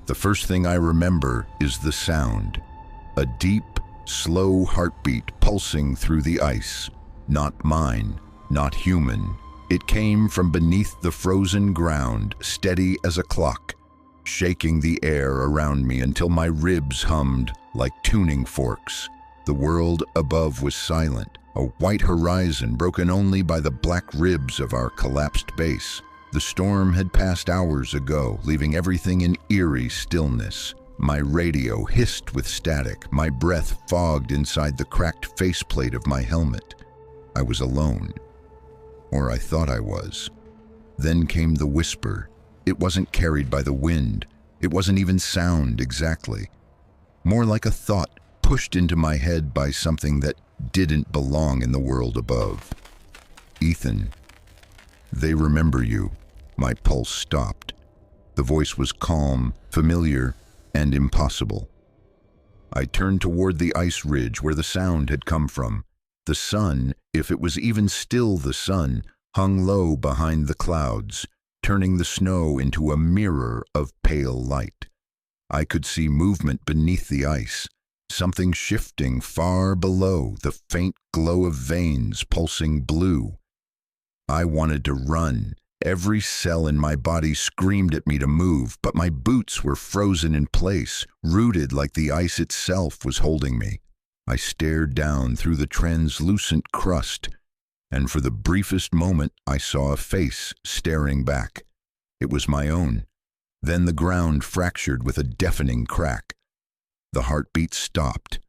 The first thing I remember is the sound. A deep, slow heartbeat pulsing through the ice. Not mine, not human. It came from beneath the frozen ground, steady as a clock, shaking the air around me until my ribs hummed like tuning forks. The world above was silent, a white horizon broken only by the black ribs of our collapsed base. The storm had passed hours ago, leaving everything in eerie stillness. My radio hissed with static, my breath fogged inside the cracked faceplate of my helmet. I was alone. Or I thought I was. Then came the whisper. It wasn't carried by the wind. It wasn't even sound exactly. More like a thought pushed into my head by something that didn't belong in the world above. Ethan, they remember you. My pulse stopped. The voice was calm, familiar, and impossible. I turned toward the ice ridge where the sound had come from. The sun, if it was even still the sun, hung low behind the clouds, turning the snow into a mirror of pale light. I could see movement beneath the ice, something shifting far below, the faint glow of veins pulsing blue. I wanted to run. Every cell in my body screamed at me to move, but my boots were frozen in place, rooted like the ice itself was holding me. I stared down through the translucent crust, and for the briefest moment I saw a face staring back. It was my own. Then the ground fractured with a deafening crack. The heartbeat stopped.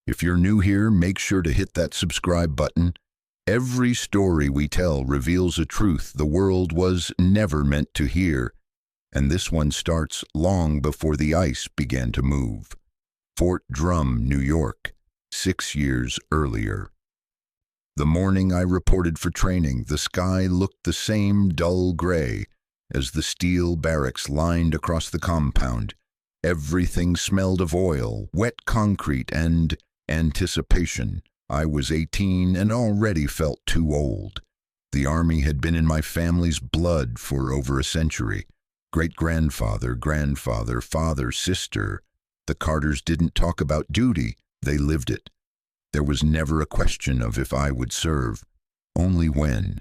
If you're new here, make sure to hit that subscribe button. Every story we tell reveals a truth the world was never meant to hear, and this one starts long before the ice began to move. Fort Drum, New York, 6 years earlier. The morning I reported for training, the sky looked the same dull gray as the steel barracks lined across the compound. Everything smelled of oil, wet concrete, and anticipation. I was 18 and already felt too old. The Army had been in my family's blood for over a century. Great-grandfather, grandfather, father, sister. The Carters didn't talk about duty, they lived it. There was never a question of if I would serve, only when.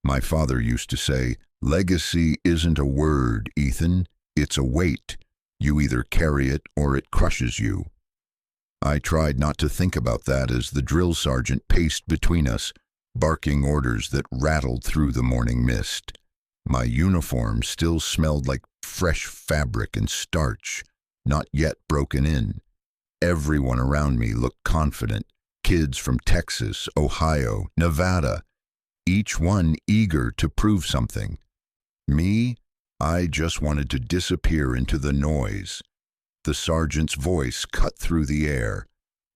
My father used to say, "Legacy isn't a word, Ethan, it's a weight. You either carry it or it crushes you." I tried not to think about that as the drill sergeant paced between us, barking orders that rattled through the morning mist. My uniform still smelled like fresh fabric and starch, not yet broken in. Everyone around me looked confident, kids from Texas, Ohio, Nevada, each one eager to prove something. Me, I just wanted to disappear into the noise. The sergeant's voice cut through the air.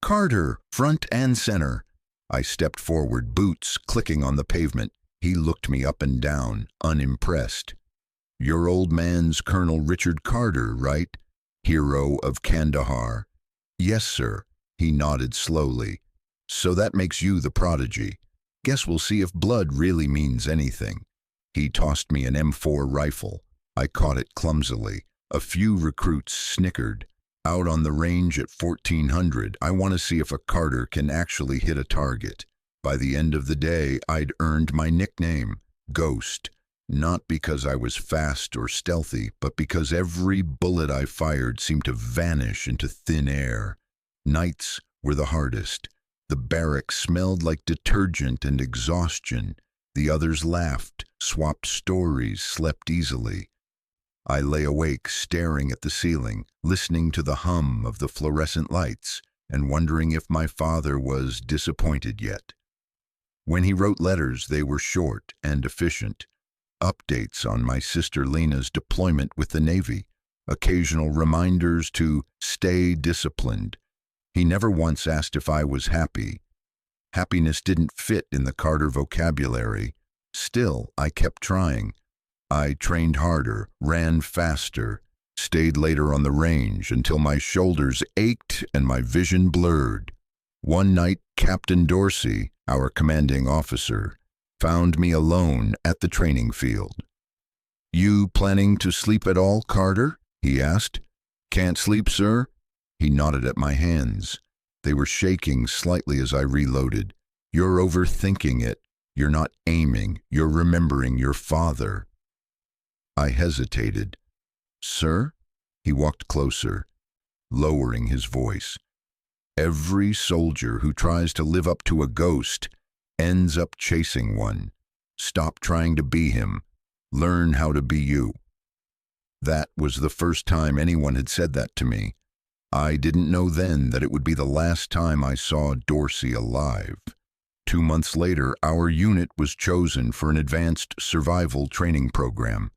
"Carter, front and center." I stepped forward, boots clicking on the pavement. He looked me up and down, unimpressed. "Your old man's Colonel Richard Carter, right? Hero of Kandahar." "Yes, sir." He nodded slowly. "So that makes you the prodigy. Guess we'll see if blood really means anything." He tossed me an M4 rifle. I caught it clumsily. A few recruits snickered. "Out on the range at 1400, I want to see if a Carter can actually hit a target." By the end of the day, I'd earned my nickname, Ghost, not because I was fast or stealthy, but because every bullet I fired seemed to vanish into thin air. Nights were the hardest. The barracks smelled like detergent and exhaustion. The others laughed, swapped stories, slept easily. I lay awake staring at the ceiling, listening to the hum of the fluorescent lights, and wondering if my father was disappointed yet. When he wrote letters, they were short and efficient. Updates on my sister Lena's deployment with the Navy, occasional reminders to stay disciplined. He never once asked if I was happy. Happiness didn't fit in the Carter vocabulary. Still, I kept trying. I trained harder, ran faster, stayed later on the range until my shoulders ached and my vision blurred. One night, Captain Dorsey, our commanding officer, found me alone at the training field. "You planning to sleep at all, Carter?" he asked. Can't sleep, sir? He nodded at my hands. They were shaking slightly as I reloaded. You're overthinking it. You're not aiming. You're remembering your father. I hesitated. Sir? He walked closer, lowering his voice. Every soldier who tries to live up to a ghost ends up chasing one. Stop trying to be him. Learn how to be you. That was the first time anyone had said that to me. I didn't know then that it would be the last time I saw Dorsey alive. 2 months later, our unit was chosen for an advanced survival training program.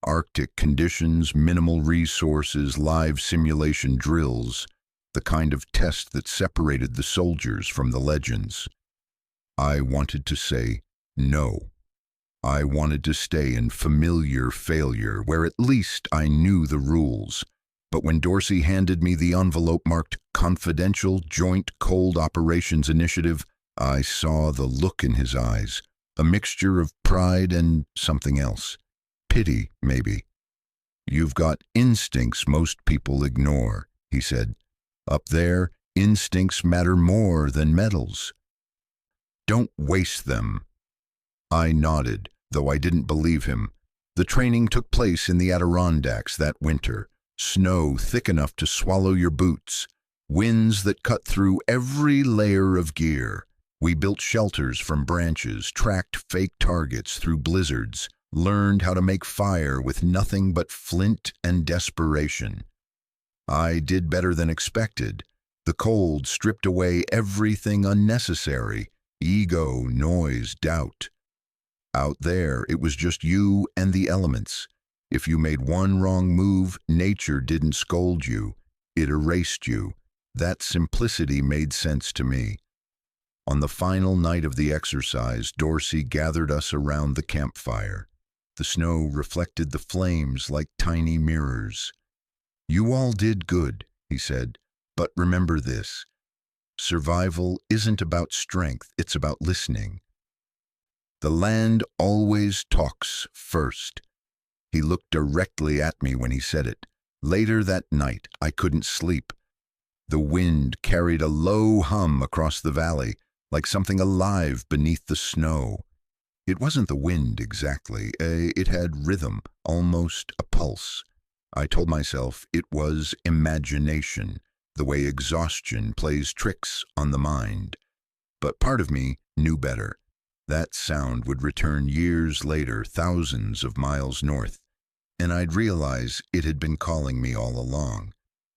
Arctic conditions, minimal resources, live simulation drills, the kind of test that separated the soldiers from the legends. I wanted to say no. I wanted to stay in familiar failure, where at least I knew the rules. But when Dorsey handed me the envelope marked Confidential Joint Cold Operations Initiative, I saw the look in his eyes, a mixture of pride and something else. Pity, maybe. You've got instincts most people ignore, he said. Up there, instincts matter more than medals. Don't waste them. I nodded, though I didn't believe him. The training took place in the Adirondacks that winter. Snow thick enough to swallow your boots. Winds that cut through every layer of gear. We built shelters from branches, tracked fake targets through blizzards, learned how to make fire with nothing but flint and desperation. I did better than expected. The cold stripped away everything unnecessary. Ego, noise, doubt. Out there, it was just you and the elements. If you made one wrong move, nature didn't scold you. It erased you. That simplicity made sense to me. On the final night of the exercise, Dorsey gathered us around the campfire. The snow reflected the flames like tiny mirrors. You all did good, he said, but remember this. Survival isn't about strength, it's about listening. The land always talks first. He looked directly at me when he said it. Later that night, I couldn't sleep. The wind carried a low hum across the valley, like something alive beneath the snow. It wasn't the wind exactly. It had rhythm, almost a pulse. I told myself it was imagination, the way exhaustion plays tricks on the mind. But part of me knew better. That sound would return years later, thousands of miles north, and I'd realize it had been calling me all along.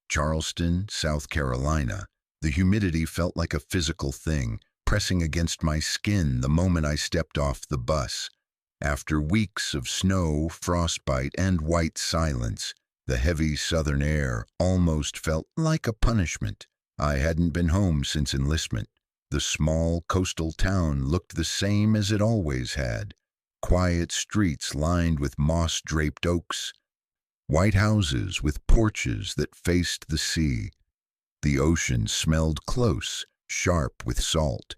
Charleston, South Carolina. The humidity felt like a physical thing, pressing against my skin the moment I stepped off the bus. After weeks of snow, frostbite, and white silence, the heavy southern air almost felt like a punishment. I hadn't been home since enlistment. The small coastal town looked the same as it always had. Quiet streets lined with moss-draped oaks. White houses with porches that faced the sea. The ocean smelled close, sharp with salt.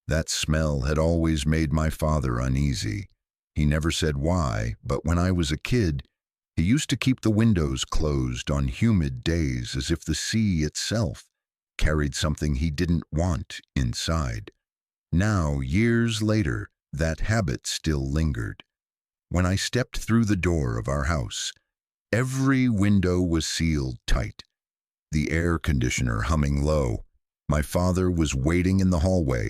That smell had always made my father uneasy. He never said why, but when I was a kid, he used to keep the windows closed on humid days as if the sea itself carried something he didn't want inside. Now, years later, that habit still lingered. When I stepped through the door of our house, every window was sealed tight, the air conditioner humming low. My father was waiting in the hallway,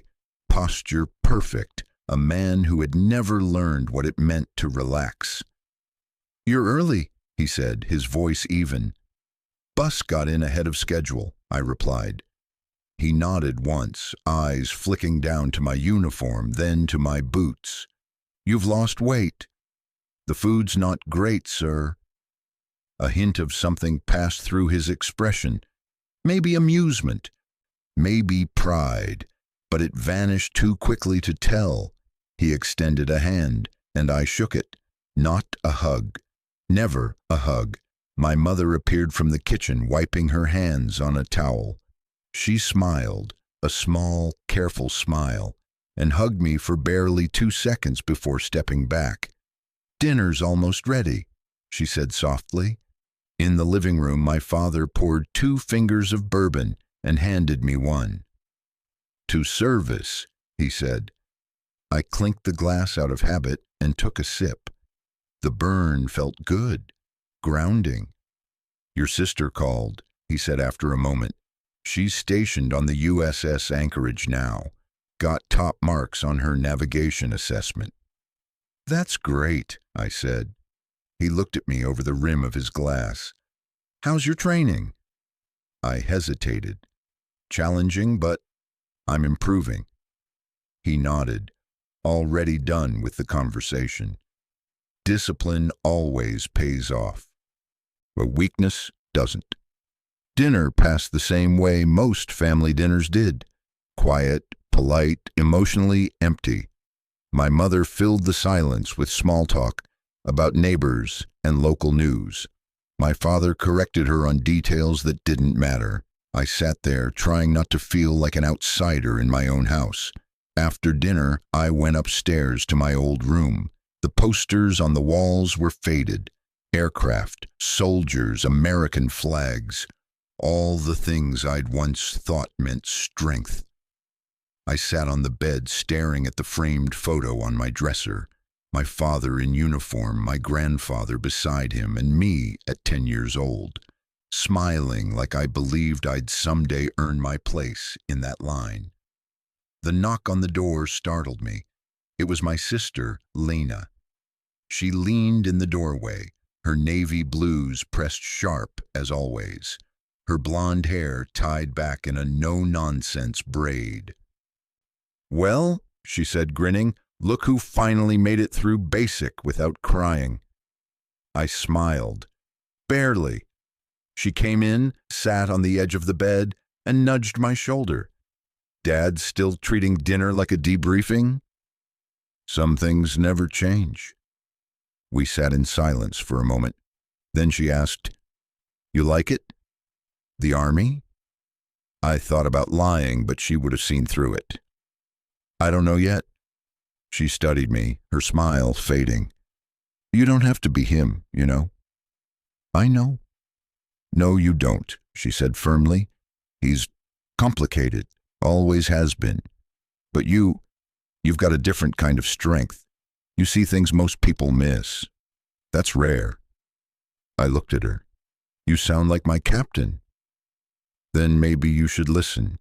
posture perfect, a man who had never learned what it meant to relax. "You're early," he said, his voice even. "Bus got in ahead of schedule," I replied. He nodded once, eyes flicking down to my uniform, then to my boots. "You've lost weight." "The food's not great, sir." A hint of something passed through his expression. Maybe amusement, maybe pride, but it vanished too quickly to tell. He extended a hand, and I shook it. Not a hug. Never a hug. My mother appeared from the kitchen, wiping her hands on a towel. She smiled, a small, careful smile, and hugged me for barely 2 seconds before stepping back. "Dinner's almost ready," she said softly. In the living room, my father poured 2 fingers of bourbon and handed me one. "To service," he said. I clinked the glass out of habit and took a sip. The burn felt good, grounding. "Your sister called," he said after a moment. "She's stationed on the USS Anchorage now. Got top marks on her navigation assessment." "That's great," I said. He looked at me over the rim of his glass. "How's your training?" I hesitated. "Challenging, but I'm improving." He nodded, already done with the conversation. Discipline always pays off. But weakness doesn't. Dinner passed the same way most family dinners did. Quiet, polite, emotionally empty. My mother filled the silence with small talk about neighbors and local news. My father corrected her on details that didn't matter. I sat there trying not to feel like an outsider in my own house. After dinner, I went upstairs to my old room. The posters on the walls were faded. Aircraft, soldiers, American flags. All the things I'd once thought meant strength. I sat on the bed staring at the framed photo on my dresser. My father in uniform, my grandfather beside him, and me at 10 years old, smiling like I believed I'd someday earn my place in that line. The knock on the door startled me. It was my sister, Lena. She leaned in the doorway, her navy blues pressed sharp as always, her blonde hair tied back in a no-nonsense braid. "Well," she said, grinning, "look who finally made it through basic without crying." I smiled. "Barely." She came in, sat on the edge of the bed, and nudged my shoulder. "Dad still treating dinner like a debriefing?" "Some things never change." We sat in silence for a moment. Then she asked, "You like it? The Army?" I thought about lying, but she would have seen through it. "I don't know yet." She studied me, her smile fading. "You don't have to be him, you know." "I know." "No, you don't," she said firmly. "He's complicated, always has been. But you've got a different kind of strength. You see things most people miss. That's rare." I looked at her. "You sound like my captain." "Then maybe you should listen."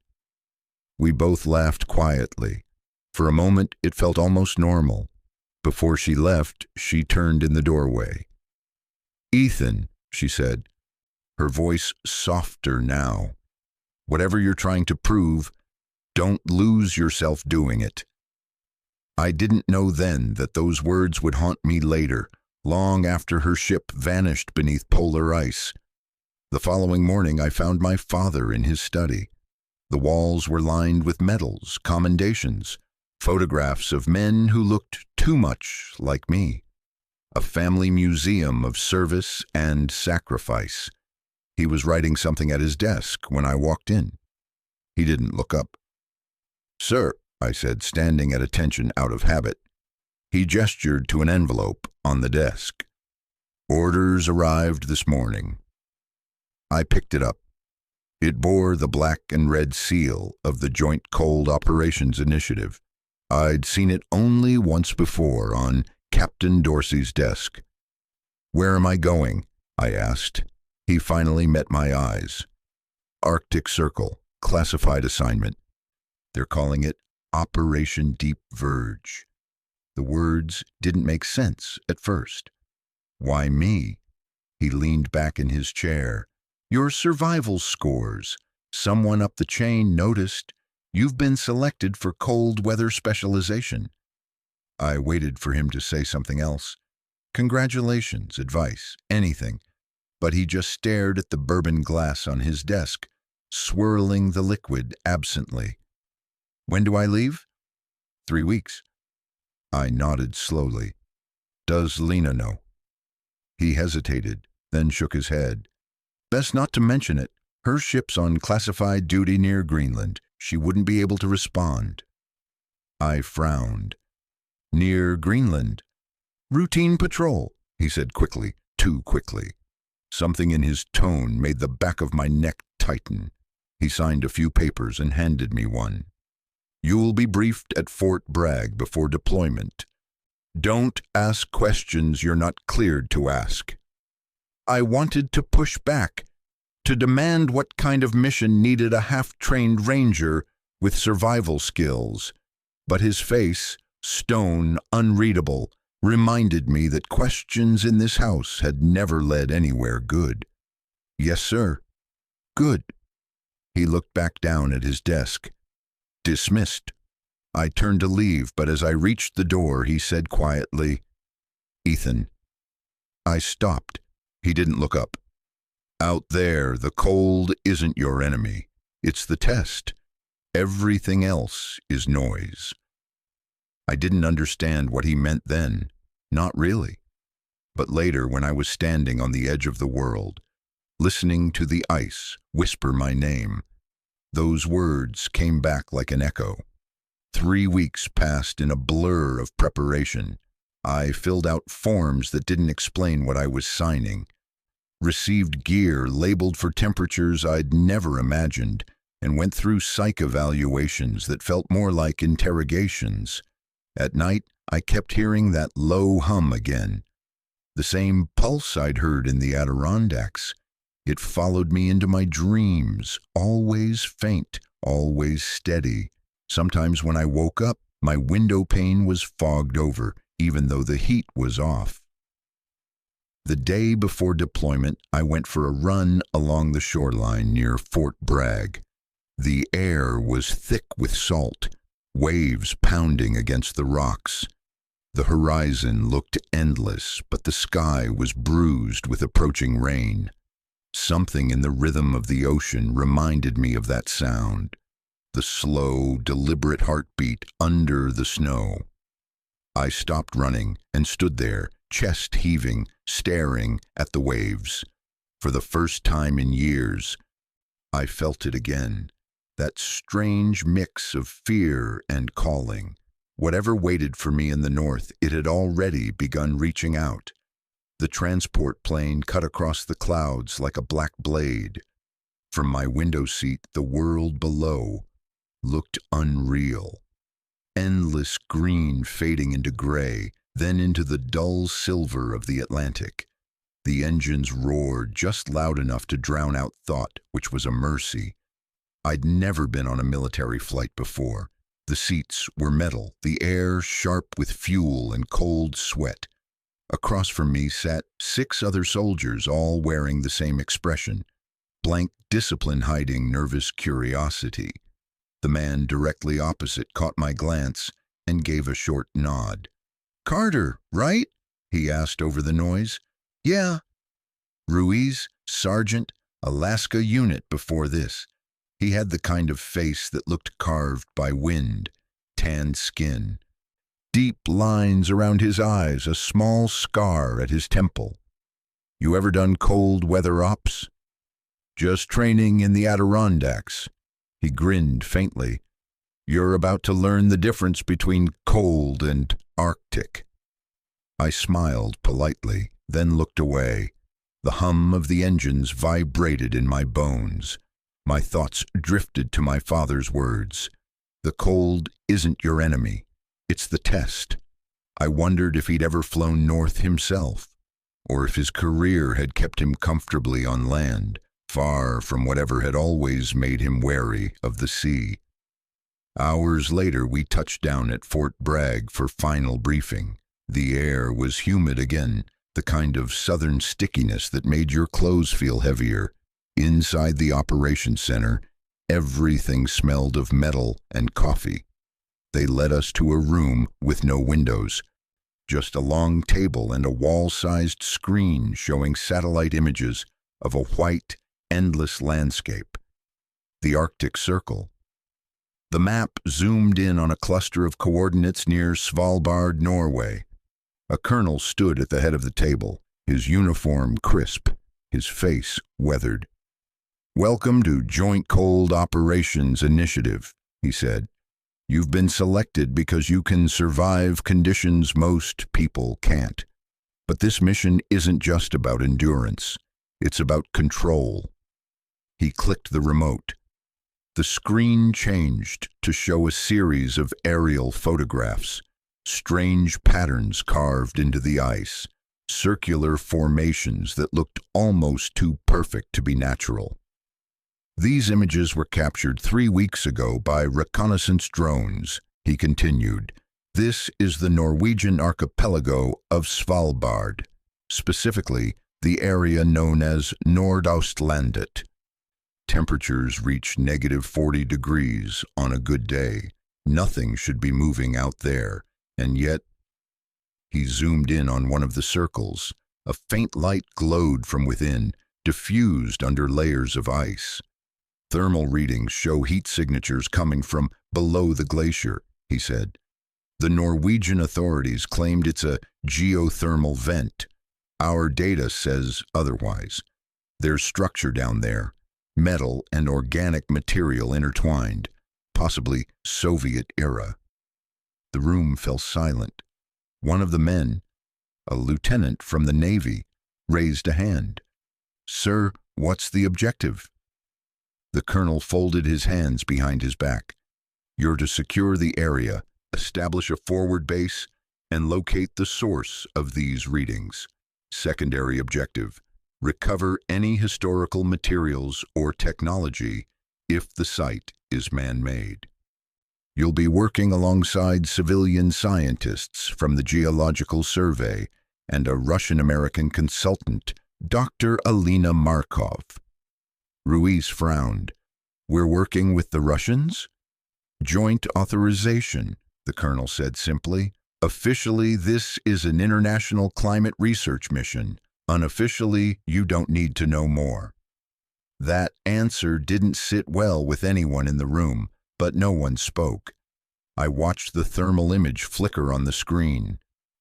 We both laughed quietly. For a moment, it felt almost normal. Before she left, she turned in the doorway. "Ethan," she said, her voice softer now, "whatever you're trying to prove, don't lose yourself doing it." I didn't know then that those words would haunt me later, long after her ship vanished beneath polar ice. The following morning, I found my father in his study. The walls were lined with medals, commendations, photographs of men who looked too much like me. A family museum of service and sacrifice. He was writing something at his desk when I walked in. He didn't look up. "Sir," I said, standing at attention out of habit. He gestured to an envelope on the desk. "Orders arrived this morning." I picked it up. It bore the black and red seal of the Joint Cold Operations Initiative. I'd seen it only once before on Captain Dorsey's desk. "Where am I going?" I asked. He finally met my eyes. "Arctic Circle, classified assignment. They're calling it Operation Deep Verge." The words didn't make sense at first. "Why me?" He leaned back in his chair. "Your survival scores. Someone up the chain noticed. You've been selected for cold weather specialization." I waited for him to say something else. Congratulations, advice, anything. But he just stared at the bourbon glass on his desk, swirling the liquid absently. "When do I leave?" 3 weeks. I nodded slowly. "Does Lena know?" He hesitated, then shook his head. "Best not to mention it. Her ship's on classified duty near Greenland. She wouldn't be able to respond." I frowned. "Near Greenland?" "Routine patrol," he said quickly, too quickly. Something in his tone made the back of my neck tighten. He signed a few papers and handed me one. You will be briefed at Fort Bragg before deployment. Don't ask questions you're not cleared to ask. I wanted to push back, to demand what kind of mission needed a half-trained ranger with survival skills, but his face, stone, unreadable, reminded me that questions in this house had never led anywhere good. Yes, sir. Good. He looked back down at his desk. Dismissed. I turned to leave, but as I reached the door, he said quietly, Ethan. I stopped. He didn't look up. Out there, the cold isn't your enemy. It's the test. Everything else is noise. I didn't understand what he meant then. Not really. But later, when I was standing on the edge of the world, listening to the ice whisper my name, those words came back like an echo. 3 weeks passed in a blur of preparation. I filled out forms that didn't explain what I was signing, received gear labeled for temperatures I'd never imagined, and went through psych evaluations that felt more like interrogations. At night, I kept hearing that low hum again, the same pulse I'd heard in the Adirondacks. It followed me into my dreams, always faint, always steady. Sometimes when I woke up, my window pane was fogged over, even though the heat was off. The day before deployment, I went for a run along the shoreline near Fort Bragg. The air was thick with salt, waves pounding against the rocks. The horizon looked endless, but the sky was bruised with approaching rain. Something in the rhythm of the ocean reminded me of that sound, the slow, deliberate heartbeat under the snow. I stopped running and stood there, chest heaving, staring at the waves. For the first time in years, I felt it again, that strange mix of fear and calling. Whatever waited for me in the north, it had already begun reaching out. The transport plane cut across the clouds like a black blade. From my window seat, the world below looked unreal. Endless green fading into gray, then into the dull silver of the Atlantic. The engines roared just loud enough to drown out thought, which was a mercy. I'd never been on a military flight before. The seats were metal, the air sharp with fuel and cold sweat. Across from me sat 6 other soldiers, all wearing the same expression, blank discipline hiding nervous curiosity. The man directly opposite caught my glance and gave a short nod. Carter, right? He asked over the noise. Yeah. Ruiz, Sergeant, Alaska unit before this. He had the kind of face that looked carved by wind, tanned skin, deep lines around his eyes, a small scar at his temple. You ever done cold weather ops? Just training in the Adirondacks. He grinned faintly. You're about to learn the difference between cold and Arctic. I smiled politely, then looked away. The hum of the engines vibrated in my bones. My thoughts drifted to my father's words. The cold isn't your enemy. It's the test. I wondered if he'd ever flown north himself, or if his career had kept him comfortably on land, far from whatever had always made him wary of the sea. Hours later, we touched down at Fort Bragg for final briefing. The air was humid again, the kind of southern stickiness that made your clothes feel heavier. Inside the operations center, everything smelled of metal and coffee. They led us to a room with no windows, just a long table and a wall-sized screen showing satellite images of a white, endless landscape. The Arctic Circle. The map zoomed in on a cluster of coordinates near Svalbard, Norway. A colonel stood at the head of the table, his uniform crisp, his face weathered. Welcome to Joint Cold Operations Initiative, he said. You've been selected because you can survive conditions most people can't. But this mission isn't just about endurance. It's about control. He clicked the remote. The screen changed to show a series of aerial photographs, strange patterns carved into the ice, circular formations that looked almost too perfect to be natural. These images were captured 3 weeks ago by reconnaissance drones, he continued. This is the Norwegian archipelago of Svalbard, specifically the area known as Nordøstlandet. Temperatures reach -40 degrees on a good day. Nothing should be moving out there, and yet he zoomed in on one of the circles. A faint light glowed from within, diffused under layers of ice. Thermal readings show heat signatures coming from below the glacier, he said. The Norwegian authorities claimed it's a geothermal vent. Our data says otherwise. There's structure down there, metal and organic material intertwined, possibly Soviet era. The room fell silent. One of the men, a lieutenant from the Navy, raised a hand. Sir, what's the objective? The colonel folded his hands behind his back. You're to secure the area, establish a forward base, and locate the source of these readings. Secondary objective, recover any historical materials or technology if the site is man-made. You'll be working alongside civilian scientists from the Geological Survey and a Russian-American consultant, Dr. Alina Markov. Ruiz frowned. We're working with the Russians? Joint authorization, the colonel said simply. Officially, this is an international climate research mission. Unofficially, you don't need to know more. That answer didn't sit well with anyone in the room, but no one spoke. I watched the thermal image flicker on the screen.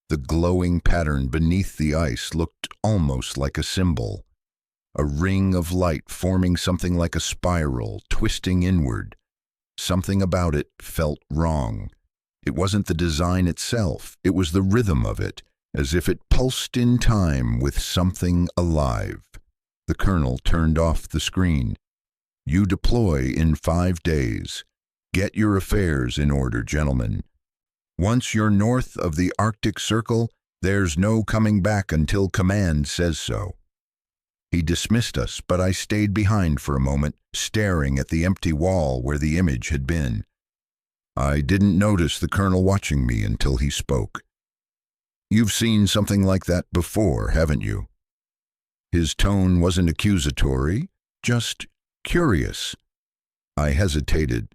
The glowing pattern beneath the ice looked almost like a symbol. A ring of light forming something like a spiral, twisting inward. Something about it felt wrong. It wasn't the design itself, it was the rhythm of it, as if it pulsed in time with something alive. The colonel turned off the screen. You deploy in 5 days. Get your affairs in order, gentlemen. Once you're north of the Arctic Circle, there's no coming back until command says so. He dismissed us, but I stayed behind for a moment, staring at the empty wall where the image had been. I didn't notice the colonel watching me until he spoke. You've seen something like that before, haven't you? His tone wasn't accusatory, just curious. I hesitated.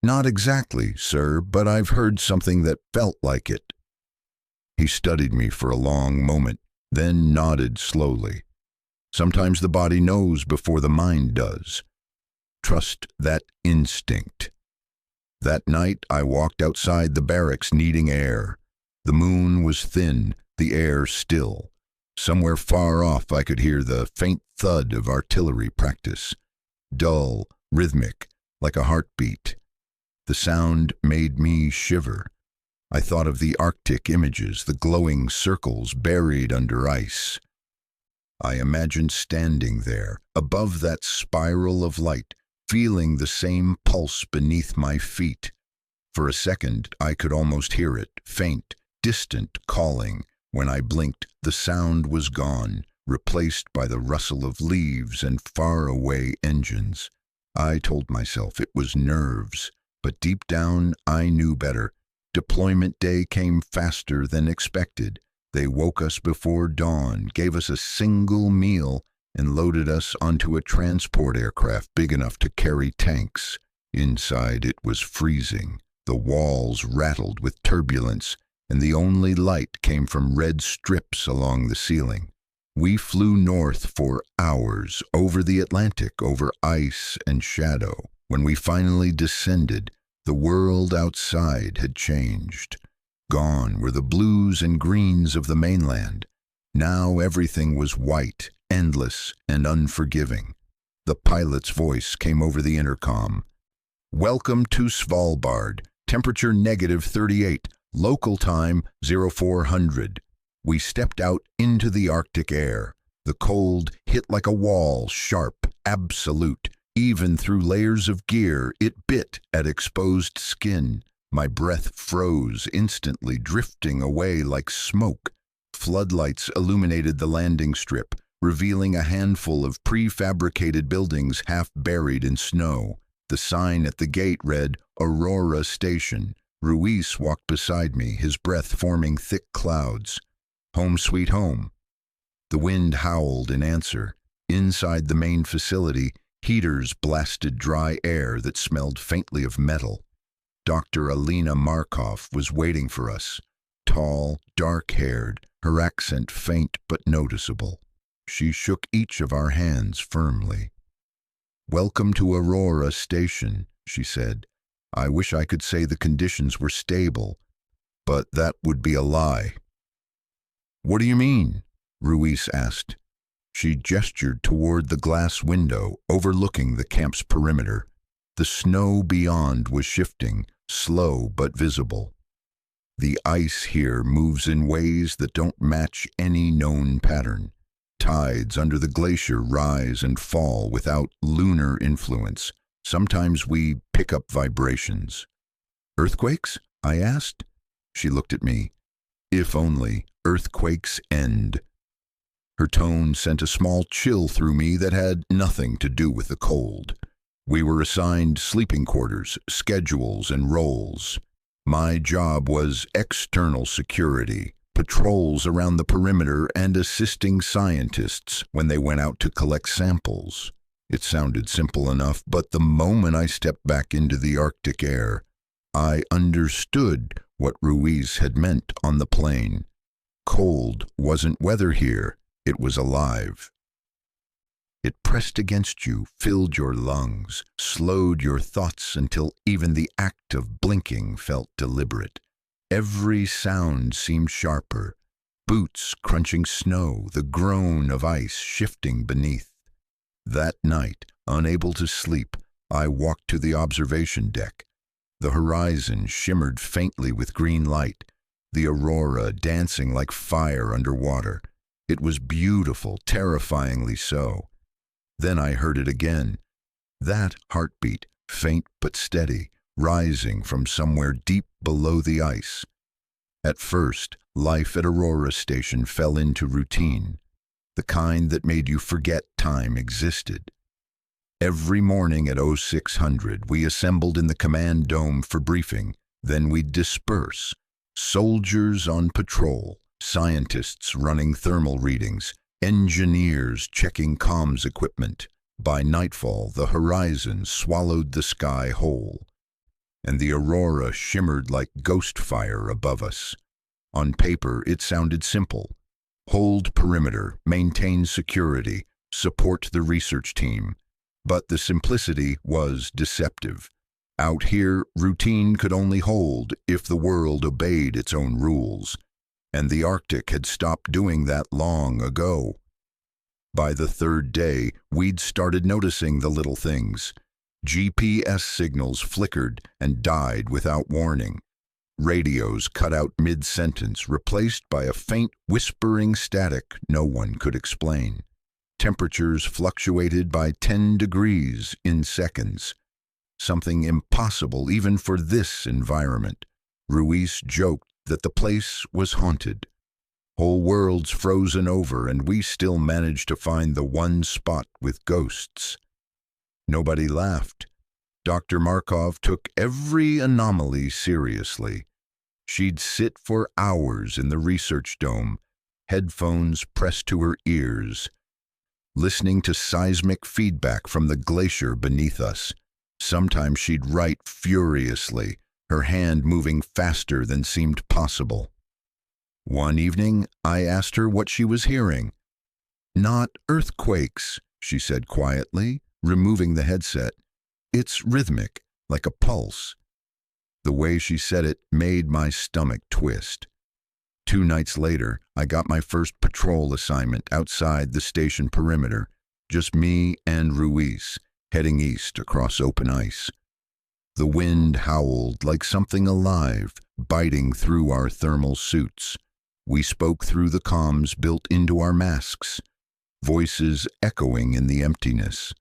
Not exactly, sir, but I've heard something that felt like it. He studied me for a long moment, then nodded slowly. Sometimes the body knows before the mind does. Trust that instinct. That night I walked outside the barracks needing air. The moon was thin, the air still. Somewhere far off I could hear the faint thud of artillery practice. Dull, rhythmic, like a heartbeat. The sound made me shiver. I thought of the Arctic images, the glowing circles buried under ice. I imagined standing there, above that spiral of light, feeling the same pulse beneath my feet. For a second, I could almost hear it, faint, distant calling. When I blinked, the sound was gone, replaced by the rustle of leaves and faraway engines. I told myself it was nerves, but deep down I knew better. Deployment day came faster than expected. They woke us before dawn, gave us a single meal, and loaded us onto a transport aircraft big enough to carry tanks. Inside it was freezing. The walls rattled with turbulence, and the only light came from red strips along the ceiling. We flew north for hours, over the Atlantic, over ice and shadow. When we finally descended, the world outside had changed. Gone were the blues and greens of the mainland. Now everything was white, endless, and unforgiving. The pilot's voice came over the intercom. Welcome to Svalbard. Temperature -38. Local time 0400. We stepped out into the Arctic air. The cold hit like a wall, sharp, absolute. Even through layers of gear, it bit at exposed skin. My breath froze instantly, drifting away like smoke. Floodlights illuminated the landing strip, revealing a handful of prefabricated buildings half buried in snow. The sign at the gate read, "Aurora Station." Ruiz walked beside me, his breath forming thick clouds. Home sweet home. The wind howled in answer. Inside the main facility, heaters blasted dry air that smelled faintly of metal. Dr. Alina Markov was waiting for us, tall, dark-haired, her accent faint but noticeable. She shook each of our hands firmly. "Welcome to Aurora Station," she said. "I wish I could say the conditions were stable, but that would be a lie." "What do you mean?" Ruiz asked. She gestured toward the glass window overlooking the camp's perimeter. The snow beyond was shifting, slow but visible. "The ice here moves in ways that don't match any known pattern. Tides under the glacier rise and fall without lunar influence. Sometimes we pick up vibrations." "Earthquakes?" I asked. She looked at me. "If only earthquakes end." Her tone sent a small chill through me that had nothing to do with the cold. We were assigned sleeping quarters, schedules, and roles. My job was external security, patrols around the perimeter, and assisting scientists when they went out to collect samples. It sounded simple enough, but the moment I stepped back into the Arctic air, I understood what Ruiz had meant on the plane. Cold wasn't weather here. It was alive. It pressed against you, filled your lungs, slowed your thoughts until even the act of blinking felt deliberate. Every sound seemed sharper. Boots crunching snow, the groan of ice shifting beneath. That night, unable to sleep, I walked to the observation deck. The horizon shimmered faintly with green light, the aurora dancing like fire underwater. It was beautiful, terrifyingly so. Then I heard it again. That heartbeat, faint but steady, rising from somewhere deep below the ice. At first, life at Aurora Station fell into routine, the kind that made you forget time existed. Every morning at 0600, we assembled in the command dome for briefing. Then we'd disperse. Soldiers on patrol, scientists running thermal readings, engineers checking comms equipment. By nightfall, the horizon swallowed the sky whole, and the aurora shimmered like ghost fire above us. On paper, it sounded simple. Hold perimeter, maintain security, support the research team. But the simplicity was deceptive. Out here, routine could only hold if the world obeyed its own rules. And the Arctic had stopped doing that long ago. By the third day, we'd started noticing the little things. GPS signals flickered and died without warning. Radios cut out mid-sentence, replaced by a faint whispering static no one could explain. Temperatures fluctuated by 10 degrees in seconds. Something impossible even for this environment. Ruiz joked that the place was haunted. Whole worlds frozen over, and we still managed to find the one spot with ghosts. Nobody laughed. Dr. Markov took every anomaly seriously. She'd sit for hours in the research dome, headphones pressed to her ears, listening to seismic feedback from the glacier beneath us. Sometimes she'd write furiously, her hand moving faster than seemed possible. One evening, I asked her what she was hearing. "Not earthquakes," she said quietly, removing the headset. "It's rhythmic, like a pulse." The way she said it made my stomach twist. 2 nights later, I got my first patrol assignment outside the station perimeter, just me and Ruiz, heading east across open ice. The wind howled like something alive, biting through our thermal suits. We spoke through the comms built into our masks. voices echoing in the emptiness.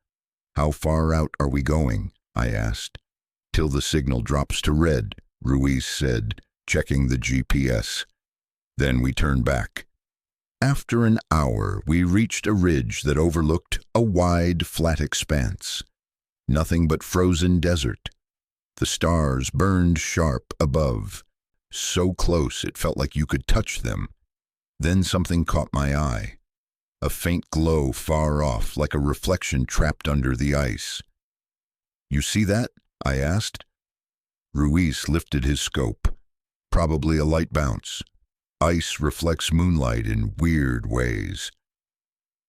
"How far out are we going?" I asked. "Till the signal drops to red," Ruiz said, checking the GPS. "Then we turn back." After an hour, we reached a ridge that overlooked a wide, flat expanse. Nothing but frozen desert. The stars burned sharp above, so close it felt like you could touch them. Then something caught my eye. A faint glow far off, like a reflection trapped under the ice. "You see that?" I asked. Ruiz lifted his scope. "Probably a light bounce. Ice reflects moonlight in weird ways."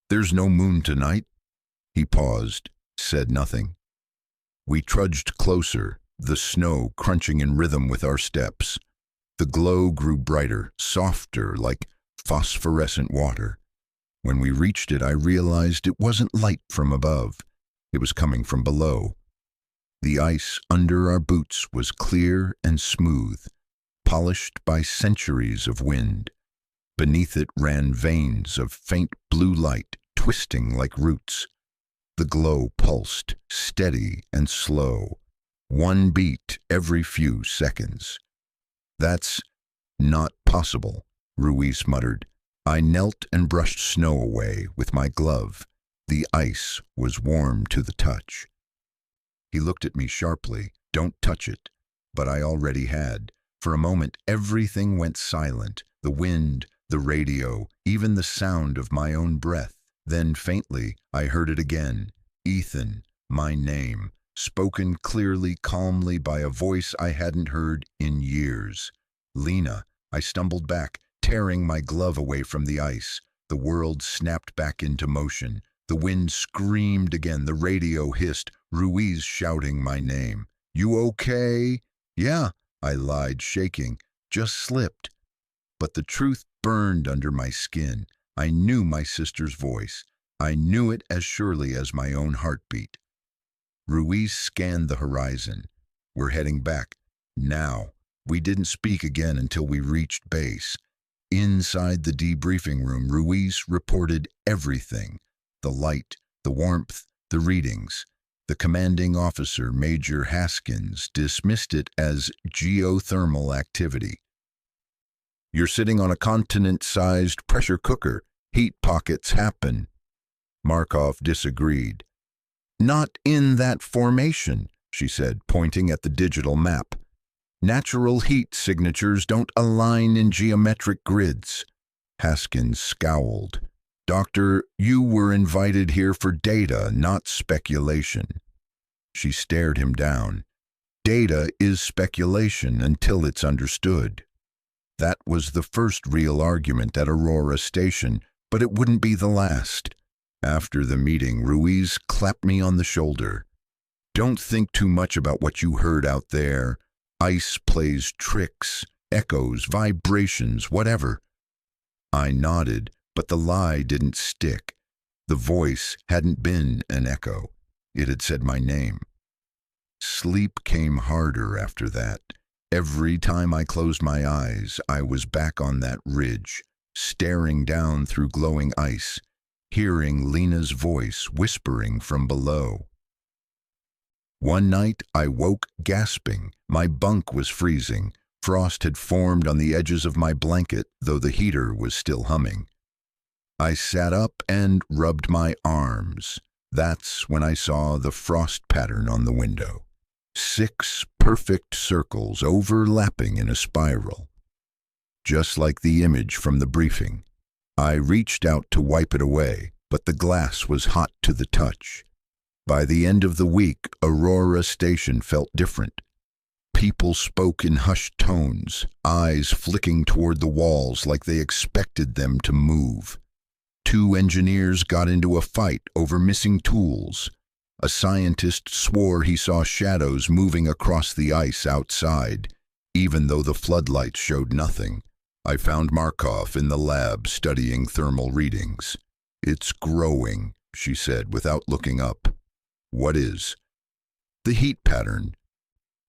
"There's no moon tonight." He paused, said nothing. We trudged closer, the snow crunching in rhythm with our steps. The glow grew brighter, softer, like phosphorescent water. When we reached it, I realized it wasn't light from above. It was coming from below. The ice under our boots was clear and smooth, polished by centuries of wind. Beneath it ran veins of faint blue light, twisting like roots. The glow pulsed, steady and slow, one beat every few seconds. "That's not possible," Ruiz muttered. I knelt and brushed snow away with my glove. The ice was warm to the touch. He looked at me sharply. "Don't touch it." But I already had. For a moment, everything went silent. The wind, the radio, even the sound of my own breath. Then faintly, I heard it again. Ethan, my name, spoken clearly, calmly by a voice I hadn't heard in years. "Lena." I stumbled back, tearing my glove away from the ice. The world snapped back into motion. The wind screamed again. The radio hissed. Ruiz shouting my name. "You okay?" "Yeah," I lied, shaking. "Just slipped." But the truth burned under my skin. I knew my sister's voice. I knew it as surely as my own heartbeat. Ruiz scanned the horizon. "We're heading back. Now." We didn't speak again until we reached base. Inside the debriefing room, Ruiz reported everything. The light, the warmth, the readings. The commanding officer, Major Haskins, dismissed it as geothermal activity. "You're sitting on a continent-sized pressure cooker. Heat pockets happen." Markov disagreed. "Not in that formation," she said, pointing at the digital map. "Natural heat signatures don't align in geometric grids." Haskins scowled. "Doctor, you were invited here for data, not speculation." She stared him down. "Data is speculation until it's understood." That was the first real argument at Aurora Station, but it wouldn't be the last. After the meeting, Ruiz clapped me on the shoulder. "Don't think too much about what you heard out there. Ice plays tricks, echoes, vibrations, whatever." I nodded, but the lie didn't stick. The voice hadn't been an echo. It had said my name. Sleep came harder after that. Every time I closed my eyes, I was back on that ridge, staring down through glowing ice, hearing Lena's voice whispering from below. One night, I woke gasping. My bunk was freezing. Frost had formed on the edges of my blanket, though the heater was still humming. I sat up and rubbed my arms. That's when I saw the frost pattern on the window. 6 perfect circles overlapping in a spiral. Just like the image from the briefing. I reached out to wipe it away, but the glass was hot to the touch. By the end of the week, Aurora Station felt different. People spoke in hushed tones, eyes flicking toward the walls like they expected them to move. 2 engineers got into a fight over missing tools. A scientist swore he saw shadows moving across the ice outside, even though the floodlights showed nothing. I found Markov in the lab studying thermal readings. "It's growing," she said without looking up. "What is?" "The heat pattern.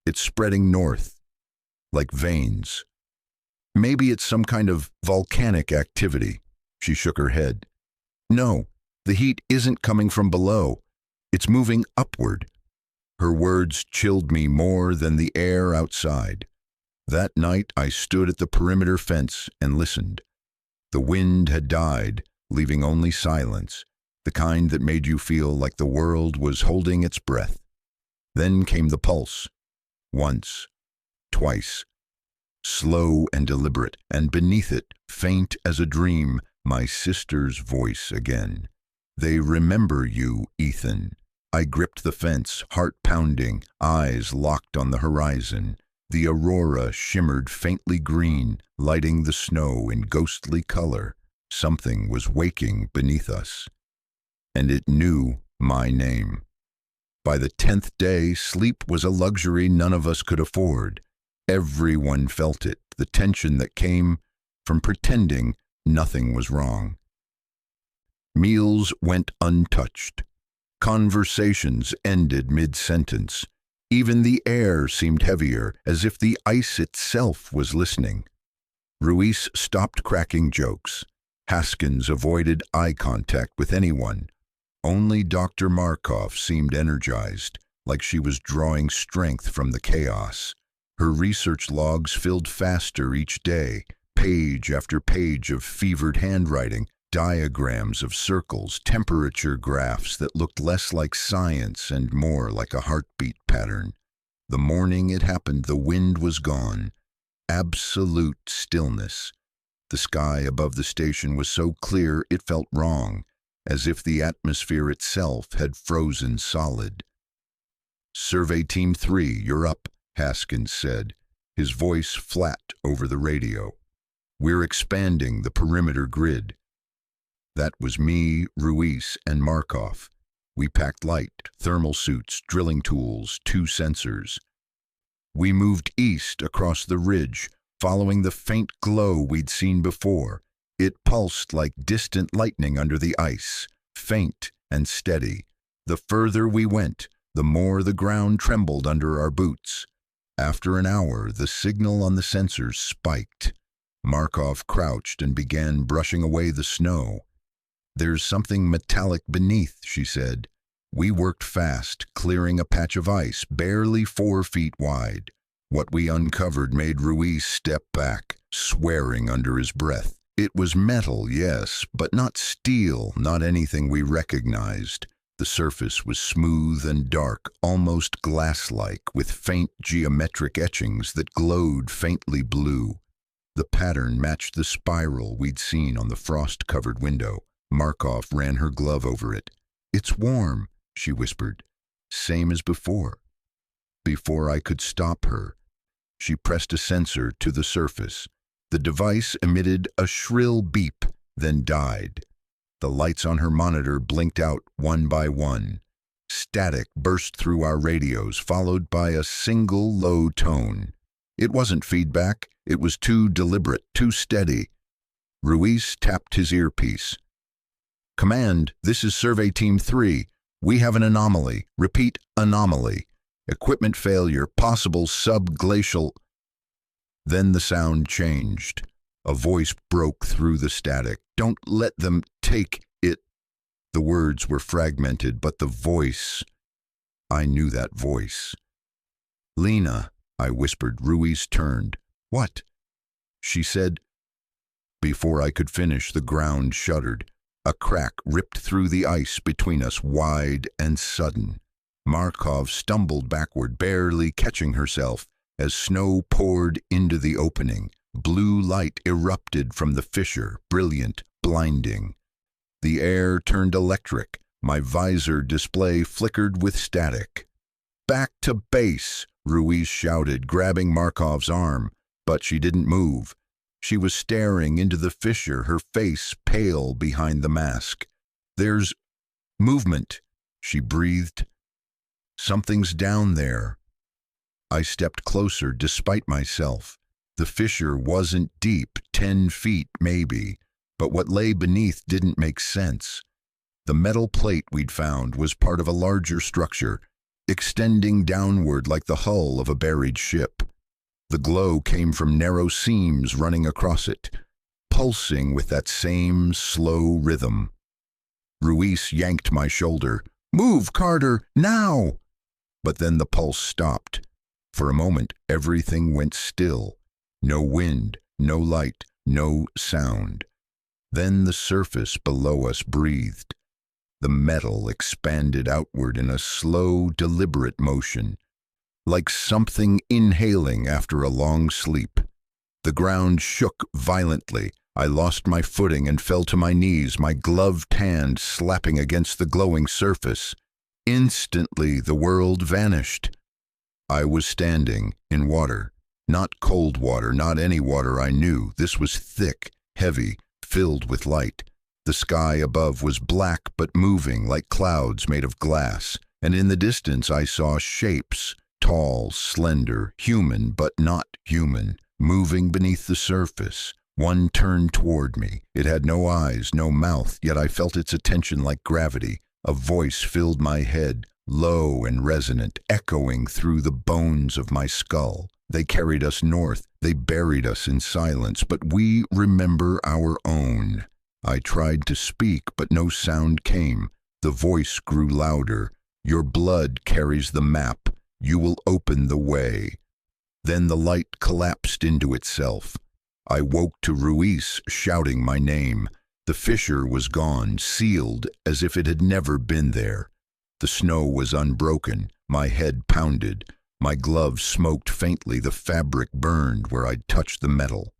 It's spreading north, like veins. Maybe it's some kind of volcanic activity." She shook her head. "No, The heat isn't coming from below. It's moving upward. Her words chilled me more than the air outside. That night I stood at the perimeter fence and listened. The wind had died, leaving only silence, the kind that made you feel like the world was holding its breath. Then came the pulse. Once, twice. Slow and deliberate, and beneath it, faint as a dream, my sister's voice again. "They remember you, Ethan." I gripped the fence, heart pounding, eyes locked on the horizon. The aurora shimmered faintly green, lighting the snow in ghostly color. Something was waking beneath us. And it knew my name. By the 10th day, sleep was a luxury none of us could afford. Everyone felt it, the tension that came from pretending nothing was wrong. Meals went untouched. Conversations ended mid-sentence. Even the air seemed heavier, as if the ice itself was listening. Ruiz stopped cracking jokes. Haskins avoided eye contact with anyone. Only Dr. Markov seemed energized, like she was drawing strength from the chaos. Her research logs filled faster each day, page after page of fevered handwriting, diagrams of circles, temperature graphs that looked less like science and more like a heartbeat pattern. The morning it happened, the wind was gone. Absolute stillness. The sky above the station was so clear it felt wrong, as if the atmosphere itself had frozen solid. "Survey Team 3, you're up," Haskins said, his voice flat over the radio. "We're expanding the perimeter grid." That was me, Ruiz, and Markov. We packed light, thermal suits, drilling tools, 2 sensors. We moved east across the ridge, following the faint glow we'd seen before. It pulsed like distant lightning under the ice, faint and steady. The further we went, the more the ground trembled under our boots. After an hour, the signal on the sensors spiked. Markov crouched and began brushing away the snow. "There's something metallic beneath," she said. We worked fast, clearing a patch of ice barely 4 feet wide. What we uncovered made Ruiz step back, swearing under his breath. It was metal, yes, but not steel, not anything we recognized. The surface was smooth and dark, almost glass-like, with faint geometric etchings that glowed faintly blue. The pattern matched the spiral we'd seen on the frost-covered window. Markov ran her glove over it. "It's warm," she whispered. "Same as before." Before I could stop her, she pressed a sensor to the surface. The device emitted a shrill beep, then died. The lights on her monitor blinked out one by one. Static burst through our radios, followed by a single low tone. It wasn't feedback. It was too deliberate, too steady. Ruiz tapped his earpiece. "Command, this is Survey Team 3. We have an anomaly. Repeat, anomaly. Equipment failure, possible subglacial." Then the sound changed. A voice broke through the static. "Don't let them take it." The words were fragmented, but the voice... I knew that voice. "Lena," I whispered. Ruiz turned. "What?" She said. Before I could finish, the ground shuddered. A crack ripped through the ice between us, wide and sudden. Markov stumbled backward, barely catching herself, as snow poured into the opening. Blue light erupted from the fissure, brilliant, blinding. The air turned electric. My visor display flickered with static. "Back to base," Ruiz shouted, grabbing Markov's arm, but she didn't move. She was staring into the fissure, her face pale behind the mask. "There's movement," she breathed. "Something's down there." I stepped closer, despite myself. The fissure wasn't deep, 10 feet maybe, but what lay beneath didn't make sense. The metal plate we'd found was part of a larger structure, extending downward like the hull of a buried ship. The glow came from narrow seams running across it, pulsing with that same slow rhythm. Ruiz yanked my shoulder. "Move, Carter, now!" But then the pulse stopped. For a moment, everything went still. No wind, no light, no sound. Then the surface below us breathed. The metal expanded outward in a slow, deliberate motion, like something inhaling after a long sleep. The ground shook violently. I lost my footing and fell to my knees, my gloved hand slapping against the glowing surface. Instantly, the world vanished. I was standing in water. Not cold water, not any water I knew. This was thick, heavy, filled with light. The sky above was black but moving like clouds made of glass, and in the distance I saw shapes, tall, slender, human but not human, moving beneath the surface. One turned toward me. It had no eyes, no mouth, yet I felt its attention like gravity. A voice filled my head, low and resonant, echoing through the bones of my skull. They carried us north. They buried us in silence, but we remember our own. I tried to speak, but no sound came. The voice grew louder. Your blood carries the map. You will open the way. Then the light collapsed into itself. I woke to Ruiz shouting my name. The fissure was gone, sealed as if it had never been there. The snow was unbroken. My head pounded. My gloves smoked faintly. The fabric burned where I'd touched the metal.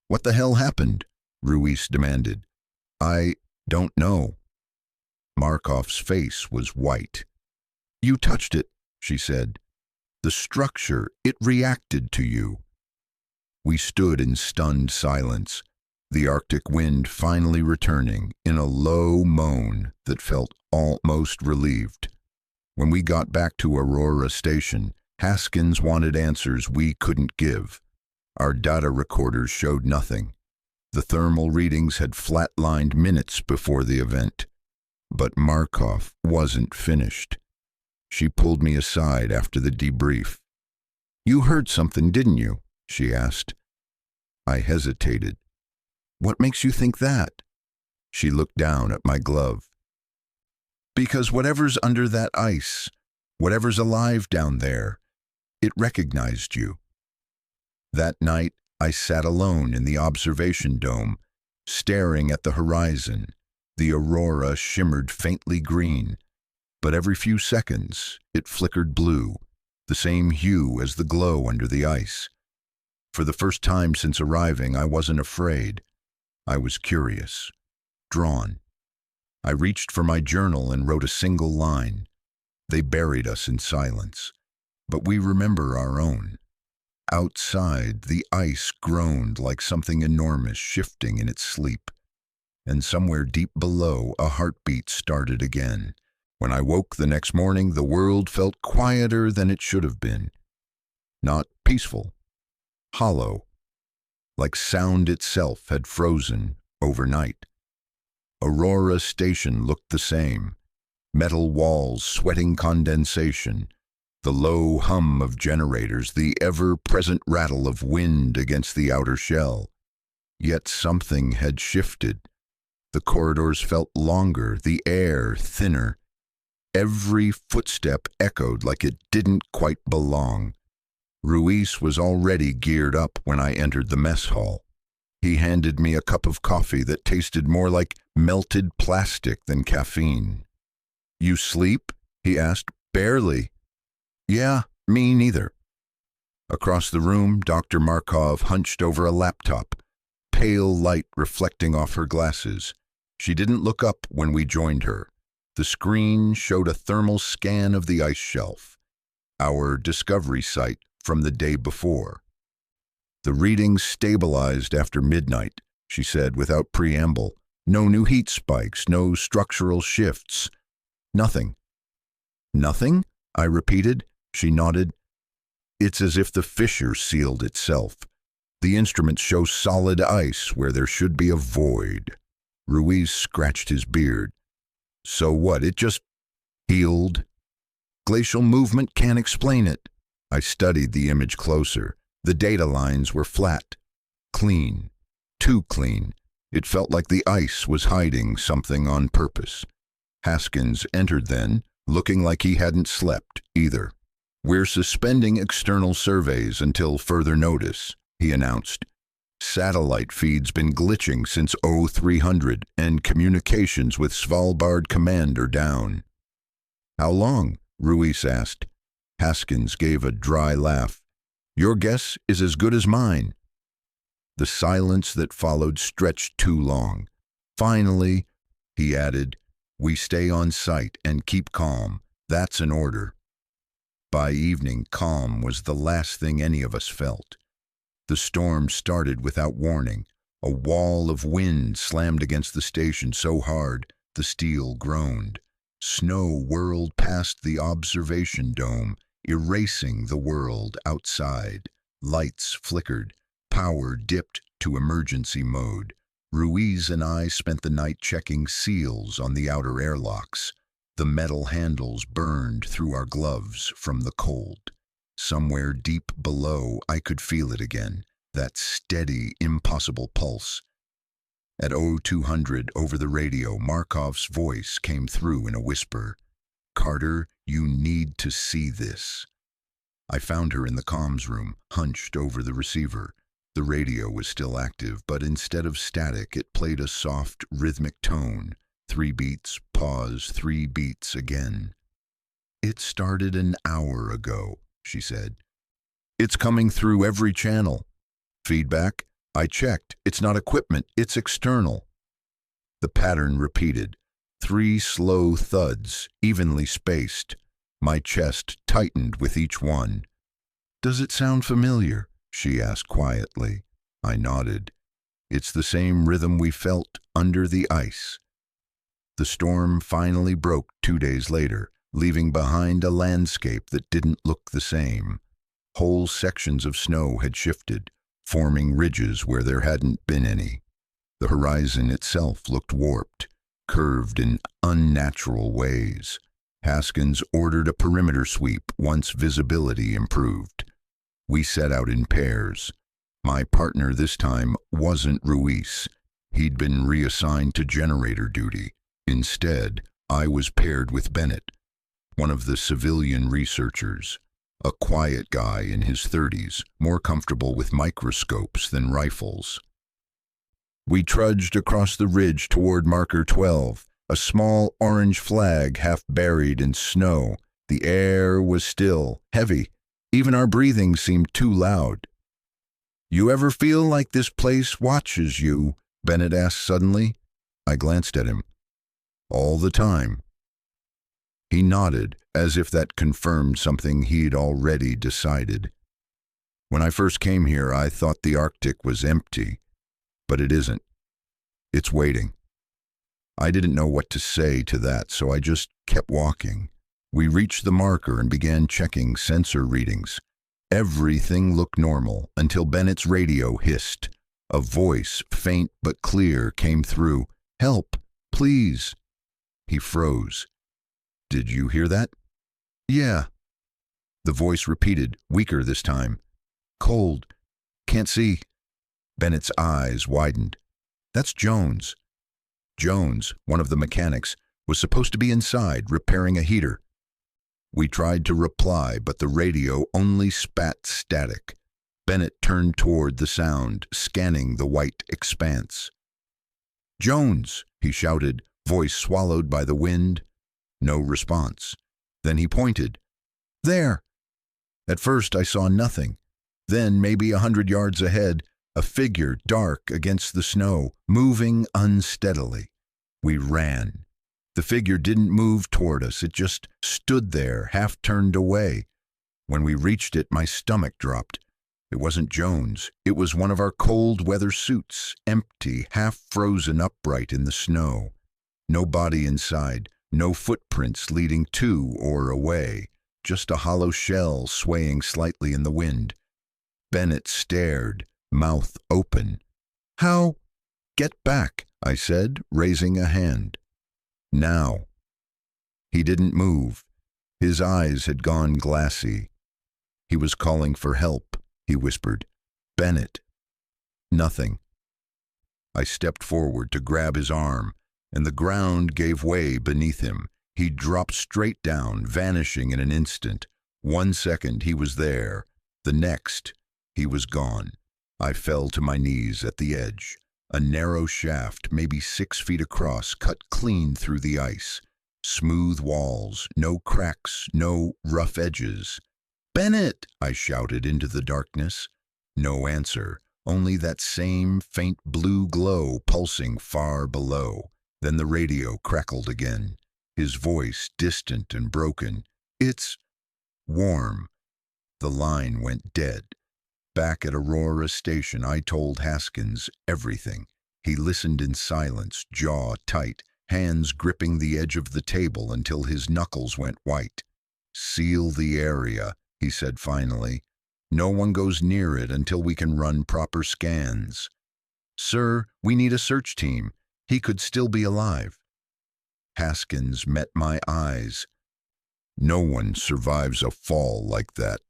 "What the hell happened?" Ruiz demanded. "I don't know." Markov's face was white. "You touched it," she said. "The structure, it reacted to you." We stood in stunned silence, the Arctic wind finally returning in a low moan that felt almost relieved. When we got back to Aurora Station, Haskins wanted answers we couldn't give. Our data recorders showed nothing. The thermal readings had flatlined minutes before the event. But Markov wasn't finished. She pulled me aside after the debrief. "You heard something, didn't you?" she asked. I hesitated. "What makes you think that?" She looked down at my glove. "Because whatever's under that ice, whatever's alive down there, it recognized you." That night, I sat alone in the observation dome, staring at the horizon. The aurora shimmered faintly green, but every few seconds it flickered blue, the same hue as the glow under the ice. For the first time since arriving, I wasn't afraid. I was curious, drawn. I reached for my journal and wrote a single line. They buried us in silence, but we remember our own. Outside, the ice groaned like something enormous shifting in its sleep. And somewhere deep below, a heartbeat started again. When I woke the next morning, the world felt quieter than it should have been. Not peaceful, hollow, like sound itself had frozen overnight. Aurora Station looked the same. Metal walls sweating condensation, the low hum of generators, the ever-present rattle of wind against the outer shell. Yet something had shifted. The corridors felt longer, the air thinner. Every footstep echoed like it didn't quite belong. Ruiz was already geared up when I entered the mess hall. He handed me a cup of coffee that tasted more like melted plastic than caffeine. "You sleep?" he asked. "Barely." "Yeah, me neither." Across the room, Dr. Markov hunched over a laptop, pale light reflecting off her glasses. She didn't look up when we joined her. The screen showed a thermal scan of the ice shelf, our discovery site from the day before. "The readings stabilized after midnight," she said without preamble. "No new heat spikes, no structural shifts. Nothing." "Nothing?" I repeated. She nodded. "It's as if the fissure sealed itself. The instruments show solid ice where there should be a void." Ruiz scratched his beard. "So what, it just healed?" "Glacial movement can't explain it." I studied the image closer. The data lines were flat, clean, too clean. It felt like the ice was hiding something on purpose. Haskins entered then, looking like he hadn't slept either. "We're suspending external surveys until further notice," he announced. "Satellite feed's been glitching since 0300, and communications with Svalbard Command are down." "How long?" Ruiz asked. Haskins gave a dry laugh. "Your guess is as good as mine." The silence that followed stretched too long. "Finally," he added, "we stay on site and keep calm. That's an order." By evening, calm was the last thing any of us felt. The storm started without warning. A wall of wind slammed against the station so hard the steel groaned. Snow whirled past the observation dome, erasing the world outside. Lights flickered. Power dipped to emergency mode. Ruiz and I spent the night checking seals on the outer airlocks. The metal handles burned through our gloves from the cold. Somewhere deep below, I could feel it again, that steady, impossible pulse. At 0200 over the radio, Markov's voice came through in a whisper. "Carter, you need to see this." I found her in the comms room, hunched over the receiver. The radio was still active, but instead of static, it played a soft, rhythmic tone. 3 beats, pause, 3 beats again. "It started an hour ago," she said. "It's coming through every channel." "Feedback? I checked. It's not equipment, it's external." The pattern repeated. 3 slow thuds, evenly spaced. My chest tightened with each one. "Does it sound familiar?" she asked quietly. I nodded. "It's the same rhythm we felt under the ice." The storm finally broke 2 days later, leaving behind a landscape that didn't look the same. Whole sections of snow had shifted, forming ridges where there hadn't been any. The horizon itself looked warped, curved in unnatural ways. Haskins ordered a perimeter sweep once visibility improved. We set out in pairs. My partner this time wasn't Ruiz. He'd been reassigned to generator duty. Instead, I was paired with Bennett, one of the civilian researchers, a quiet guy in his 30s, more comfortable with microscopes than rifles. We trudged across the ridge toward Marker 12, a small orange flag half buried in snow. The air was still, heavy. Even our breathing seemed too loud. "You ever feel like this place watches you?" Bennett asked suddenly. I glanced at him. "All the time." He nodded, as if that confirmed something he'd already decided. "When I first came here, I thought the Arctic was empty, but it isn't. It's waiting." I didn't know what to say to that, so I just kept walking. We reached the marker and began checking sensor readings. Everything looked normal until Bennett's radio hissed. A voice, faint but clear, came through. "Help, please." He froze. "Did you hear that?" "Yeah." The voice repeated, weaker this time. "Cold. Can't see." Bennett's eyes widened. "That's Jones." Jones, one of the mechanics, was supposed to be inside repairing a heater. We tried to reply, but the radio only spat static. Bennett turned toward the sound, scanning the white expanse. "Jones," he shouted, voice swallowed by the wind. No response. Then he pointed. "There." At first I saw nothing. Then, maybe 100 yards ahead, a figure dark against the snow, moving unsteadily. We ran. The figure didn't move toward us, it just stood there, half turned away. When we reached it, my stomach dropped. It wasn't Jones. It was one of our cold weather suits, empty, half frozen upright in the snow. No body inside, no footprints leading to or away, just a hollow shell swaying slightly in the wind. Bennett stared, mouth open. "How?" "Get back," I said, raising a hand. "Now." He didn't move. His eyes had gone glassy. He was calling for help, he whispered. "Bennett." Nothing. I stepped forward to grab his arm, and the ground gave way beneath him. He dropped straight down, vanishing in an instant. 1 second he was there, the next he was gone. I fell to my knees at the edge. A narrow shaft, maybe 6 feet across, cut clean through the ice. Smooth walls, no cracks, no rough edges. "Bennett!" I shouted into the darkness. No answer, only that same faint blue glow pulsing far below. Then the radio crackled again, his voice distant and broken. "It's warm." The line went dead. Back at Aurora Station, I told Haskins everything. He listened in silence, jaw tight, hands gripping the edge of the table until his knuckles went white. "Seal the area," he said finally. "No one goes near it until we can run proper scans." "Sir, we need a search team. He could still be alive." Haskins met my eyes. "No one survives a fall like that."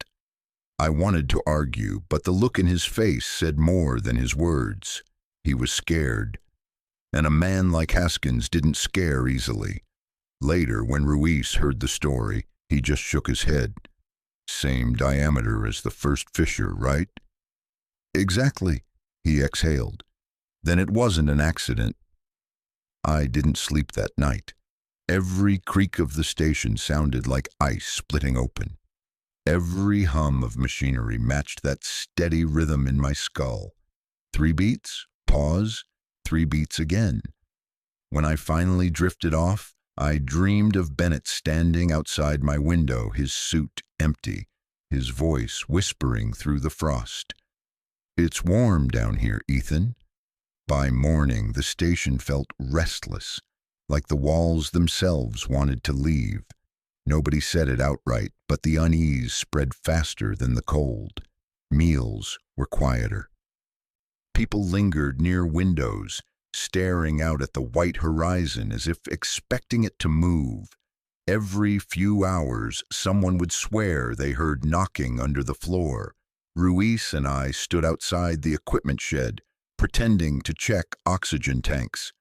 I wanted to argue, but the look in his face said more than his words. He was scared. And a man like Haskins didn't scare easily. Later, when Ruiz heard the story, he just shook his head. "Same diameter as the first fissure, right?" "Exactly," he exhaled. "Then it wasn't an accident." I didn't sleep that night. Every creak of the station sounded like ice splitting open. Every hum of machinery matched that steady rhythm in my skull. 3 beats, pause, 3 beats again. When I finally drifted off, I dreamed of Bennett standing outside my window, his suit empty, his voice whispering through the frost. "It's warm down here, Ethan." By morning, the station felt restless, like the walls themselves wanted to leave. Nobody said it outright, but the unease spread faster than the cold. Meals were quieter. People lingered near windows, staring out at the white horizon as if expecting it to move. Every few hours, someone would swear they heard knocking under the floor. Ruiz and I stood outside the equipment shed, pretending to check oxygen tanks.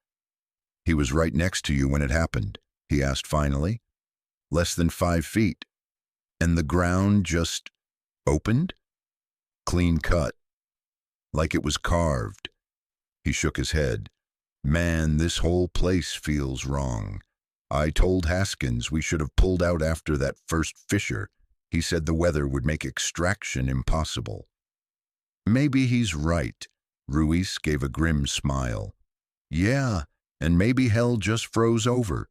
"He was right next to you when it happened?" he asked finally. "Less than 5 feet. And the ground just opened? Clean cut. Like it was carved." He shook his head. "Man, this whole place feels wrong. I told Haskins we should have pulled out after that first fissure. He said the weather would make extraction impossible." "Maybe he's right." Ruiz gave a grim smile. "Yeah, and maybe hell just froze over."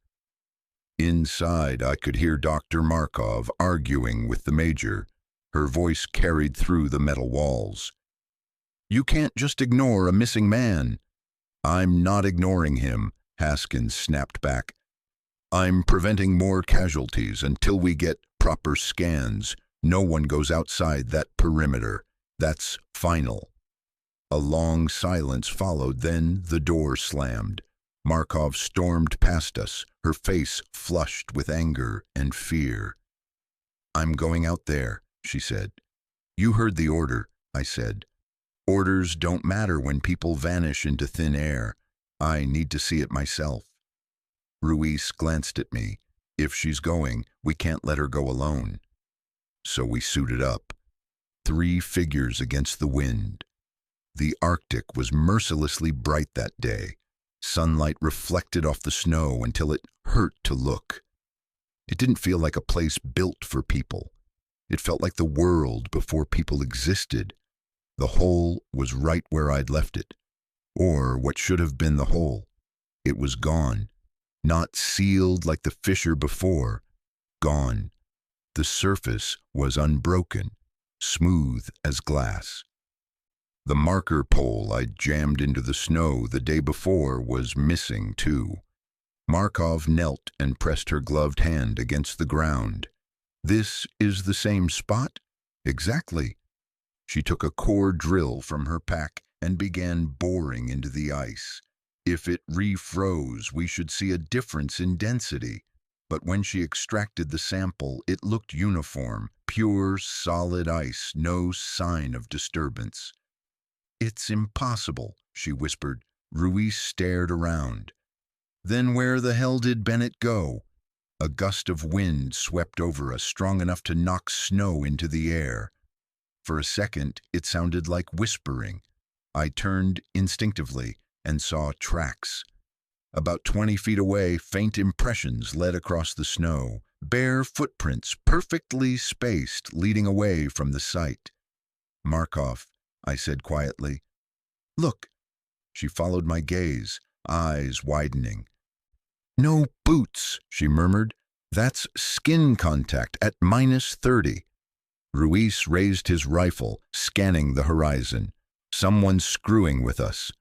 Inside, I could hear Dr. Markov arguing with the major. Her voice carried through the metal walls. "You can't just ignore a missing man." "I'm not ignoring him," Haskins snapped back. "I'm preventing more casualties until we get proper scans. No one goes outside that perimeter. That's final." A long silence followed, then the door slammed. Markov stormed past us, her face flushed with anger and fear. "I'm going out there," she said. "You heard the order," I said. "Orders don't matter when people vanish into thin air. I need to see it myself." Ruiz glanced at me. "If she's going, we can't let her go alone." So we suited up. 3 figures against the wind. The Arctic was mercilessly bright that day. Sunlight reflected off the snow until it hurt to look. It didn't feel like a place built for people. It felt like the world before people existed. The hole was right where I'd left it. Or what should have been the hole. It was gone. Not sealed like the fissure before. Gone. The surface was unbroken, smooth as glass. The marker pole I'd jammed into the snow the day before was missing, too. Markov knelt and pressed her gloved hand against the ground. "This is the same spot?" "Exactly." She took a core drill from her pack and began boring into the ice. If it refroze, we should see a difference in density. But when she extracted the sample, it looked uniform, pure, solid ice, no sign of disturbance. "It's impossible," she whispered. Ruiz stared around. Then where the hell did Bennett go? A gust of wind swept over us, strong enough to knock snow into the air. For a second, it sounded like whispering. I turned instinctively and saw tracks. About 20 feet away, faint impressions led across the snow, bare footprints, perfectly spaced, leading away from the site. "Markov," I said quietly. "Look." She followed my gaze, eyes widening. "No boots," she murmured. "That's skin contact at -30. Ruiz raised his rifle, scanning the horizon. Someone screwing with us.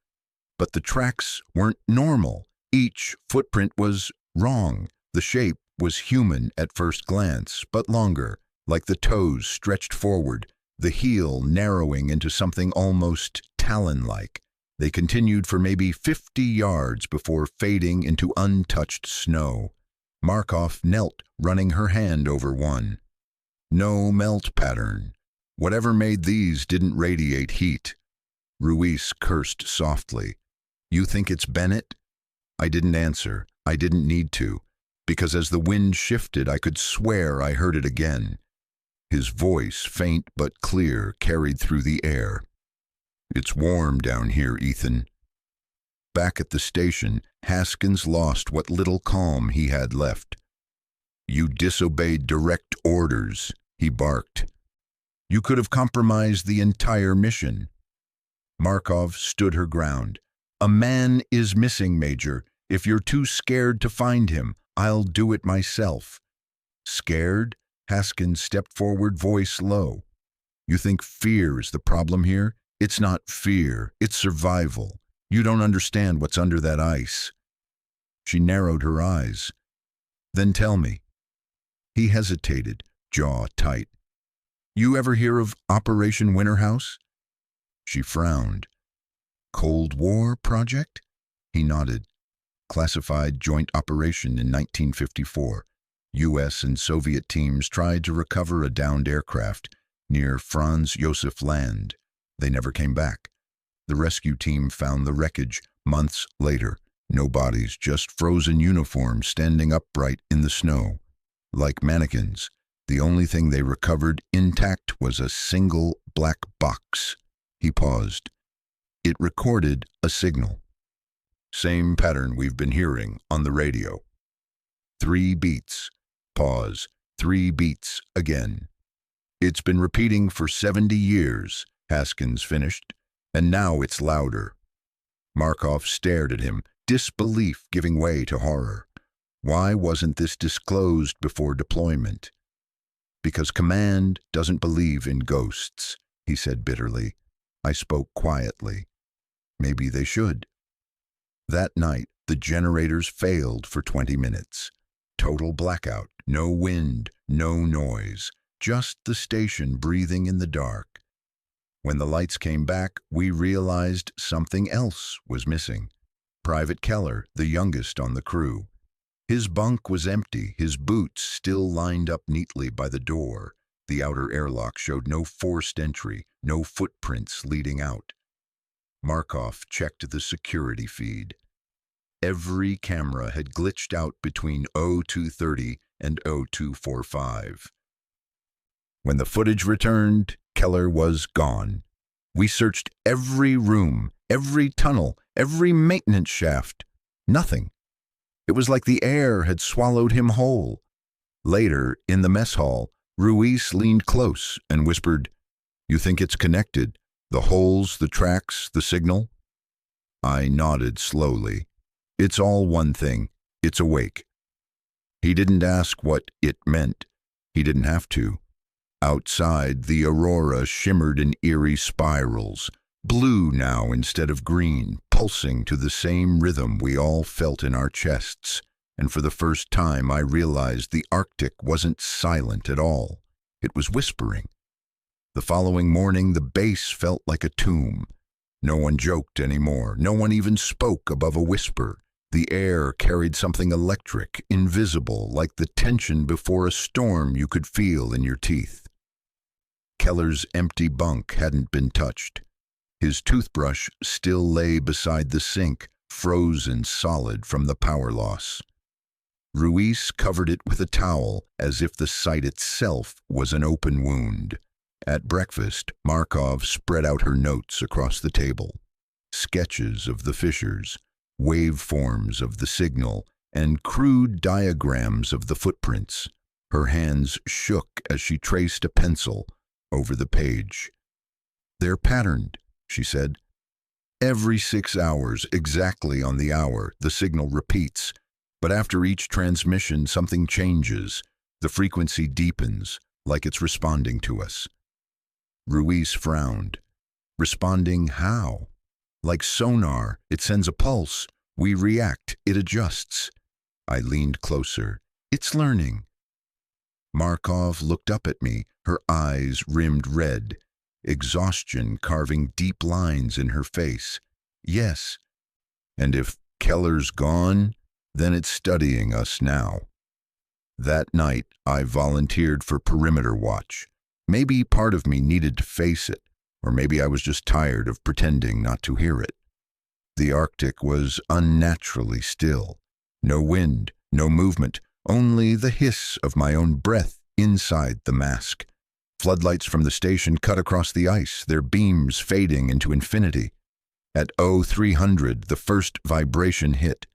But the tracks weren't normal. Each footprint was wrong. The shape was human at first glance, but longer, like the toes stretched forward, the heel narrowing into something almost talon-like. They continued for maybe 50 yards before fading into untouched snow. Markov knelt, running her hand over one. No melt pattern. Whatever made these didn't radiate heat. Ruiz cursed softly. "You think it's Bennett?" I didn't answer. I didn't need to, because as the wind shifted, I could swear I heard it again. His voice, faint but clear, carried through the air. "It's warm down here, Ethan." Back at the station, Haskins lost what little calm he had left. "You disobeyed direct orders," he barked. "You could have compromised the entire mission." Markov stood her ground. "A man is missing, Major. If you're too scared to find him, I'll do it myself." "Scared?" Haskins stepped forward, voice low. "You think fear is the problem here? It's not fear, it's survival. You don't understand what's under that ice." She narrowed her eyes. "Then tell me." He hesitated, jaw tight. "You ever hear of Operation Winterhouse?" She frowned. "Cold War project?" He nodded. "Classified joint operation in 1954. U.S. and Soviet teams tried to recover a downed aircraft near Franz Josef Land. They never came back. The rescue team found the wreckage months later. No bodies, just frozen uniforms standing upright in the snow. Like mannequins, the only thing they recovered intact was a single black box." He paused. "It recorded a signal. Same pattern we've been hearing on the radio. 3 beats. Pause. 3 beats again. It's been repeating for 70 years, Haskins finished, and now it's louder." Markov stared at him, disbelief giving way to horror. Why wasn't this disclosed before deployment? "Because command doesn't believe in ghosts," he said bitterly. I spoke quietly. Maybe they should. That night, the generators failed for 20 minutes. Total blackout, no wind, no noise, just the station breathing in the dark. When the lights came back, we realized something else was missing. Private Keller, the youngest on the crew. His bunk was empty, his boots still lined up neatly by the door. The outer airlock showed no forced entry, no footprints leading out. Markov checked the security feed. Every camera had glitched out between 0230 and 0245. When the footage returned, Keller was gone. We searched every room, every tunnel, every maintenance shaft. Nothing. It was like the air had swallowed him whole. Later, in the mess hall, Ruiz leaned close and whispered, "You think it's connected? The holes, the tracks, the signal?" I nodded slowly. "It's all one thing. It's awake." He didn't ask what it meant. He didn't have to. Outside, the aurora shimmered in eerie spirals, blue now instead of green, pulsing to the same rhythm we all felt in our chests. And for the first time I realized the Arctic wasn't silent at all. It was whispering. The following morning, the base felt like a tomb. No one joked anymore. No one even spoke above a whisper. The air carried something electric, invisible, like the tension before a storm you could feel in your teeth. Keller's empty bunk hadn't been touched. His toothbrush still lay beside the sink, frozen solid from the power loss. Ruiz covered it with a towel as if the site itself was an open wound. At breakfast, Markov spread out her notes across the table. Sketches of the fissures, waveforms of the signal, and crude diagrams of the footprints. Her hands shook as she traced a pencil over the page. "They're patterned," she said. "Every 6 hours, exactly on the hour, the signal repeats. But after each transmission, something changes. The frequency deepens, like it's responding to us." Ruiz frowned. "Responding how?" "Like sonar, it sends a pulse. We react, it adjusts." I leaned closer. "It's learning." Markov looked up at me, her eyes rimmed red, exhaustion carving deep lines in her face. "Yes. And if Keller's gone, then it's studying us now." That night, I volunteered for perimeter watch. Maybe part of me needed to face it, or maybe I was just tired of pretending not to hear it. The Arctic was unnaturally still. No wind, no movement, only the hiss of my own breath inside the mask. Floodlights from the station cut across the ice, their beams fading into infinity. At 0300, the first vibration hit.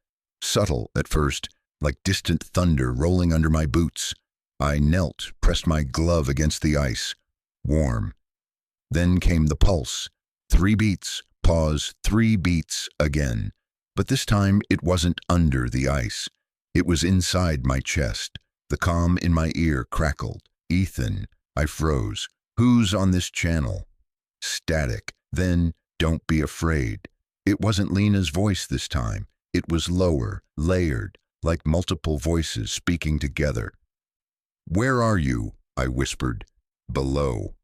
Subtle at first, like distant thunder rolling under my boots. I knelt, pressed my glove against the ice. Warm. Then came the pulse. 3 beats, pause, 3 beats again. But this time it wasn't under the ice. It was inside my chest. The comm in my ear crackled. "Ethan." I froze. "Who's on this channel?" Static. Then, "Don't be afraid." It wasn't Lena's voice this time. It was lower, layered, like multiple voices speaking together. "Where are you?" I whispered. "Below."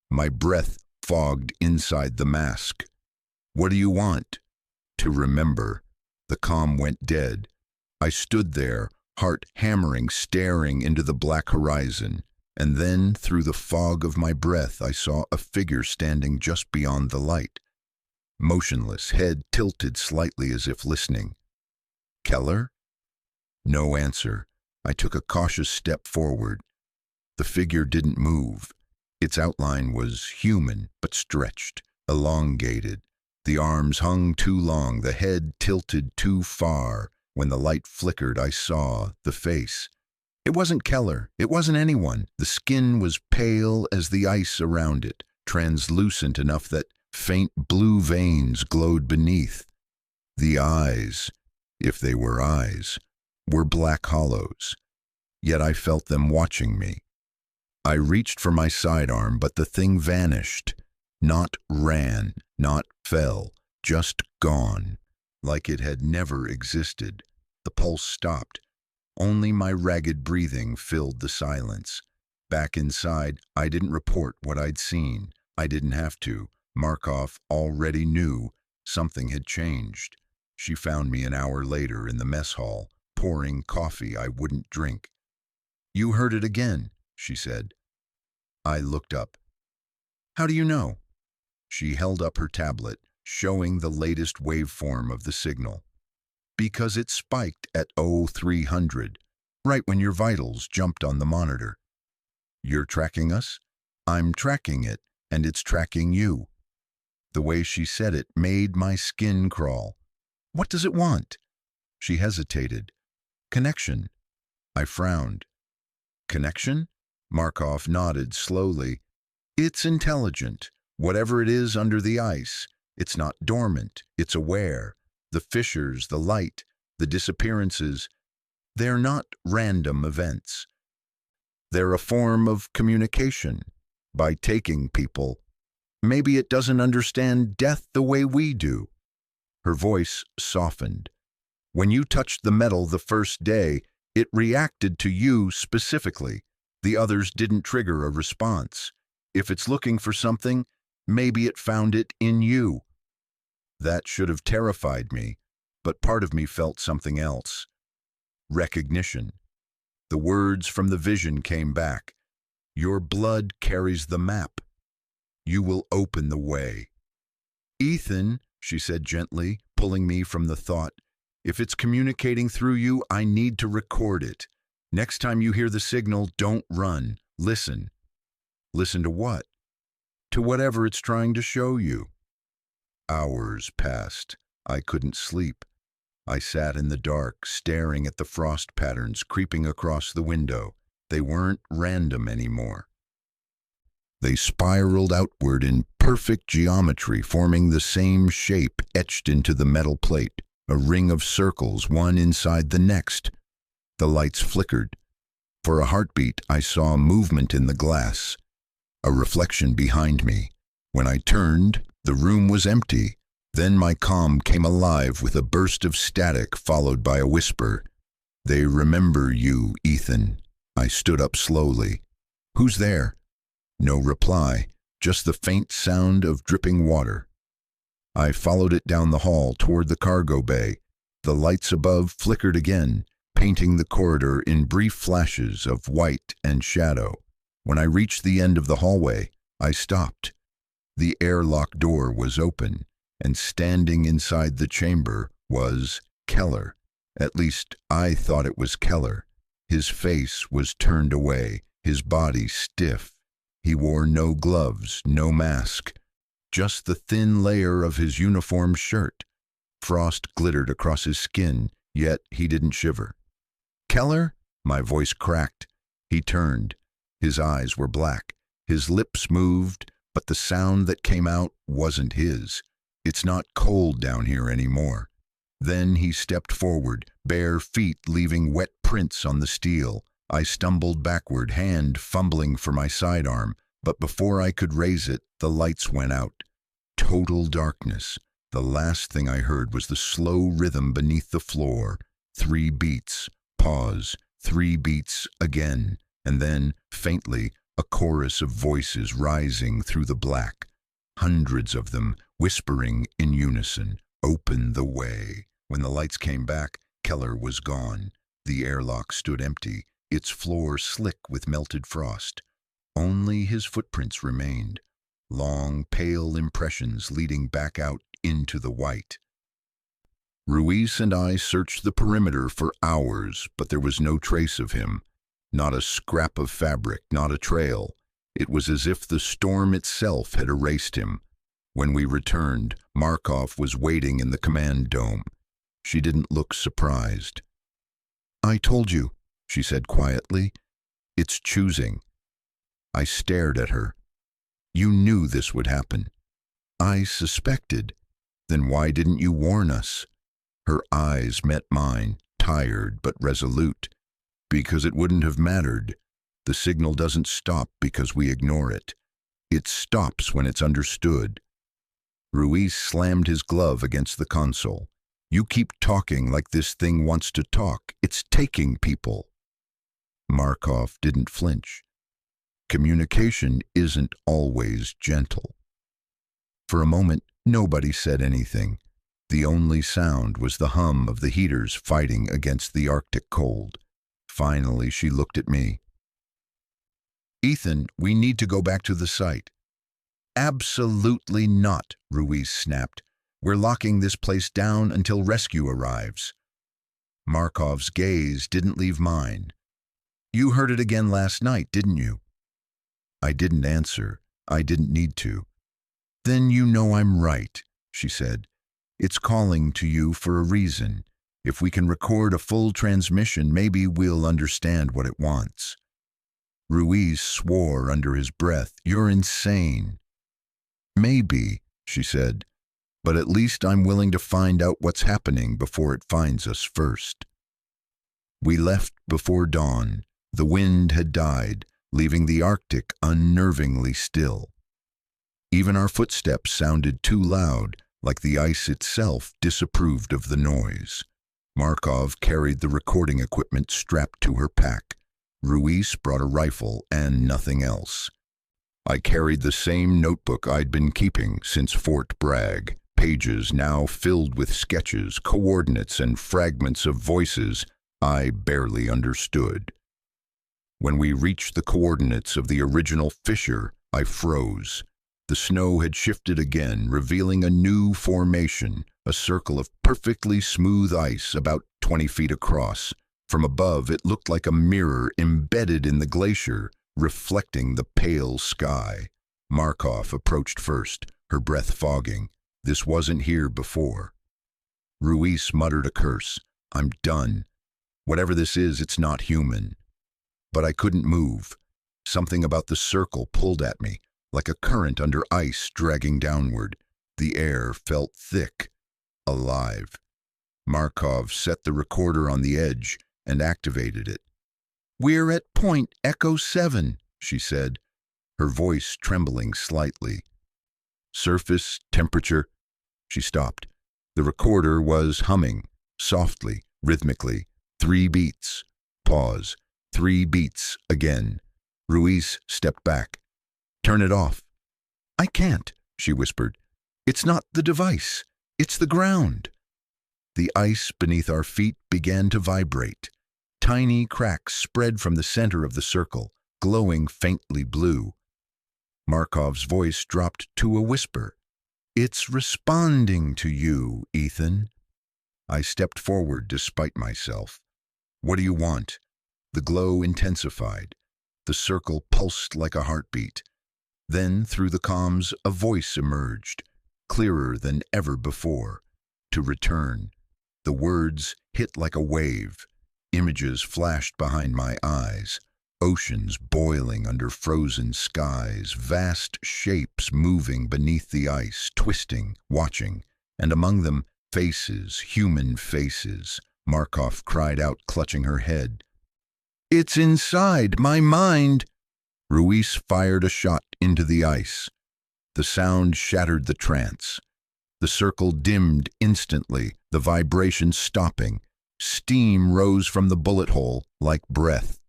My breath fogged inside the mask. "What do you want?" "To remember." The comm went dead. I stood there, heart hammering, staring into the black horizon. And then, through the fog of my breath, I saw a figure standing just beyond the light. Motionless, head tilted slightly as if listening. "Keller?" No answer. I took a cautious step forward. The figure didn't move. Its outline was human, but stretched, elongated. The arms hung too long, the head tilted too far. When the light flickered, I saw the face. It wasn't Keller. It wasn't anyone. The skin was pale as the ice around it, translucent enough that faint blue veins glowed beneath. The eyes, if they were eyes, were black hollows. Yet I felt them watching me. I reached for my sidearm, but the thing vanished. Not ran, not fell, just gone, like it had never existed. The pulse stopped. Only my ragged breathing filled the silence. Back inside, I didn't report what I'd seen. I didn't have to. Markov already knew something had changed. She found me an hour later in the mess hall, pouring coffee I wouldn't drink. "You heard it again," she said. I looked up. "How do you know?" She held up her tablet, showing the latest waveform of the signal. "Because it spiked at 0300, right when your vitals jumped on the monitor." "You're tracking us?" "I'm tracking it, and it's tracking you." The way she said it made my skin crawl. "What does it want?" She hesitated. "Connection." I frowned. "Connection?" Markov nodded slowly. "It's intelligent. Whatever it is under the ice, it's not dormant, it's aware. The fissures, the light, the disappearances, they're not random events. They're a form of communication. By taking people, maybe it doesn't understand death the way we do." Her voice softened. "When you touched the metal the first day, it reacted to you specifically. The others didn't trigger a response. If it's looking for something, maybe it found it in you." That should have terrified me, but part of me felt something else. Recognition. The words from the vision came back. "Your blood carries the map. You will open the way." "Ethan," she said gently, pulling me from the thought. If it's communicating through you, I need to record it. Next time you hear the signal, don't run. Listen. Listen to what? To whatever it's trying to show you. Hours passed. I couldn't sleep. I sat in the dark, staring at the frost patterns creeping across the window. They weren't random anymore. They spiraled outward in perfect geometry, forming the same shape etched into the metal plate, a ring of circles, one inside the next. The lights flickered. For a heartbeat, I saw movement in the glass, a reflection behind me. When I turned, the room was empty. Then my comm came alive with a burst of static followed by a whisper. They remember you, Ethan. I stood up slowly. Who's there? No reply, just the faint sound of dripping water. I followed it down the hall toward the cargo bay. The lights above flickered again, painting the corridor in brief flashes of white and shadow. When I reached the end of the hallway, I stopped. The airlock door was open, and standing inside the chamber was Keller. At least I thought it was Keller. His face was turned away, his body stiff. He wore no gloves, no mask, just the thin layer of his uniform shirt. Frost glittered across his skin, yet he didn't shiver. Keller? My voice cracked. He turned. His eyes were black. His lips moved, but the sound that came out wasn't his. It's not cold down here anymore. Then he stepped forward, bare feet leaving wet prints on the steel. I stumbled backward, hand fumbling for my sidearm, but before I could raise it, the lights went out. Total darkness. The last thing I heard was the slow rhythm beneath the floor. 3 beats, pause, 3 beats again, and then, faintly, a chorus of voices rising through the black. Hundreds of them, whispering in unison, "Open the way." When the lights came back, Keller was gone. The airlock stood empty, its floor slick with melted frost. Only his footprints remained, long, pale impressions leading back out into the white. Ruiz and I searched the perimeter for hours, but there was no trace of him. Not a scrap of fabric, not a trail. It was as if the storm itself had erased him. When we returned, Markov was waiting in the command dome. She didn't look surprised. "I told you," she said quietly. "It's choosing." I stared at her. "You knew this would happen." "I suspected." "Then why didn't you warn us?" Her eyes met mine, tired but resolute. "Because it wouldn't have mattered. The signal doesn't stop because we ignore it. It stops when it's understood." Ruiz slammed his glove against the console. "You keep talking like this thing wants to talk. It's taking people." Markov didn't flinch. Communication isn't always gentle. For a moment, nobody said anything. The only sound was the hum of the heaters fighting against the Arctic cold. Finally, she looked at me. "Ethan, we need to go back to the site." "Absolutely not," Ruiz snapped. "We're locking this place down until rescue arrives." Markov's gaze didn't leave mine. "You heard it again last night, didn't you?" I didn't answer. I didn't need to. "Then you know I'm right," she said. "It's calling to you for a reason. If we can record a full transmission, maybe we'll understand what it wants." Ruiz swore under his breath. "You're insane." "Maybe," she said, "but at least I'm willing to find out what's happening before it finds us first." We left before dawn. The wind had died, leaving the Arctic unnervingly still. Even our footsteps sounded too loud, like the ice itself disapproved of the noise. Markov carried the recording equipment strapped to her pack. Ruiz brought a rifle and nothing else. I carried the same notebook I'd been keeping since Fort Bragg, pages now filled with sketches, coordinates, and fragments of voices I barely understood. When we reached the coordinates of the original fissure, I froze. The snow had shifted again, revealing a new formation, a circle of perfectly smooth ice about 20 feet across. From above, it looked like a mirror embedded in the glacier, reflecting the pale sky. Markov approached first, her breath fogging. This wasn't here before. Ruiz muttered a curse. I'm done. Whatever this is, it's not human. But I couldn't move. Something about the circle pulled at me, like a current under ice dragging downward. The air felt thick, alive. Markov set the recorder on the edge and activated it. "We're at point Echo 7, she said, her voice trembling slightly. "Surface temperature." She stopped. The recorder was humming, softly, rhythmically. 3 beats. Pause. 3 beats again. Ruiz stepped back. "Turn it off." "I can't," she whispered. "It's not the device. It's the ground." The ice beneath our feet began to vibrate. Tiny cracks spread from the center of the circle, glowing faintly blue. Markov's voice dropped to a whisper. "It's responding to you, Ethan." I stepped forward despite myself. "What do you want?" The glow intensified. The circle pulsed like a heartbeat. Then, through the comms, a voice emerged, clearer than ever before. "To return." The words hit like a wave. Images flashed behind my eyes. Oceans boiling under frozen skies, vast shapes moving beneath the ice, twisting, watching, and among them, faces, human faces. Markov cried out, clutching her head. "It's inside my mind!" Ruiz fired a shot into the ice. The sound shattered the trance. The circle dimmed instantly, the vibration stopping. Steam rose from the bullet hole like breath.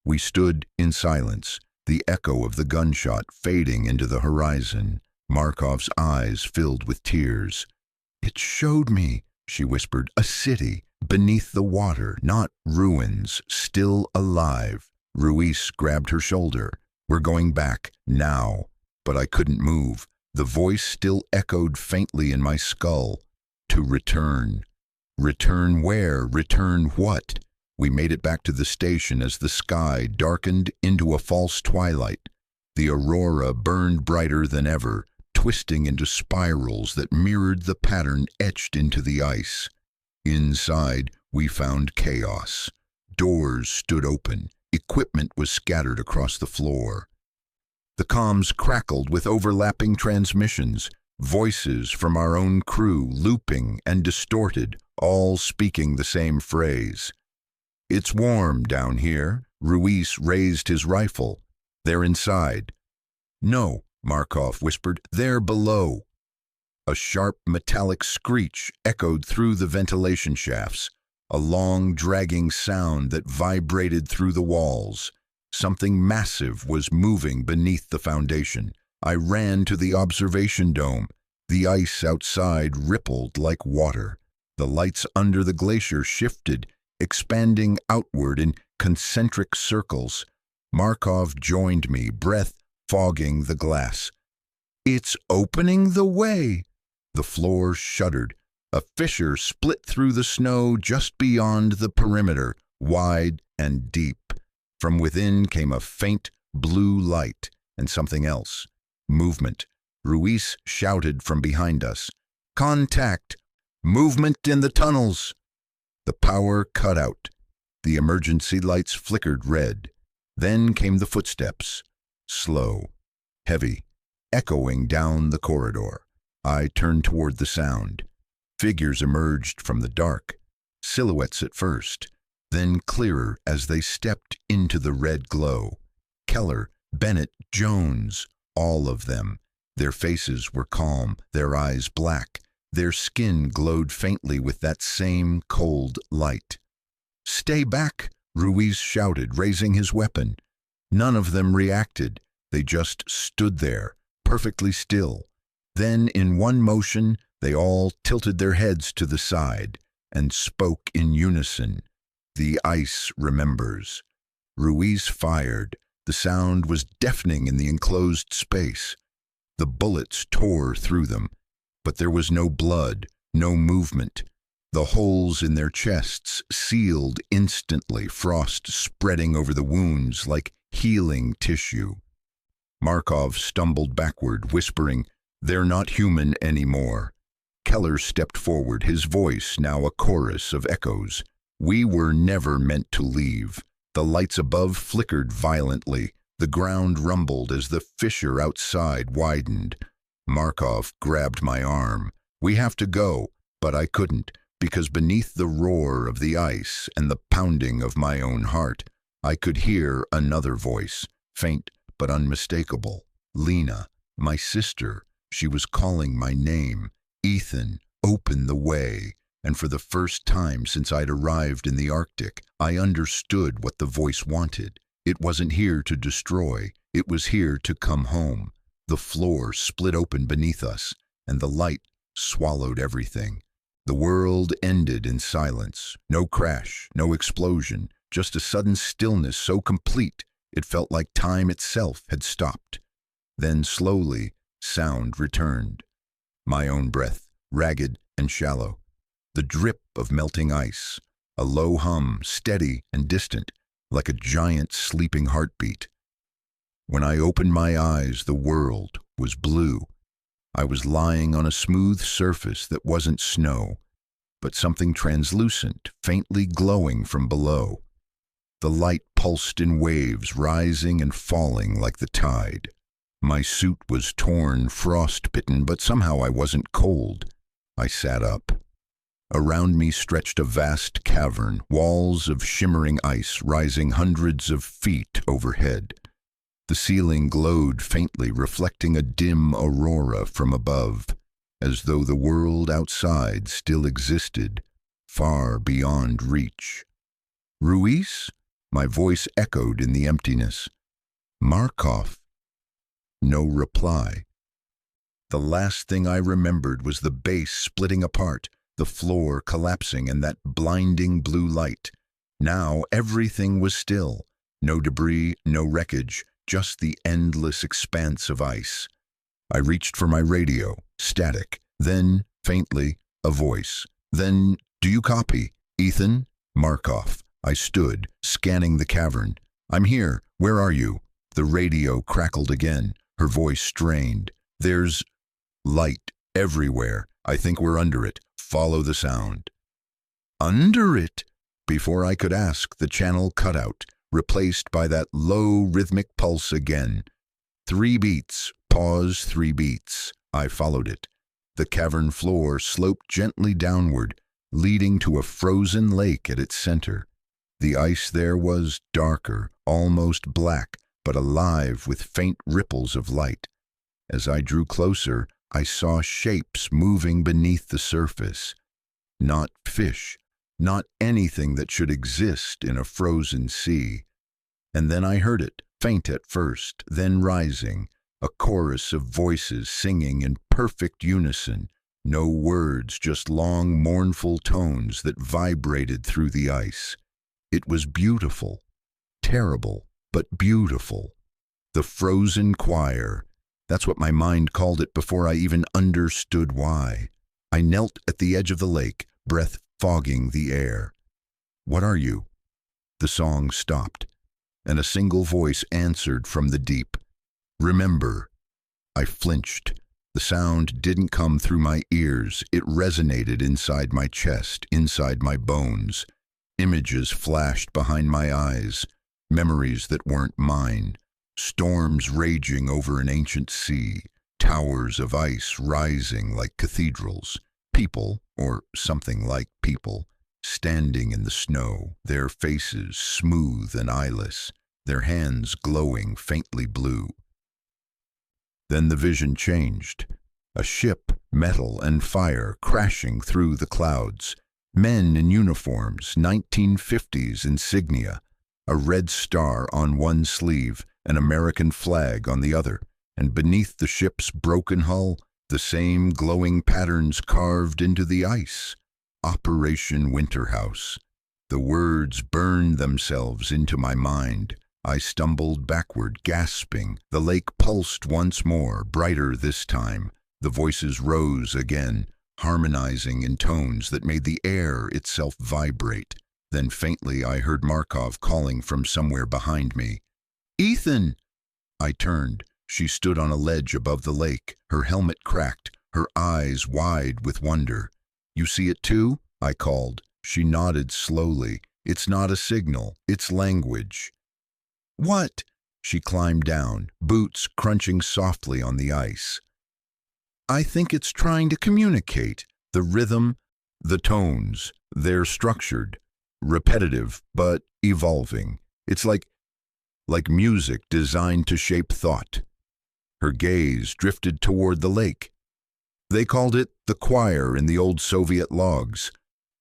We stood in silence, the echo of the gunshot fading into the horizon. Markov's eyes filled with tears. "It showed me," she whispered, "a city beneath the water, not ruins, still alive." Ruiz grabbed her shoulder. "We're going back, now." But I couldn't move. The voice still echoed faintly in my skull. "To return." Return where? Return what? We made it back to the station as the sky darkened into a false twilight. The aurora burned brighter than ever, twisting into spirals that mirrored the pattern etched into the ice. Inside, we found chaos. Doors stood open. Equipment was scattered across the floor. The comms crackled with overlapping transmissions, voices from our own crew looping and distorted, all speaking the same phrase. "It's warm down here." Ruiz raised his rifle. "They're inside." "No," Markov whispered, "they're below." A sharp metallic screech echoed through the ventilation shafts, a long dragging sound that vibrated through the walls. Something massive was moving beneath the foundation. I ran to the observation dome. The ice outside rippled like water. The lights under the glacier shifted, expanding outward in concentric circles. Markov joined me, breath fogging the glass. "It's opening the way." The floor shuddered. A fissure split through the snow just beyond the perimeter, wide and deep. From within came a faint blue light and something else. Movement. Ruiz shouted from behind us. "Contact! Movement in the tunnels!" The power cut out. The emergency lights flickered red. Then came the footsteps. Slow, heavy, echoing down the corridor. I turned toward the sound. Figures emerged from the dark. Silhouettes at first, then clearer as they stepped into the red glow. Keller, Bennett, Jones, all of them. Their faces were calm, their eyes black. Their skin glowed faintly with that same cold light. "Stay back," Ruiz shouted, raising his weapon. None of them reacted. They just stood there, perfectly still. Then, in one motion, they all tilted their heads to the side and spoke in unison. "The ice remembers." Ruiz fired. The sound was deafening in the enclosed space. The bullets tore through them, but there was no blood, no movement. The holes in their chests sealed instantly, frost spreading over the wounds like healing tissue. Markov stumbled backward, whispering, "They're not human anymore." Keller stepped forward, his voice now a chorus of echoes. "We were never meant to leave." The lights above flickered violently. The ground rumbled as the fissure outside widened. Markov grabbed my arm. "We have to go," but I couldn't, because beneath the roar of the ice and the pounding of my own heart, I could hear another voice, faint but unmistakable. Lena, my sister. She was calling my name. "Ethan, open the way." And for the first time since I'd arrived in the Arctic, I understood what the voice wanted. It wasn't here to destroy. It was here to come home. The floor split open beneath us, and the light swallowed everything. The world ended in silence. No crash, no explosion, just a sudden stillness so complete it felt like time itself had stopped. Then slowly, sound returned. My own breath, ragged and shallow. The drip of melting ice. A low hum, steady and distant, like a giant sleeping heartbeat. When I opened my eyes, the world was blue. I was lying on a smooth surface that wasn't snow, but something translucent, faintly glowing from below. The light pulsed in waves, rising and falling like the tide. My suit was torn, frost-bitten, but somehow I wasn't cold. I sat up. Around me stretched a vast cavern, walls of shimmering ice rising hundreds of feet overhead. The ceiling glowed faintly, reflecting a dim aurora from above, as though the world outside still existed, far beyond reach. "Ruiz?" My voice echoed in the emptiness. "Markov?" No reply. The last thing I remembered was the base splitting apart, the floor collapsing, and that blinding blue light. Now everything was still. No debris, no wreckage, just the endless expanse of ice. I reached for my radio, static. Then, faintly, a voice. Then, "Do you copy? Ethan?" "Markov." I stood, scanning the cavern. "I'm here. Where are you?" The radio crackled again, her voice strained. "There's light everywhere. I think we're under it. Follow the sound." "Under it?" Before I could ask, the channel cut out, replaced by that low rhythmic pulse again. 3 beats, pause, 3 beats. I followed it. The cavern floor sloped gently downward, leading to a frozen lake at its center. The ice there was darker, almost black, but alive with faint ripples of light. As I drew closer, I saw shapes moving beneath the surface. Not fish, not anything that should exist in a frozen sea. And then I heard it, faint at first, then rising, a chorus of voices singing in perfect unison. No words, just long, mournful tones that vibrated through the ice. It was beautiful, terrible, but beautiful. The frozen choir. That's what my mind called it before I even understood why. I knelt at the edge of the lake, breath fogging the air. "What are you?" The song stopped, and a single voice answered from the deep. "Remember." I flinched. The sound didn't come through my ears. It resonated inside my chest, inside my bones. Images flashed behind my eyes, memories that weren't mine. Storms raging over an ancient sea, towers of ice rising like cathedrals, people, or something like people, standing in the snow, their faces smooth and eyeless, their hands glowing faintly blue. Then the vision changed. A ship, metal and fire crashing through the clouds. Men in uniforms, 1950s insignia, a red star on one sleeve, an American flag on the other, and beneath the ship's broken hull, the same glowing patterns carved into the ice. Operation Winterhouse. The words burned themselves into my mind. I stumbled backward, gasping. The lake pulsed once more, brighter this time. The voices rose again, harmonizing in tones that made the air itself vibrate. Then faintly I heard Markov calling from somewhere behind me. "Ethan!" I turned. She stood on a ledge above the lake, her helmet cracked, her eyes wide with wonder. "You see it too?" I called. She nodded slowly. "It's not a signal, it's language." "What?" She climbed down, boots crunching softly on the ice. "I think it's trying to communicate. The rhythm, the tones, they're structured, repetitive, but evolving. It's like music designed to shape thought." Her gaze drifted toward the lake. "They called it the choir in the old Soviet logs.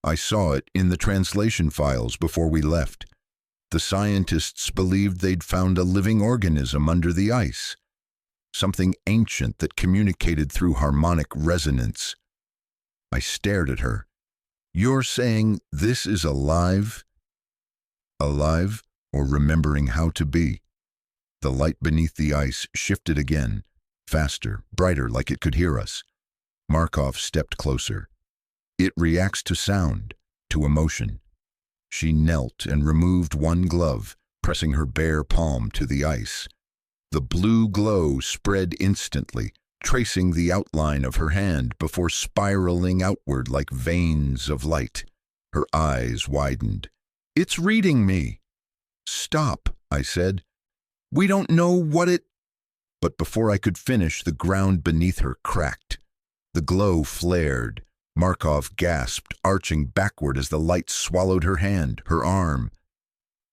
I saw it in the translation files before we left. The scientists believed they'd found a living organism under the ice, something ancient that communicated through harmonic resonance." I stared at her. "You're saying this is alive?" Alive, or remembering how to be? The light beneath the ice shifted again, faster, brighter, like it could hear us. Markov stepped closer. "It reacts to sound, to emotion." She knelt and removed one glove, pressing her bare palm to the ice. The blue glow spread instantly, tracing the outline of her hand before spiraling outward like veins of light. Her eyes widened. "It's reading me." "Stop," I said. "We don't know what it—" But before I could finish, the ground beneath her cracked. The glow flared. Markov gasped, arching backward as the light swallowed her hand, her arm.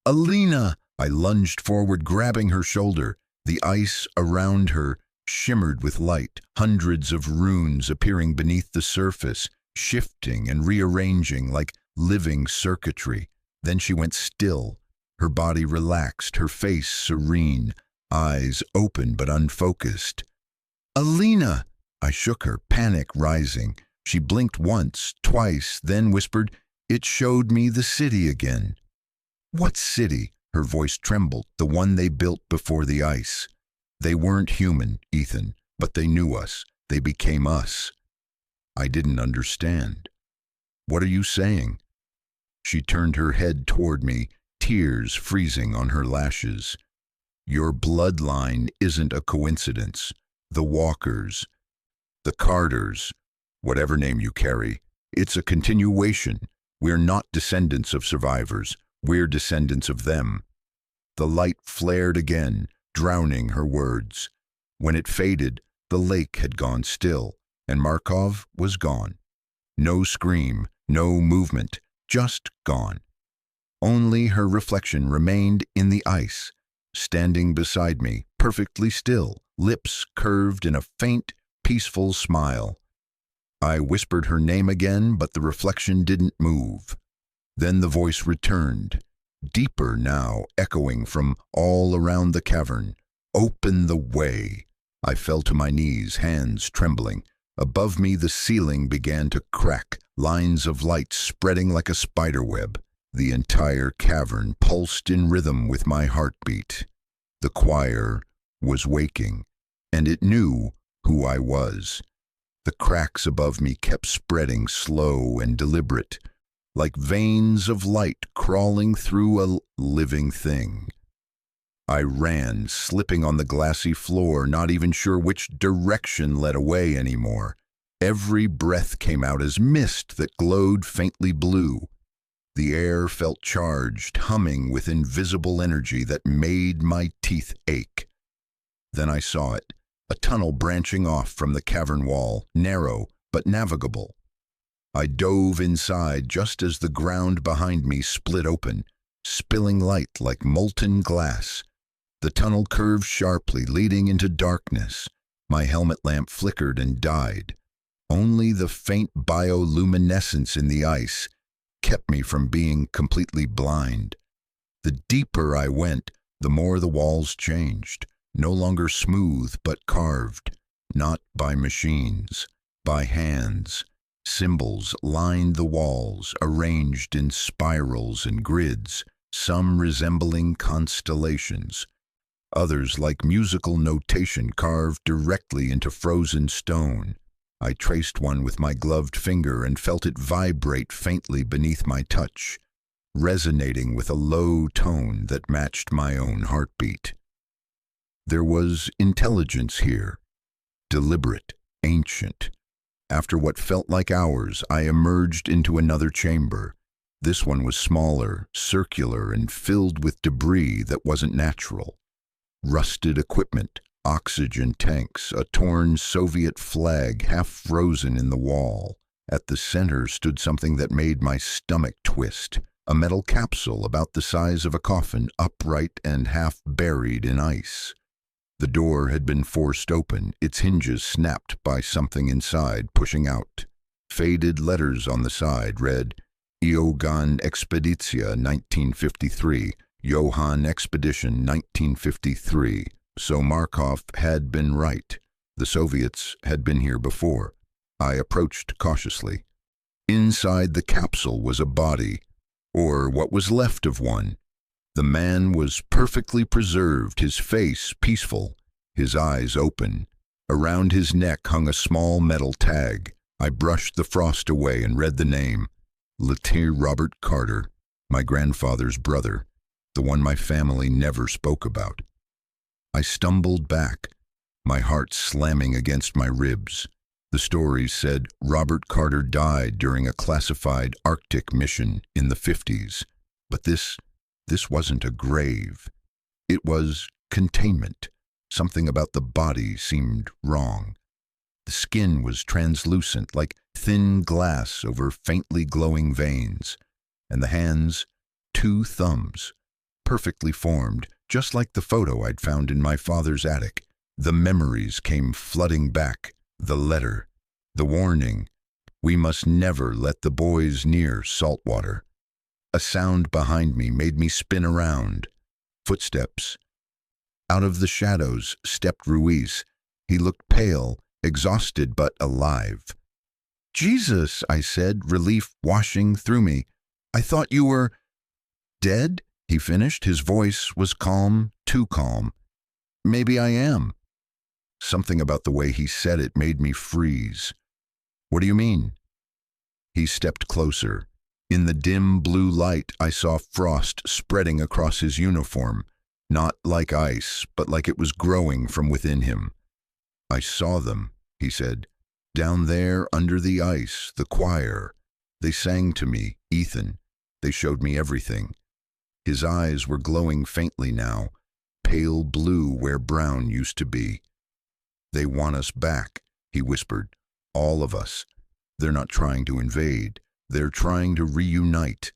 "Alina!" I lunged forward, grabbing her shoulder. The ice around her shimmered with light, hundreds of runes appearing beneath the surface, shifting and rearranging like living circuitry. Then she went still. Her body relaxed, her face serene, eyes open but unfocused. "Alina!" I shook her, panic rising. She blinked once, twice, then whispered, "It showed me the city again." "What city?" Her voice trembled. "The one they built before the ice." "They weren't human, Ethan, but they knew us. They became us." I didn't understand. "What are you saying?" She turned her head toward me, tears freezing on her lashes. "Your bloodline isn't a coincidence. The Walkers, the Carters, whatever name you carry, it's a continuation. We're not descendants of survivors. We're descendants of them." The light flared again, drowning her words. When it faded, the lake had gone still, and Markov was gone. No scream, no movement, just gone. Only her reflection remained in the ice, standing beside me, perfectly still, lips curved in a faint, peaceful smile. I whispered her name again, but the reflection didn't move. Then the voice returned, deeper now, echoing from all around the cavern. "Open the way." I fell to my knees, hands trembling. Above me the ceiling began to crack, lines of light spreading like a spiderweb. The entire cavern pulsed in rhythm with my heartbeat. The choir was waking, and it knew who I was. The cracks above me kept spreading, slow and deliberate, like veins of light crawling through a living thing. I ran, slipping on the glassy floor, not even sure which direction led away anymore. Every breath came out as mist that glowed faintly blue. The air felt charged, humming with invisible energy that made my teeth ache. Then I saw it, a tunnel branching off from the cavern wall, narrow but navigable. I dove inside just as the ground behind me split open, spilling light like molten glass. The tunnel curved sharply, leading into darkness. My helmet lamp flickered and died. Only the faint bioluminescence in the ice kept me from being completely blind. The deeper I went, the more the walls changed, no longer smooth but carved, not by machines, by hands. Symbols lined the walls, arranged in spirals and grids. some resembling constellations, others like musical notation carved directly into frozen stone. I traced one with my gloved finger and felt it vibrate faintly beneath my touch, resonating with a low tone that matched my own heartbeat. There was intelligence here, deliberate, ancient. After what felt like hours, I emerged into another chamber. This one was smaller, circular, and filled with debris that wasn't natural. Rusted equipment, oxygen tanks, a torn Soviet flag half frozen in the wall. At the center stood something that made my stomach twist, a metal capsule about the size of a coffin, upright and half buried in ice. The door had been forced open, its hinges snapped by something inside, pushing out. Faded letters on the side read, Iogan Expeditia 1953, Johann Expedition 1953. So Markov had been right. The Soviets had been here before. I approached cautiously. Inside the capsule was a body, or what was left of one. The man was perfectly preserved, his face peaceful, his eyes open. Around his neck hung a small metal tag. I brushed the frost away and read the name. Lieutenant Robert Carter, my grandfather's brother, the one my family never spoke about. I stumbled back, my heart slamming against my ribs. The stories said Robert Carter died during a classified Arctic mission in the 50s. But this wasn't a grave. It was containment. Something about the body seemed wrong. The skin was translucent, like thin glass over faintly glowing veins. And the hands, 2 thumbs, perfectly formed, just like the photo I'd found in my father's attic. The memories came flooding back. The letter, the warning, we must never let the boys near salt water. A sound behind me made me spin around. Footsteps. Out of the shadows stepped Ruiz. He looked pale, exhausted but alive. Jesus, I said, relief washing through me. I thought you were dead, he finished. His voice was calm, too calm. Maybe I am. Something about the way he said it made me freeze. What do you mean? He stepped closer. In the dim blue light, I saw frost spreading across his uniform, not like ice, but like it was growing from within him. I saw them, he said. Down there under the ice, the choir. They sang to me, Ethan. They showed me everything. His eyes were glowing faintly now, pale blue where brown used to be. They want us back, he whispered. All of us. They're not trying to invade. They're trying to reunite.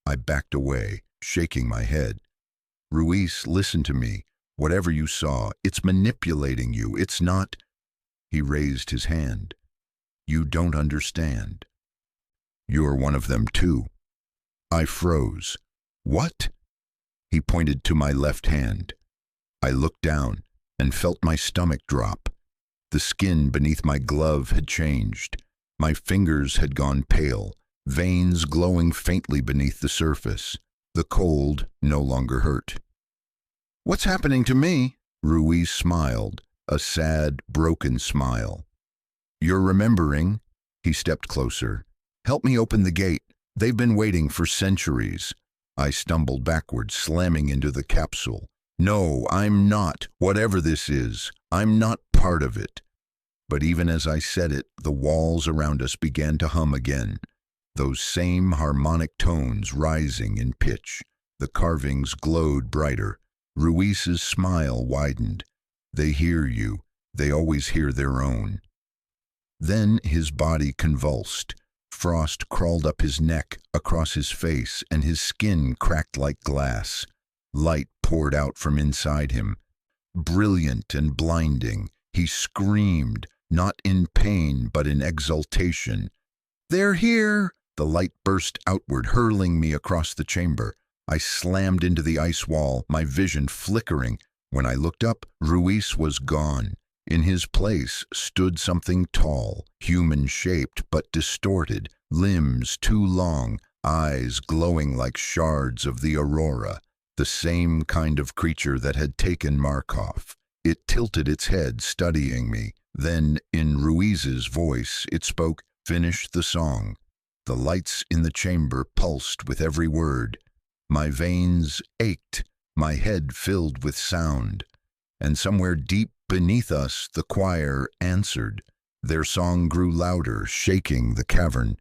I backed away, shaking my head. Ruiz, listen to me. Whatever you saw, it's manipulating you. It's not... He raised his hand. You don't understand. You're one of them too. I froze. What? He pointed to my left hand. I looked down and felt my stomach drop. The skin beneath my glove had changed. My fingers had gone pale, veins glowing faintly beneath the surface. The cold no longer hurt. What's happening to me? Ruiz smiled, a sad, broken smile. You're remembering. He stepped closer. Help me open the gate. They've been waiting for centuries. I stumbled backward, slamming into the capsule. No, I'm not. Whatever this is, I'm not part of it. But even as I said it, the walls around us began to hum again. Those same harmonic tones rising in pitch. The carvings glowed brighter. Ruiz's smile widened. They hear you. They always hear their own. Then his body convulsed. Frost crawled up his neck, across his face, and his skin cracked like glass. Light poured out from inside him. Brilliant and blinding, he screamed, not in pain but in exultation. They're here! The light burst outward, hurling me across the chamber. I slammed into the ice wall, my vision flickering. When I looked up, Ruiz was gone. In his place stood something tall, human-shaped but distorted, limbs too long, eyes glowing like shards of the aurora, the same kind of creature that had taken Markov. It tilted its head, studying me. Then, in Ruiz's voice, it spoke, "Finish the song." The lights in the chamber pulsed with every word. My veins ached, my head filled with sound. And somewhere deep beneath us, the choir answered. Their song grew louder, shaking the cavern.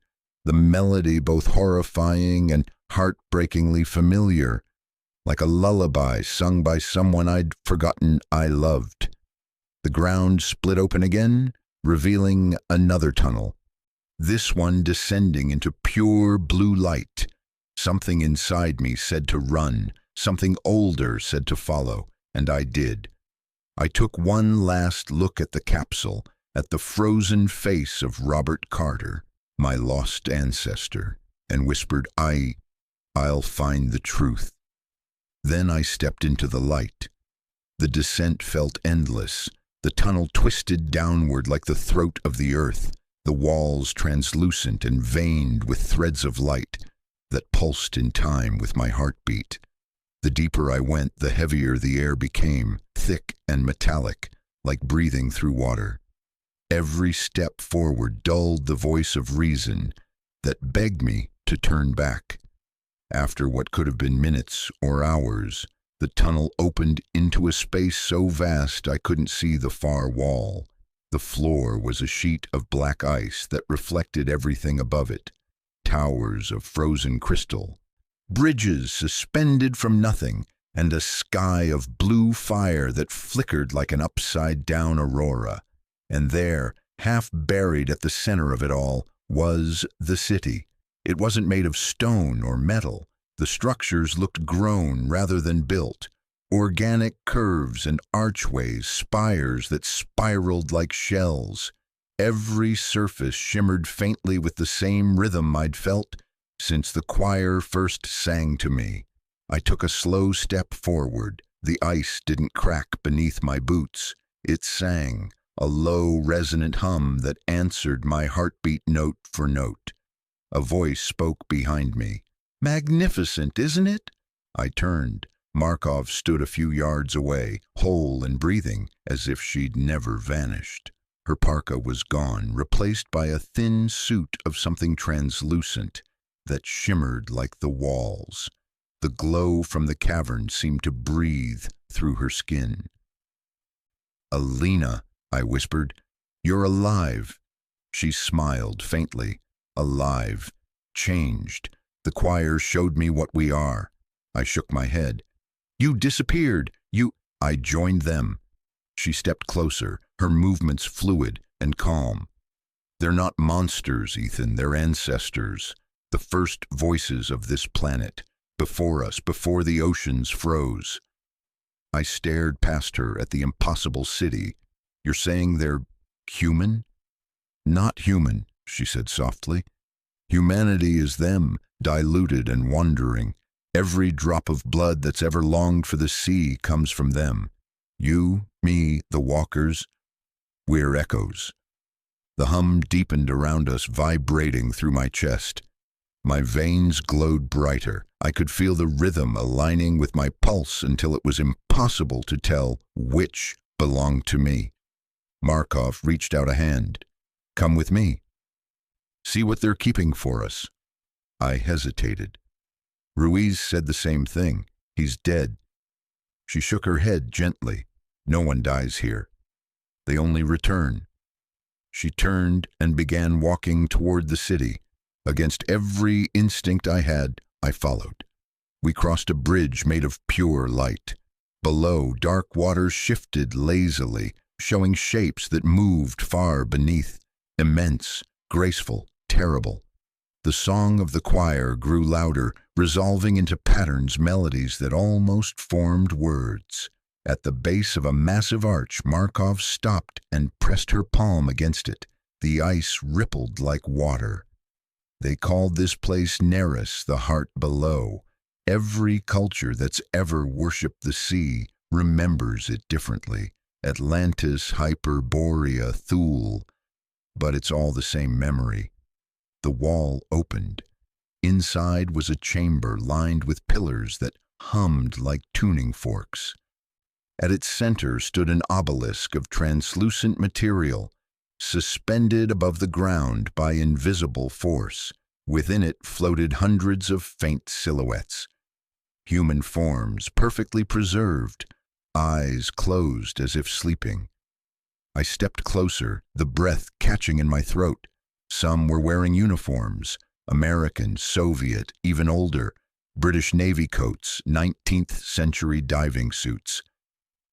The melody both horrifying and heartbreakingly familiar, like a lullaby sung by someone I'd forgotten I loved. The ground split open again, revealing another tunnel. This one descending into pure blue light. Something inside me said to run, something older said to follow, and I did. I took one last look at the capsule, at the frozen face of Robert Carter, my lost ancestor, and whispered, I'll find the truth. Then I stepped into the light. The descent felt endless. The tunnel twisted downward like the throat of the earth, the walls translucent and veined with threads of light that pulsed in time with my heartbeat. The deeper I went, the heavier the air became, thick and metallic, like breathing through water. Every step forward dulled the voice of reason that begged me to turn back. After what could have been minutes or hours, the tunnel opened into a space so vast I couldn't see the far wall. The floor was a sheet of black ice that reflected everything above it. Towers of frozen crystal, bridges suspended from nothing, and a sky of blue fire that flickered like an upside-down aurora. And there, half buried at the center of it all, was the city. It wasn't made of stone or metal. The structures looked grown rather than built. Organic curves and archways, spires that spiraled like shells. Every surface shimmered faintly with the same rhythm I'd felt since the choir first sang to me. I took a slow step forward. The ice didn't crack beneath my boots. It sang, a low, resonant hum that answered my heartbeat note for note. A voice spoke behind me. "Magnificent, isn't it?" I turned. Markov stood a few yards away, whole and breathing, as if she'd never vanished. Her parka was gone, replaced by a thin suit of something translucent that shimmered like the walls. The glow from the cavern seemed to breathe through her skin. "Alina," I whispered, "you're alive." She smiled faintly. Alive. Changed. The choir showed me what we are. I shook my head. "You disappeared. I joined them." She stepped closer, her movements fluid and calm. "They're not monsters, Ethan. They're ancestors. The first voices of this planet. Before us, before the oceans froze." I stared past her at the impossible city. "You're saying they're human?" "Not human," she said softly. "Humanity is them, diluted and wandering. Every drop of blood that's ever longed for the sea comes from them. You, me, the walkers, we're echoes." The hum deepened around us, vibrating through my chest. My veins glowed brighter. I could feel the rhythm aligning with my pulse until it was impossible to tell which belonged to me. Markov reached out a hand. "Come with me. See what they're keeping for us." I hesitated. Ruiz said the same thing. "He's dead." She shook her head gently. "No one dies here. They only return." She turned and began walking toward the city. Against every instinct I had, I followed. We crossed a bridge made of pure light. Below, dark waters shifted lazily, showing shapes that moved far beneath. Immense, graceful, terrible. The song of the choir grew louder, resolving into patterns, melodies that almost formed words. At the base of a massive arch, Markov stopped and pressed her palm against it. The ice rippled like water. They called this place Neris, the heart below. Every culture that's ever worshipped the sea remembers it differently. Atlantis, Hyperborea, Thule. But it's all the same memory. The wall opened. Inside was a chamber lined with pillars that hummed like tuning forks. At its center stood an obelisk of translucent material, suspended above the ground by invisible force. Within it floated hundreds of faint silhouettes, human forms perfectly preserved, eyes closed as if sleeping. I stepped closer, the breath catching in my throat. Some were wearing uniforms, American, Soviet, even older, British Navy coats, 19th century diving suits.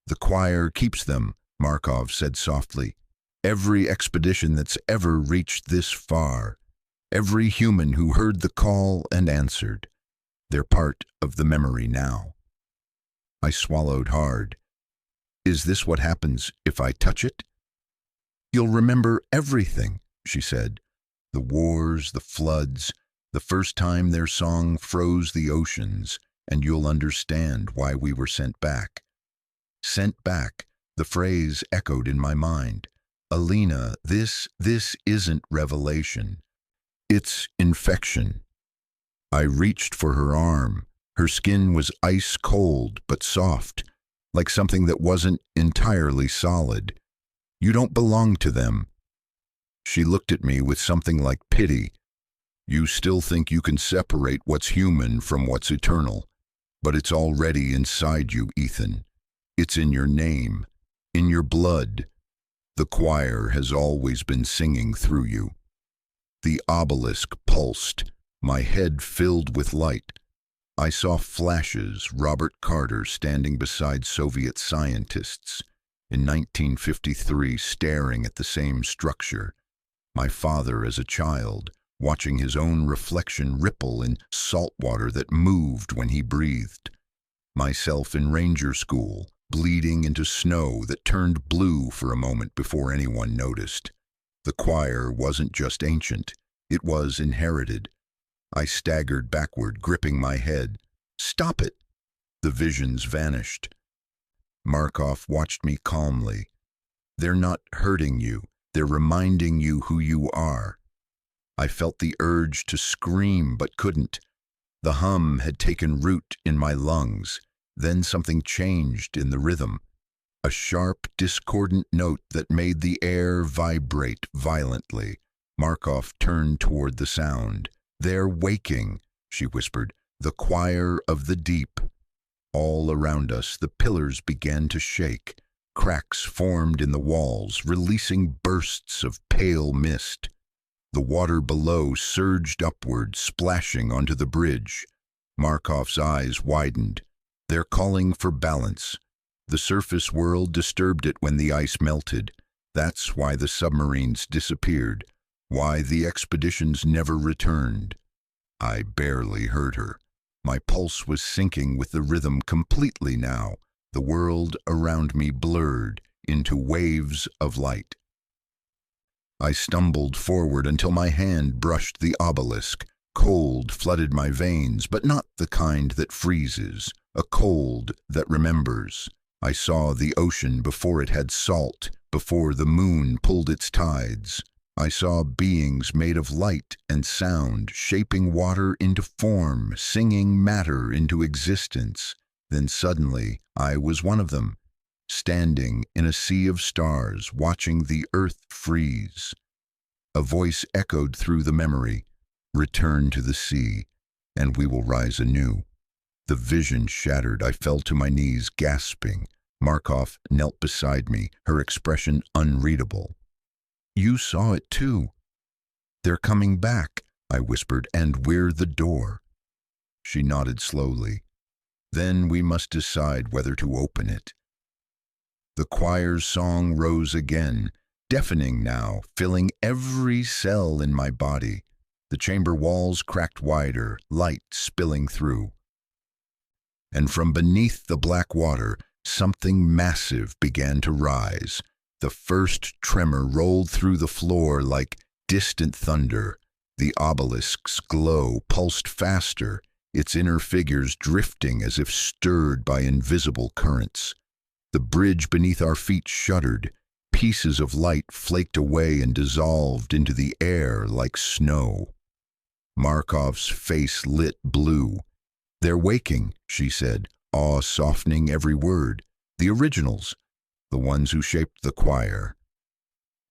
"The choir keeps them," Markov said softly. "Every expedition that's ever reached this far. Every human who heard the call and answered. They're part of the memory now." I swallowed hard. "Is this what happens if I touch it?" "You'll remember everything," she said. "The wars, the floods, the first time their song froze the oceans, and you'll understand why we were sent back." Sent back, the phrase echoed in my mind. "Alina, this isn't revelation. It's infection." I reached for her arm. Her skin was ice cold but soft, like something that wasn't entirely solid. "You don't belong to them." She looked at me with something like pity. "You still think you can separate what's human from what's eternal, but it's already inside you, Ethan. It's in your name, in your blood. The choir has always been singing through you." The obelisk pulsed. My head filled with light. I saw flashes, Robert Carter standing beside Soviet scientists in 1953, staring at the same structure. My father as a child, watching his own reflection ripple in salt water that moved when he breathed. Myself in ranger school, bleeding into snow that turned blue for a moment before anyone noticed. The choir wasn't just ancient, it was inherited. I staggered backward, gripping my head. "Stop it!" The visions vanished. Markov watched me calmly. "They're not hurting you. They're reminding you who you are." I felt the urge to scream but couldn't. The hum had taken root in my lungs. Then something changed in the rhythm. A sharp, discordant note that made the air vibrate violently. Markov turned toward the sound. "They're waking," she whispered. "The choir of the deep." All around us, the pillars began to shake. Cracks formed in the walls, releasing bursts of pale mist. The water below surged upward, splashing onto the bridge. Markov's eyes widened. "They're calling for balance." The surface world disturbed it when the ice melted. That's why the submarines disappeared, why the expeditions never returned. I barely heard her. My pulse was sinking with the rhythm completely now. The world around me blurred into waves of light. I stumbled forward until my hand brushed the obelisk. Cold flooded my veins, but not the kind that freezes, a cold that remembers. I saw the ocean before it had salt, before the moon pulled its tides. I saw beings made of light and sound, shaping water into form, singing matter into existence. Then suddenly, I was one of them, standing in a sea of stars, watching the earth freeze. A voice echoed through the memory, "Return to the sea, and we will rise anew." The vision shattered. I fell to my knees, gasping. Markov knelt beside me, her expression unreadable. "You saw it too." "They're coming back," I whispered, "and we're the door." She nodded slowly. "Then we must decide whether to open it." The choir's song rose again, deafening now, filling every cell in my body. The chamber walls cracked wider, light spilling through. And from beneath the black water, something massive began to rise. The first tremor rolled through the floor like distant thunder. The obelisk's glow pulsed faster, its inner figures drifting as if stirred by invisible currents. The bridge beneath our feet shuddered. Pieces of light flaked away and dissolved into the air like snow. Markov's face lit blue. "They're waking," she said, awe softening every word. "The originals, the ones who shaped the choir."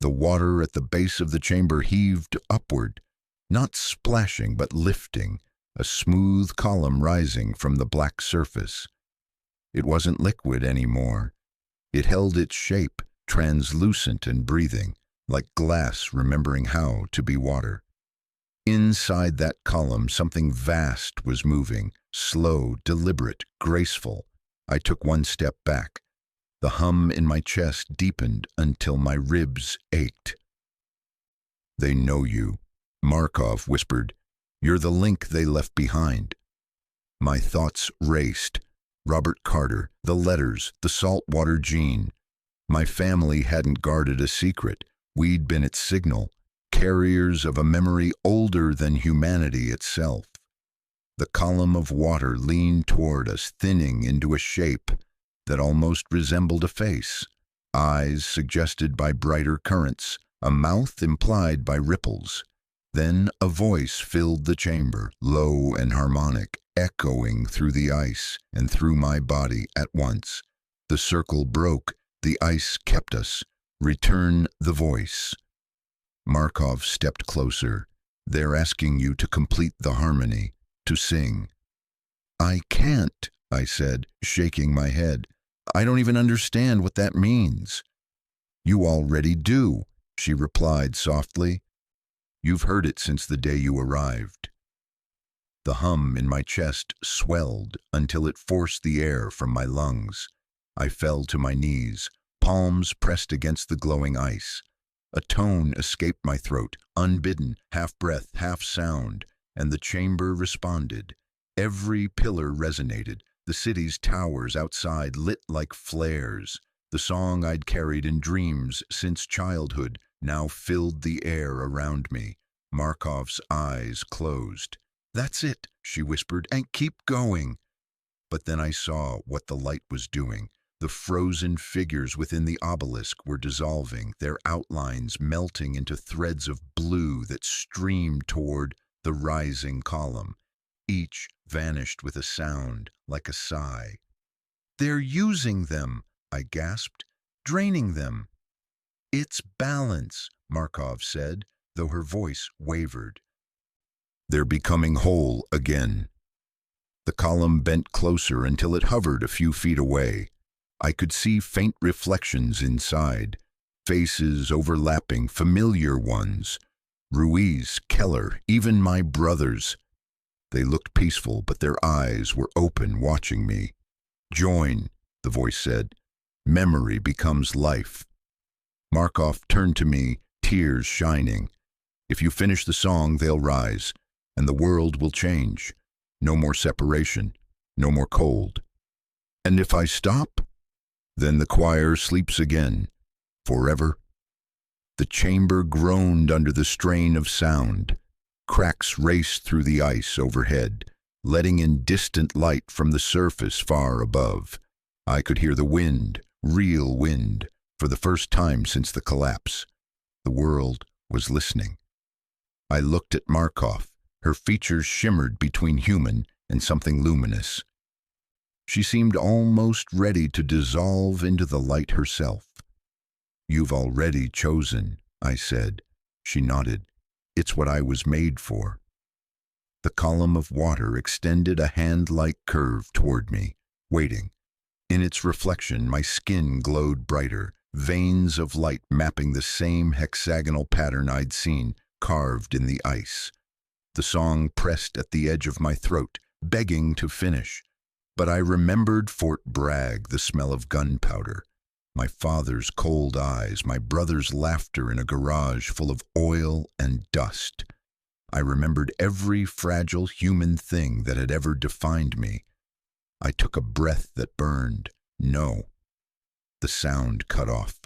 The water at the base of the chamber heaved upward, not splashing but lifting, a smooth column rising from the black surface. It wasn't liquid anymore. It held its shape, translucent and breathing, like glass remembering how to be water. Inside that column, something vast was moving, slow, deliberate, graceful. I took one step back. The hum in my chest deepened until my ribs ached. "They know you," Markov whispered. "You're the link they left behind." My thoughts raced. Robert Carter, the letters, the saltwater gene. My family hadn't guarded a secret. We'd been its signal, carriers of a memory older than humanity itself. The column of water leaned toward us, thinning into a shape that almost resembled a face, eyes suggested by brighter currents, a mouth implied by ripples. Then a voice filled the chamber, low and harmonic, echoing through the ice and through my body at once. The circle broke, the ice kept us. "Return the voice." Markov stepped closer. "They're asking you to complete the harmony, to sing." "I can't," I said, shaking my head. "I don't even understand what that means." "You already do," she replied softly. "You've heard it since the day you arrived." The hum in my chest swelled until it forced the air from my lungs. I fell to my knees, palms pressed against the glowing ice. A tone escaped my throat, unbidden, half breath, half sound, and the chamber responded. Every pillar resonated, the city's towers outside lit like flares. The song I'd carried in dreams since childhood now filled the air around me. Markov's eyes closed. "That's it," she whispered, "and keep going." But then I saw what the light was doing. The frozen figures within the obelisk were dissolving, their outlines melting into threads of blue that streamed toward the rising column. Each vanished with a sound, like a sigh. "They're using them," I gasped, "draining them." "It's balance," Markov said, though her voice wavered. "They're becoming whole again." The column bent closer until it hovered a few feet away. I could see faint reflections inside, faces overlapping, familiar ones. Ruiz, Keller, even my brothers. They looked peaceful, but their eyes were open, watching me. "Join," the voice said. "Memory becomes life." Markov turned to me, tears shining. "If you finish the song, they'll rise, and the world will change. No more separation, no more cold. And if I stop, then the choir sleeps again, forever." The chamber groaned under the strain of sound. Cracks raced through the ice overhead, letting in distant light from the surface far above. I could hear the wind, real wind, for the first time since the collapse. The world was listening. I looked at Markov. Her features shimmered between human and something luminous. She seemed almost ready to dissolve into the light herself. "You've already chosen," I said. She nodded. "It's what I was made for." The column of water extended a hand-like curve toward me, waiting. In its reflection, my skin glowed brighter, veins of light mapping the same hexagonal pattern I'd seen carved in the ice. The song pressed at the edge of my throat, begging to finish. But I remembered Fort Bragg, the smell of gunpowder, my father's cold eyes, my brother's laughter in a garage full of oil and dust. I remembered every fragile human thing that had ever defined me. I took a breath that burned. No. The sound cut off.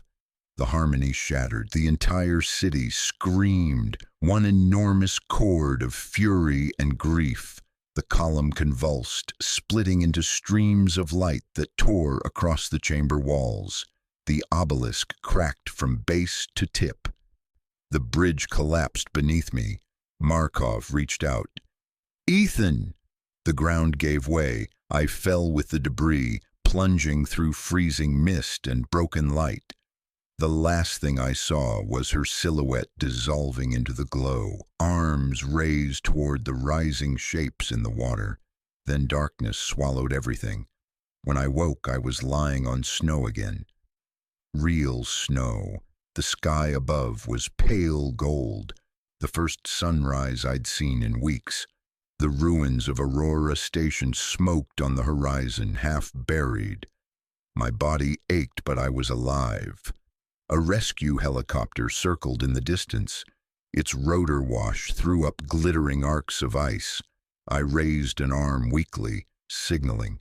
The harmony shattered. The entire city screamed, one enormous chord of fury and grief. The column convulsed, splitting into streams of light that tore across the chamber walls. The obelisk cracked from base to tip. The bridge collapsed beneath me. Markov reached out. "Ethan!" The ground gave way. I fell with the debris, plunging through freezing mist and broken light. The last thing I saw was her silhouette dissolving into the glow, arms raised toward the rising shapes in the water. Then darkness swallowed everything. When I woke, I was lying on snow again. Real snow. The sky above was pale gold, the first sunrise I'd seen in weeks. The ruins of Aurora Station smoked on the horizon, half buried. My body ached, but I was alive. A rescue helicopter circled in the distance. Its rotor wash threw up glittering arcs of ice. I raised an arm weakly, signaling.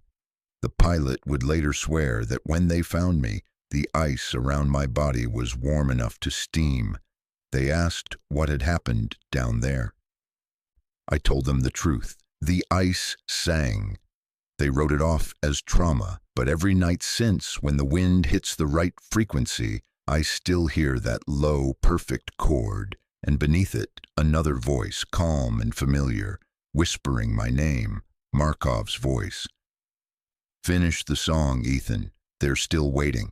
The pilot would later swear that when they found me, the ice around my body was warm enough to steam. They asked what had happened down there. I told them the truth. The ice sang. They wrote it off as trauma, but every night since, when the wind hits the right frequency, I still hear that low, perfect chord, and beneath it, another voice, calm and familiar, whispering my name, Markov's voice. "Finish the song, Ethan. They're still waiting."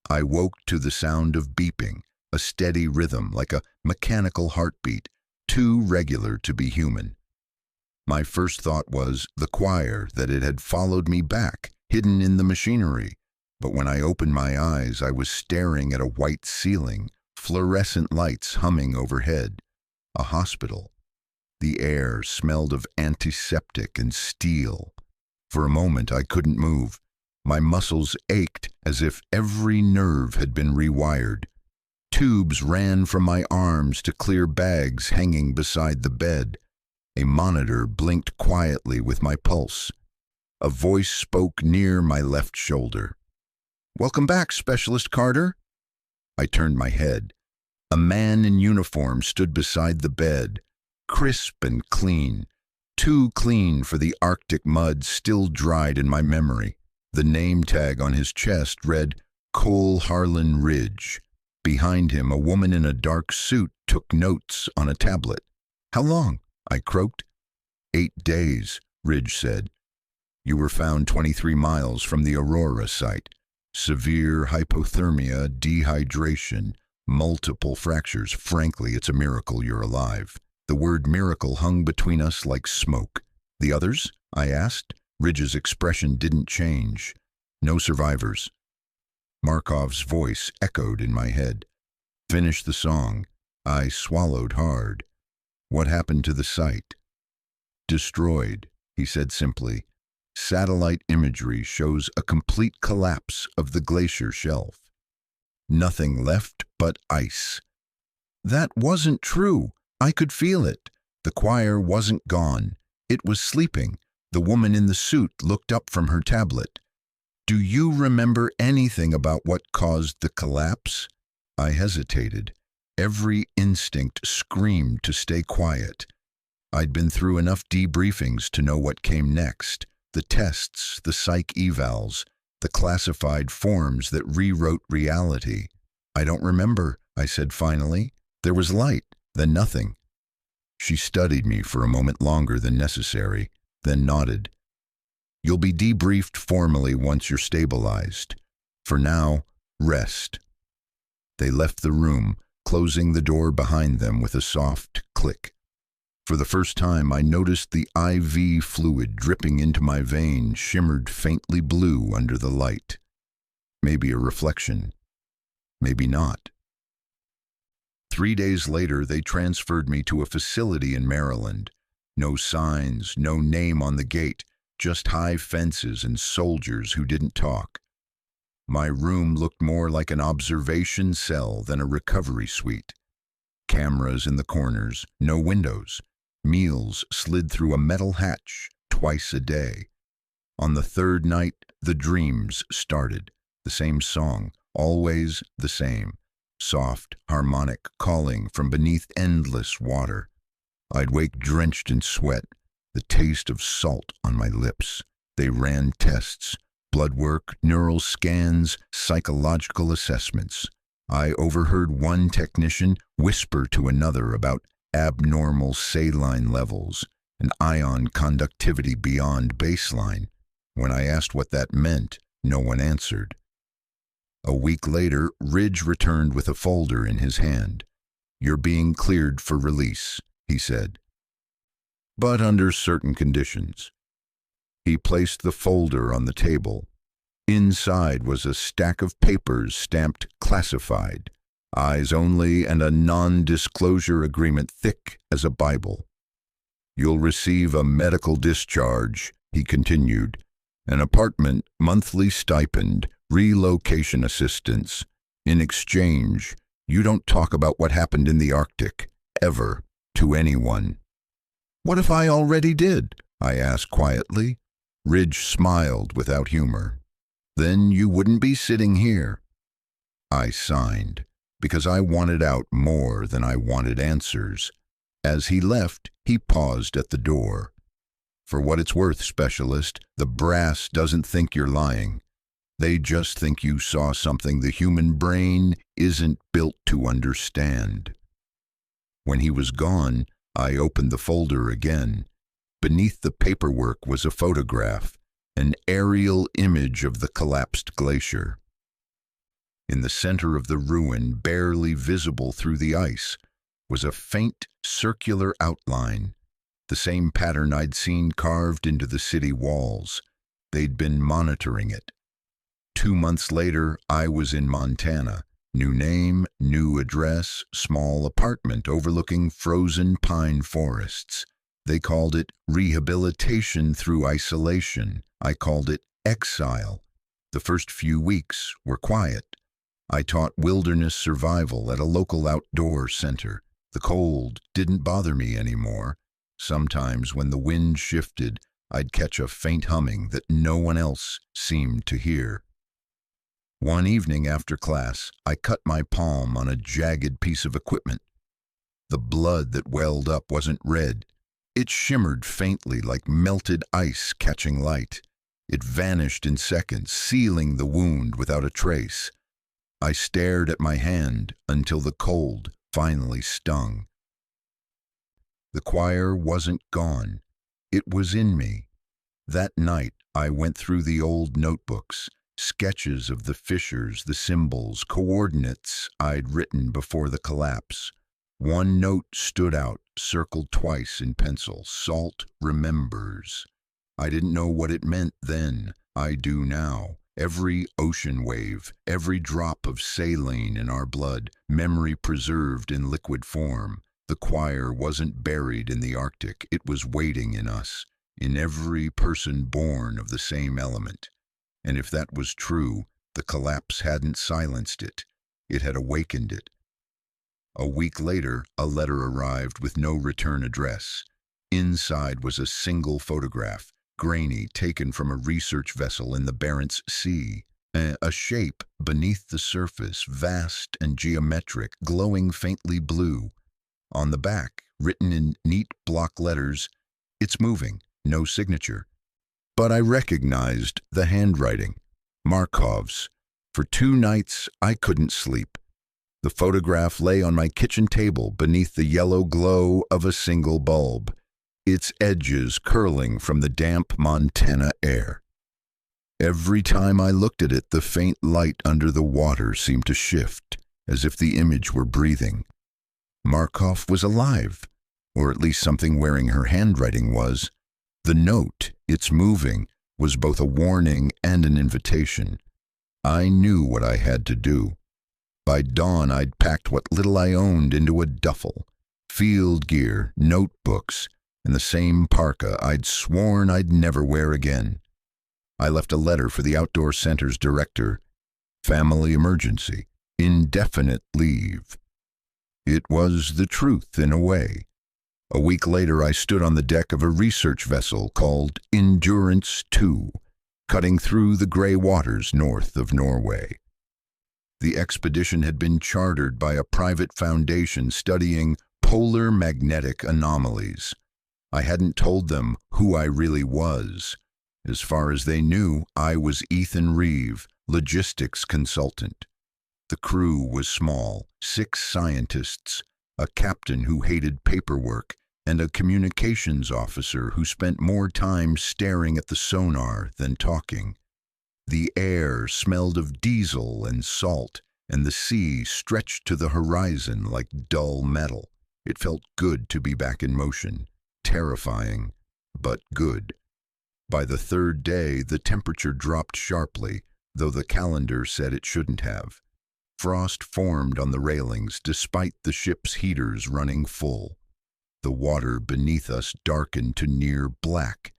I woke to the sound of beeping, a steady rhythm like a mechanical heartbeat, too regular to be human. My first thought was the choir, that it had followed me back, hidden in the machinery. But when I opened my eyes, I was staring at a white ceiling, fluorescent lights humming overhead. A hospital. The air smelled of antiseptic and steel. For a moment, I couldn't move. My muscles ached as if every nerve had been rewired. Tubes ran from my arms to clear bags hanging beside the bed. A monitor blinked quietly with my pulse. A voice spoke near my left shoulder. "Welcome back, Specialist Carter." I turned my head. A man in uniform stood beside the bed, crisp and clean, too clean for the Arctic mud still dried in my memory. The name tag on his chest read Cole Harlan Ridge. Behind him, a woman in a dark suit took notes on a tablet. "How long?" I croaked. 8 days, Ridge said. "You were found 23 miles from the Aurora site. Severe hypothermia, dehydration, multiple fractures. Frankly, it's a miracle you're alive." The word miracle hung between us like smoke. "The others?" I asked. Ridge's expression didn't change. "No survivors." Markov's voice echoed in my head. "Finish the song." I swallowed hard. "What happened to the site?" "Destroyed," he said simply. "Satellite imagery shows a complete collapse of the glacier shelf. Nothing left but ice." That wasn't true. I could feel it. The choir wasn't gone. It was sleeping. The woman in the suit looked up from her tablet. "Do you remember anything about what caused the collapse?" I hesitated. Every instinct screamed to stay quiet. I'd been through enough debriefings to know what came next. The tests, the psych evals, the classified forms that rewrote reality. "I don't remember," I said finally. "There was light, then nothing." She studied me for a moment longer than necessary, then nodded. "You'll be debriefed formally once you're stabilized. For now, rest." They left the room, closing the door behind them with a soft click. For the first time, I noticed the IV fluid dripping into my vein shimmered faintly blue under the light. Maybe a reflection. Maybe not. 3 days later, they transferred me to a facility in Maryland. No signs, no name on the gate, just high fences and soldiers who didn't talk. My room looked more like an observation cell than a recovery suite. Cameras in the corners, no windows. Meals slid through a metal hatch twice a day. On the third night, the dreams started. The same song, always the same. Soft, harmonic calling from beneath endless water. I'd wake drenched in sweat, the taste of salt on my lips. They ran tests, blood work, neural scans, psychological assessments. I overheard one technician whisper to another about abnormal saline levels, and ion conductivity beyond baseline. When I asked what that meant, no one answered. A week later, Ridge returned with a folder in his hand. "You're being cleared for release," he said, "but under certain conditions." He placed the folder on the table. Inside was a stack of papers stamped classified, eyes only, and a non-disclosure agreement thick as a Bible. "You'll receive a medical discharge," he continued, "an apartment, monthly stipend, relocation assistance. In exchange, you don't talk about what happened in the Arctic, ever, to anyone." "What if I already did?" I asked quietly. Ridge smiled without humor. "Then you wouldn't be sitting here." I signed, because I wanted out more than I wanted answers. As he left, he paused at the door. "For what it's worth, specialist, the brass doesn't think you're lying. They just think you saw something the human brain isn't built to understand." When he was gone, I opened the folder again. Beneath the paperwork was a photograph, an aerial image of the collapsed glacier. In the center of the ruin, barely visible through the ice, was a faint circular outline, the same pattern I'd seen carved into the city walls. They'd been monitoring it. 2 months later, I was in Montana. New name, new address, small apartment overlooking frozen pine forests. They called it rehabilitation through isolation. I called it exile. The first few weeks were quiet. I taught wilderness survival at a local outdoor center. The cold didn't bother me anymore. Sometimes when the wind shifted, I'd catch a faint humming that no one else seemed to hear. One evening after class, I cut my palm on a jagged piece of equipment. The blood that welled up wasn't red. It shimmered faintly like melted ice catching light. It vanished in seconds, sealing the wound without a trace. I stared at my hand until the cold finally stung. The choir wasn't gone. It was in me. That night, I went through the old notebooks, sketches of the fissures, the symbols, coordinates I'd written before the collapse. One note stood out, circled twice in pencil: "Salt remembers." I didn't know what it meant then. I do now. Every ocean wave, every drop of saline in our blood, memory preserved in liquid form. The choir wasn't buried in the Arctic. It was waiting in us, in every person born of the same element. And if that was true, the collapse hadn't silenced it. It had awakened it. A week later, a letter arrived with no return address. Inside was a single photograph, grainy, taken from a research vessel in the Barents Sea. A shape beneath the surface, vast and geometric, glowing faintly blue. On the back, written in neat block letters, "It's moving," no signature. But I recognized the handwriting. Markov's. For 2 nights, I couldn't sleep. The photograph lay on my kitchen table beneath the yellow glow of a single bulb, its edges curling from the damp Montana air. Every time I looked at it, the faint light under the water seemed to shift, as if the image were breathing. Markov was alive, or at least something wearing her handwriting was. The note, "It's moving," was both a warning and an invitation. I knew what I had to do. By dawn, I'd packed what little I owned into a duffel: field gear, notebooks, and the same parka I'd sworn I'd never wear again. I left a letter for the outdoor center's director: "Family emergency, indefinite leave." It was the truth in a way. A week later, I stood on the deck of a research vessel called Endurance 2, cutting through the gray waters north of Norway. The expedition had been chartered by a private foundation studying polar magnetic anomalies. I hadn't told them who I really was. As far as they knew, I was Ethan Reeve, logistics consultant. The crew was small, 6 scientists, a captain who hated paperwork, and a communications officer who spent more time staring at the sonar than talking. The air smelled of diesel and salt, and the sea stretched to the horizon like dull metal. It felt good to be back in motion, terrifying, but good. By the third day, the temperature dropped sharply, though the calendar said it shouldn't have. Frost formed on the railings despite the ship's heaters running full. The water beneath us darkened to near black,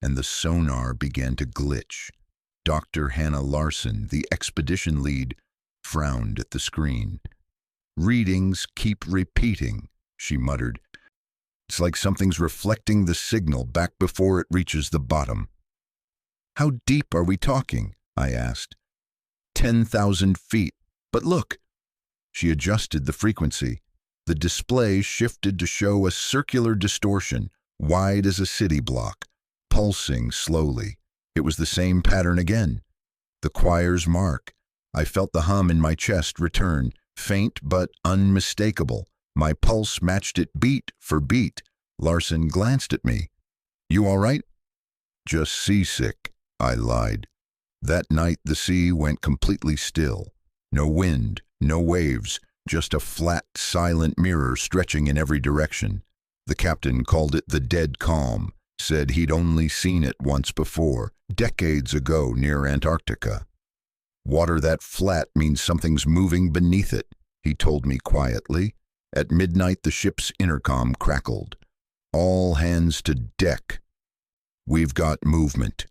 and the sonar began to glitch. Dr. Hannah Larson, the expedition lead, frowned at the screen. "Readings keep repeating," she muttered. "It's like something's reflecting the signal back before it reaches the bottom." "How deep are we talking?" I asked. 10,000 feet. But look." She adjusted the frequency. The display shifted to show a circular distortion, wide as a city block, pulsing slowly. It was the same pattern again. The choir's mark. I felt the hum in my chest return, faint but unmistakable. My pulse matched it beat for beat. Larson glanced at me. "You all right?" "Just seasick," I lied. That night the sea went completely still. No wind, no waves, just a flat, silent mirror stretching in every direction. The captain called it the dead calm, said he'd only seen it once before, decades ago near Antarctica. "Water that flat means something's moving beneath it," he told me quietly. At midnight the ship's intercom crackled. "All hands to deck. We've got movement."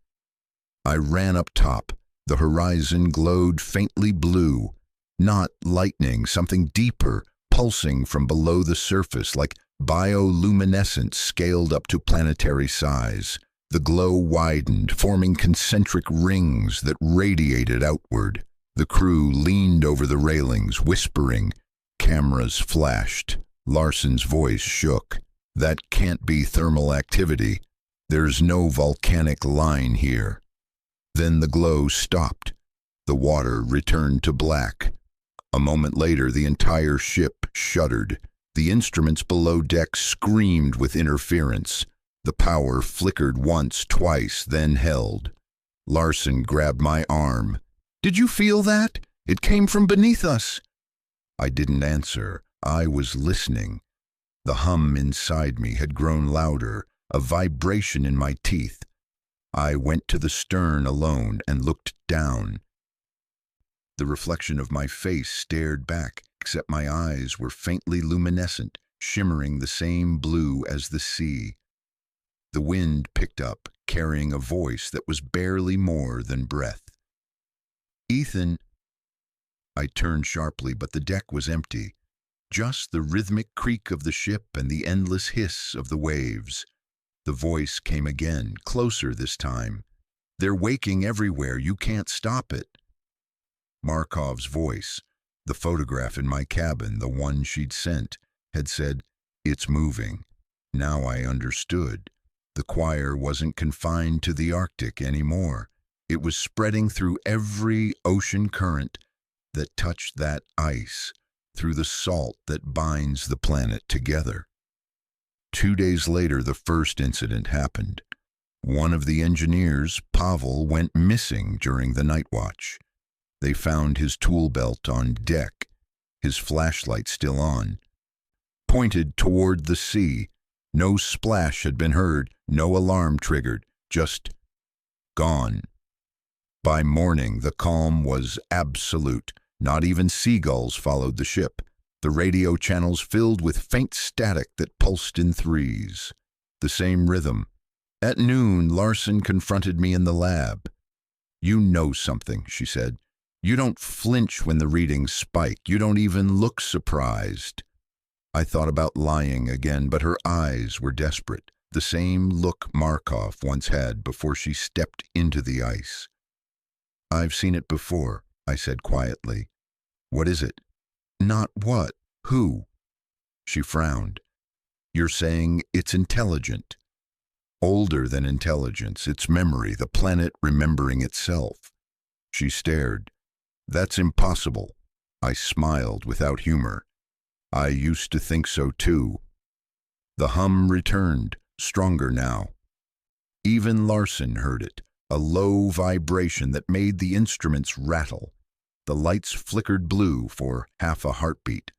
I ran up top. The horizon glowed faintly blue. Not lightning, something deeper, pulsing from below the surface like bioluminescence scaled up to planetary size. The glow widened, forming concentric rings that radiated outward. The crew leaned over the railings, whispering. Cameras flashed. Larson's voice shook. "That can't be thermal activity. There's no volcanic line here." Then the glow stopped. The water returned to black. A moment later, the entire ship shuddered. The instruments below deck screamed with interference. The power flickered once, twice, then held. Larson grabbed my arm. "Did you feel that? It came from beneath us." I didn't answer. I was listening. The hum inside me had grown louder, a vibration in my teeth. I went to the stern alone and looked down. The reflection of my face stared back, except my eyes were faintly luminescent, shimmering the same blue as the sea. The wind picked up, carrying a voice that was barely more than breath. "Ethan." I turned sharply, but the deck was empty. Just the rhythmic creak of the ship and the endless hiss of the waves. The voice came again, closer this time. "They're waking everywhere. You can't stop it." Markov's voice, the photograph in my cabin, the one she'd sent, had said, "It's moving." Now I understood. The choir wasn't confined to the Arctic anymore. It was spreading through every ocean current that touched that ice, through the salt that binds the planet together. 2 days later, the first incident happened. One of the engineers, Pavel, went missing during the night watch. They found his tool belt on deck, his flashlight still on, pointed toward the sea. No splash had been heard, no alarm triggered, just gone. By morning, the calm was absolute. Not even seagulls followed the ship. The radio channels filled with faint static that pulsed in threes. The same rhythm. At noon, Larson confronted me in the lab. "You know something," she said. "You don't flinch when the readings spike. You don't even look surprised." I thought about lying again, but her eyes were desperate. The same look Markov once had before she stepped into the ice. "I've seen it before," I said quietly. "What is it?" "Not what. Who?" She frowned. "You're saying it's intelligent." "Older than intelligence. It's memory, the planet remembering itself." She stared. "That's impossible." I smiled without humor. I used to think so too. The hum returned, stronger now. Even Larson heard it, a low vibration that made the instruments rattle. The lights flickered blue for half a heartbeat.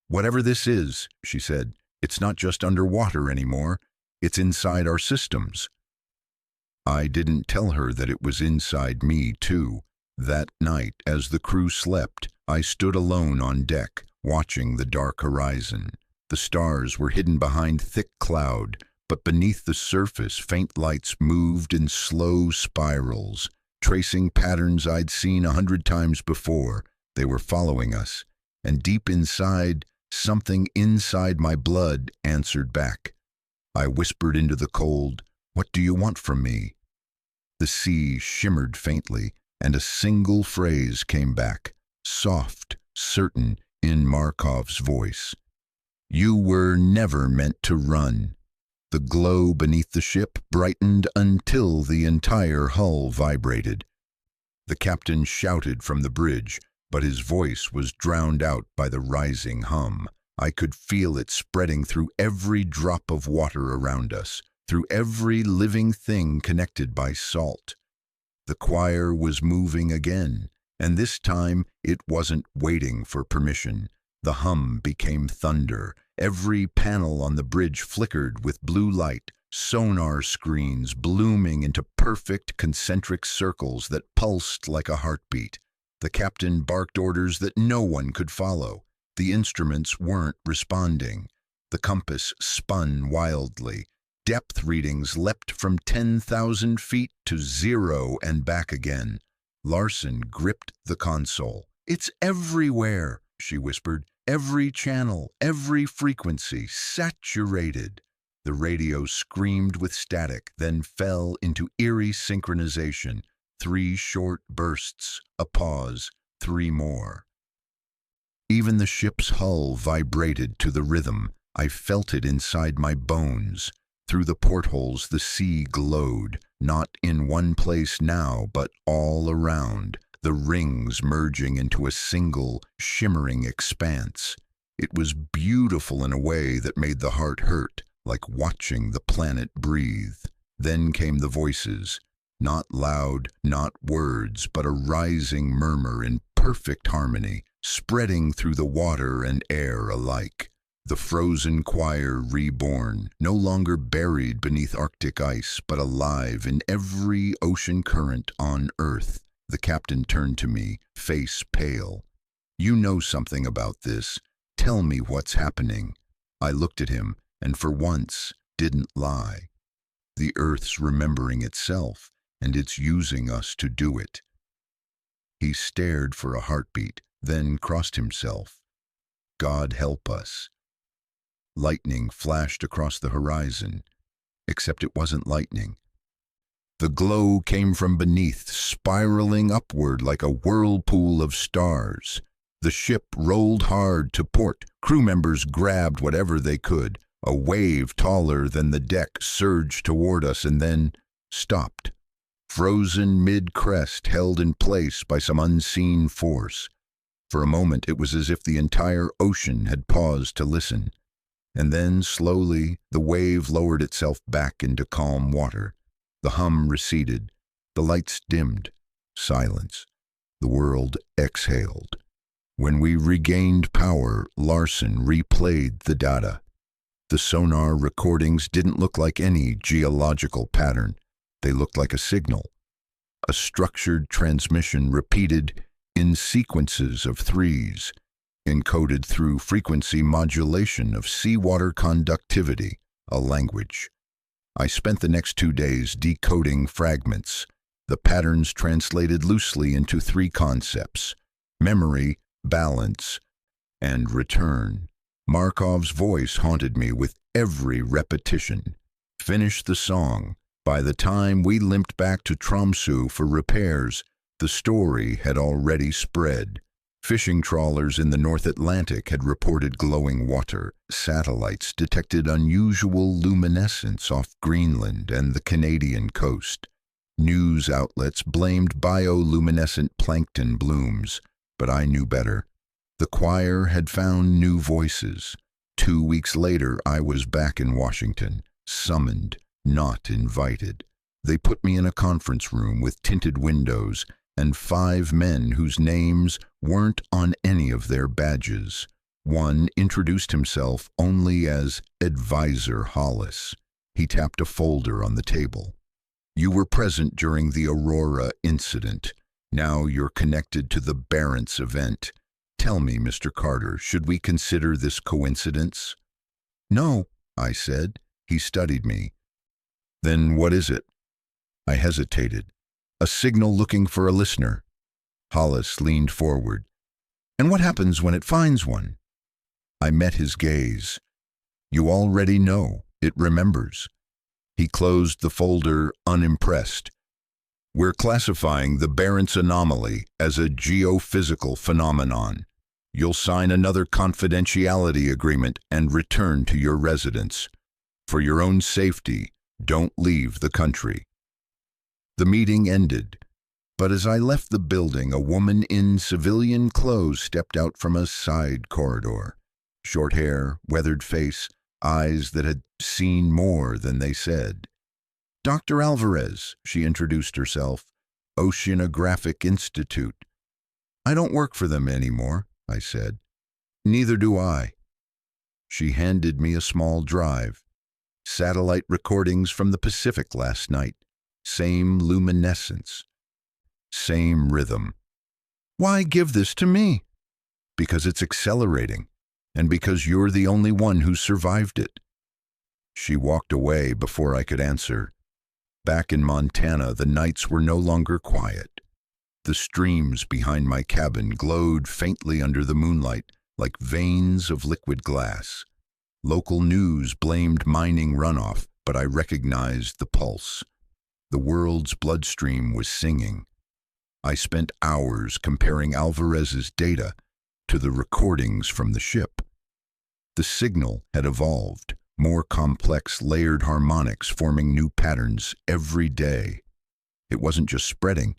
"Whatever this is," she said, "it's not just underwater anymore. It's inside our systems." I didn't tell her that it was inside me, too. That night, as the crew slept, I stood alone on deck, watching the dark horizon. The stars were hidden behind thick cloud, but beneath the surface, faint lights moved in slow spirals, tracing patterns I'd seen 100 times before. They were following us, and deep inside, something inside my blood answered back. I whispered into the cold, "What do you want from me?" The sea shimmered faintly, and a single phrase came back, soft, certain, in Markov's voice. "You were never meant to run." The glow beneath the ship brightened until the entire hull vibrated. The captain shouted from the bridge, but his voice was drowned out by the rising hum. I could feel it spreading through every drop of water around us, through every living thing connected by salt. The choir was moving again, and this time it wasn't waiting for permission. The hum became thunder. Every panel on the bridge flickered with blue light, sonar screens blooming into perfect concentric circles that pulsed like a heartbeat. The captain barked orders that no one could follow. The instruments weren't responding. The compass spun wildly. Depth readings leapt from 10,000 feet to 0 and back again. Larson gripped the console. "It's everywhere," she whispered. "Every channel, every frequency, saturated." The radio screamed with static, then fell into eerie synchronization. 3 short bursts, a pause, 3 more. Even the ship's hull vibrated to the rhythm. I felt it inside my bones. Through the portholes the sea glowed, not in one place now, but all around, the rings merging into a single, shimmering expanse. It was beautiful in a way that made the heart hurt, like watching the planet breathe. Then came the voices, not loud, not words, but a rising murmur in perfect harmony, spreading through the water and air alike. The frozen choir reborn, no longer buried beneath Arctic ice, but alive in every ocean current on Earth. The captain turned to me, face pale. "You know something about this. Tell me what's happening." I looked at him, and for once didn't lie. The Earth's remembering itself, and it's using us to do it. He stared for a heartbeat, then crossed himself. "God help us." Lightning flashed across the horizon, except it wasn't lightning. The glow came from beneath, spiraling upward like a whirlpool of stars. The ship rolled hard to port. Crew members grabbed whatever they could. A wave taller than the deck surged toward us and then stopped, frozen mid-crest, held in place by some unseen force. For a moment it was as if the entire ocean had paused to listen. And then, slowly, the wave lowered itself back into calm water. The hum receded. The lights dimmed. Silence. The world exhaled. When we regained power, Larson replayed the data. The sonar recordings didn't look like any geological pattern. They looked like a signal. A structured transmission repeated in sequences of threes, encoded through frequency modulation of seawater conductivity, a language. I spent the next 2 days decoding fragments. The patterns translated loosely into 3 concepts: memory, balance, and return. Markov's voice haunted me with every repetition. "Finish the song." By the time we limped back to Tromsø for repairs, the story had already spread. Fishing trawlers in the North Atlantic had reported glowing water. Satellites detected unusual luminescence off Greenland and the Canadian coast. News outlets blamed bioluminescent plankton blooms, but I knew better. The choir had found new voices. 2 weeks later, I was back in Washington, summoned, not invited. They put me in a conference room with tinted windows and 5 men whose names weren't on any of their badges. One introduced himself only as Advisor Hollis. He tapped a folder on the table. You were present during the Aurora incident. Now you're connected to the Barents event. Tell me, Mr. Carter, should we consider this coincidence? No, I said. He studied me. Then what is it? I hesitated. A signal looking for a listener. Hollis leaned forward. And what happens when it finds one? I met his gaze. You already know. It remembers. He closed the folder, unimpressed. We're classifying the Barents anomaly as a geophysical phenomenon. You'll sign another confidentiality agreement and return to your residence. For your own safety, don't leave the country. The meeting ended, but as I left the building, a woman in civilian clothes stepped out from a side corridor. Short hair, weathered face, eyes that had seen more than they said. Dr. Alvarez, she introduced herself, Oceanographic Institute. I don't work for them anymore, I said. Neither do I. She handed me a small drive. Satellite recordings from the Pacific last night. Same luminescence. Same rhythm. Why give this to me? Because it's accelerating, and because you're the only one who survived it. She walked away before I could answer. Back in Montana, the nights were no longer quiet. The streams behind my cabin glowed faintly under the moonlight like veins of liquid glass. Local news blamed mining runoff, but I recognized the pulse. The world's bloodstream was singing. I spent hours comparing Alvarez's data to the recordings from the ship. The signal had evolved, more complex layered harmonics forming new patterns every day. It wasn't just spreading,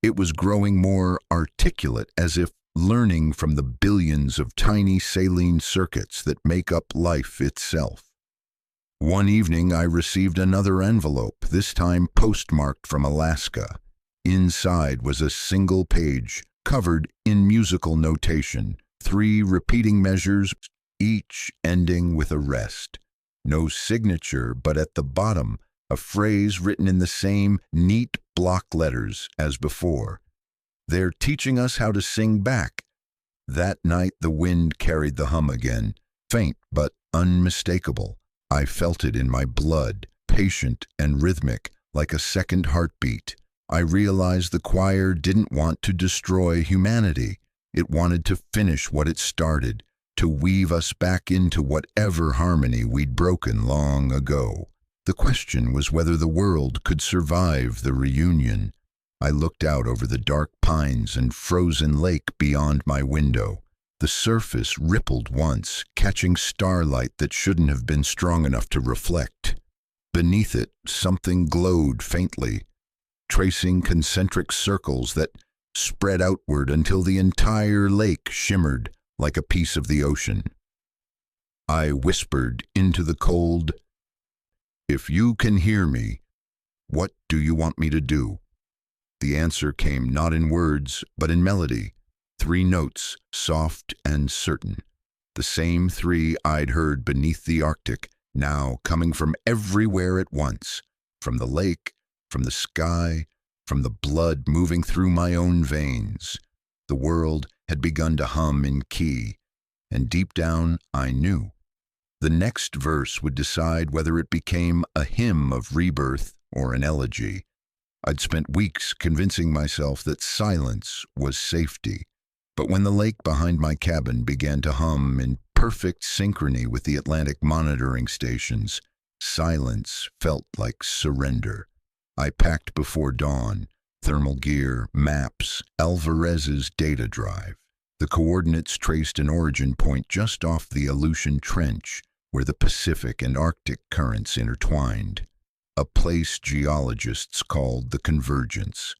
it was growing more articulate, as if learning from the billions of tiny saline circuits that make up life itself. One evening I received another envelope, this time postmarked from Alaska. Inside was a single page, covered in musical notation, 3 repeating measures, each ending with a rest. No signature, but at the bottom, a phrase written in the same neat block letters as before. They're teaching us how to sing back. That night the wind carried the hum again, faint but unmistakable. I felt it in my blood, patient and rhythmic, like a second heartbeat. I realized the choir didn't want to destroy humanity. It wanted to finish what it started, to weave us back into whatever harmony we'd broken long ago. The question was whether the world could survive the reunion. I looked out over the dark pines and frozen lake beyond my window. The surface rippled once, catching starlight that shouldn't have been strong enough to reflect. Beneath it, something glowed faintly, tracing concentric circles that spread outward until the entire lake shimmered like a piece of the ocean. I whispered into the cold, "If you can hear me, what do you want me to do?" The answer came not in words, but in melody. 3 notes, soft and certain. The same 3 I'd heard beneath the Arctic, now coming from everywhere at once. From the lake, from the sky, from the blood moving through my own veins. The world had begun to hum in key, and deep down I knew. The next verse would decide whether it became a hymn of rebirth or an elegy. I'd spent weeks convincing myself that silence was safety. But when the lake behind my cabin began to hum in perfect synchrony with the Atlantic monitoring stations, silence felt like surrender. I packed before dawn, thermal gear, maps, Alvarez's data drive. The coordinates traced an origin point just off the Aleutian Trench, where the Pacific and Arctic currents intertwined, a place geologists called the Convergence.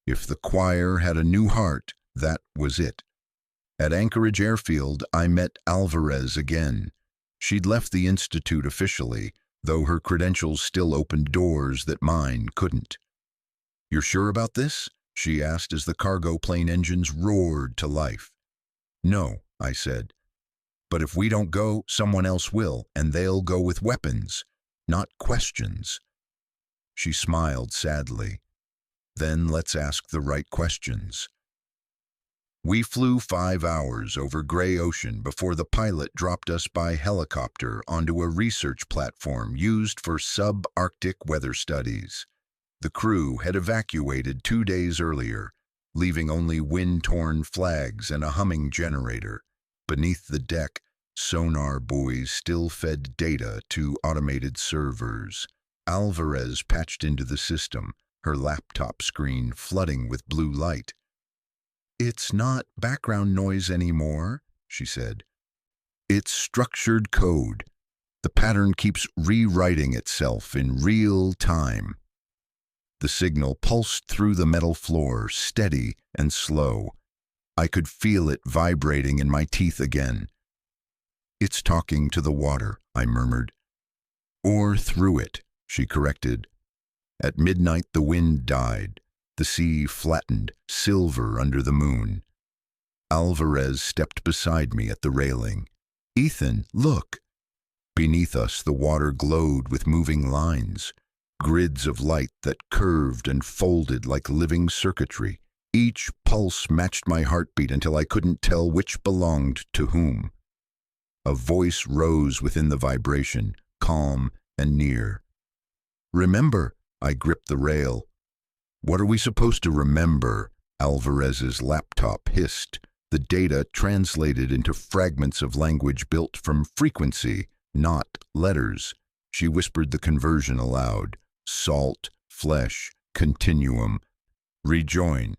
If the choir had a new heart, that was it. At Anchorage Airfield, I met Alvarez again. She'd left the Institute officially, though her credentials still opened doors that mine couldn't. "You're sure about this?" she asked as the cargo plane engines roared to life. "No," I said. "But if we don't go, someone else will, and they'll go with weapons, not questions." She smiled sadly. "Then let's ask the right questions." We flew 5 hours over gray ocean before the pilot dropped us by helicopter onto a research platform used for subarctic weather studies. The crew had evacuated 2 days earlier, leaving only wind-torn flags and a humming generator. Beneath the deck, sonar buoys still fed data to automated servers. Alvarez patched into the system, her laptop screen flooding with blue light. "It's not background noise anymore," she said. "It's structured code. The pattern keeps rewriting itself in real time." The signal pulsed through the metal floor, steady and slow. I could feel it vibrating in my teeth again. "It's talking to the water," I murmured. "Or through it," she corrected. At midnight the wind died. The sea flattened, silver under the moon. Alvarez stepped beside me at the railing. "Ethan, look!" Beneath us the water glowed with moving lines, grids of light that curved and folded like living circuitry. Each pulse matched my heartbeat until I couldn't tell which belonged to whom. A voice rose within the vibration, calm and near. "Remember," I gripped the rail. "What are we supposed to remember?" Alvarez's laptop hissed, the data translated into fragments of language built from frequency, not letters. She whispered the conversion aloud. "Salt, flesh, continuum, rejoin."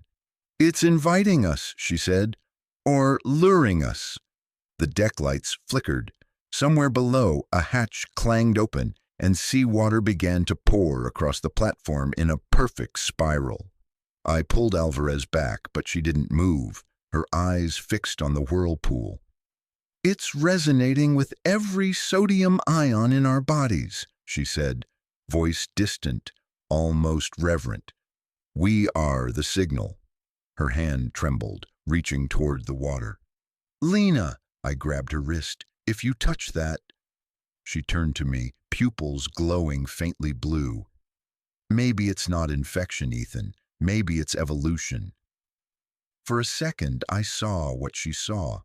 "It's inviting us," she said, "or luring us." The deck lights flickered. Somewhere below, a hatch clanged open, and seawater began to pour across the platform in a perfect spiral. I pulled Alvarez back, but she didn't move, her eyes fixed on the whirlpool. "It's resonating with every sodium ion in our bodies," she said, voice distant, almost reverent. "We are the signal." Her hand trembled, reaching toward the water. "Lena," I grabbed her wrist, "if you touch that—" She turned to me, pupils glowing faintly blue. "Maybe it's not infection, Ethan. Maybe it's evolution." For a second, I saw what she saw.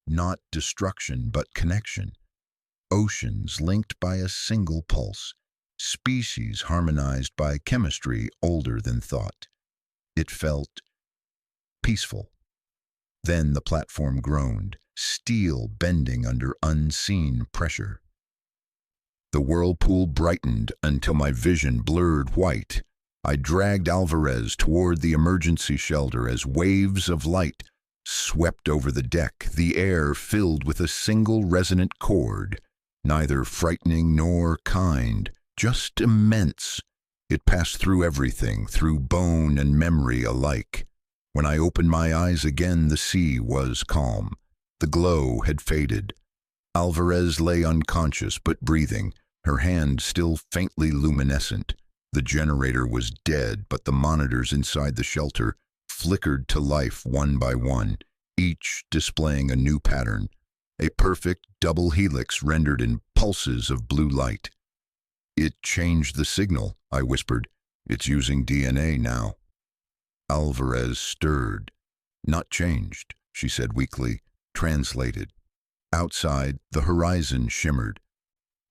Not destruction, but connection. Oceans linked by a single pulse. Species harmonized by chemistry older than thought. It felt peaceful. Then the platform groaned, steel bending under unseen pressure. The whirlpool brightened until my vision blurred white. I dragged Alvarez toward the emergency shelter as waves of light swept over the deck, the air filled with a single resonant chord, neither frightening nor kind, just immense. It passed through everything, through bone and memory alike. When I opened my eyes again, the sea was calm. The glow had faded. Alvarez lay unconscious but breathing, her hand still faintly luminescent. The generator was dead, but the monitors inside the shelter flickered to life one by one, each displaying a new pattern, a perfect double helix rendered in pulses of blue light. "It changed the signal," I whispered. "It's using DNA now." Alvarez stirred. "Not changed," she said weakly, translated. Outside, the horizon shimmered.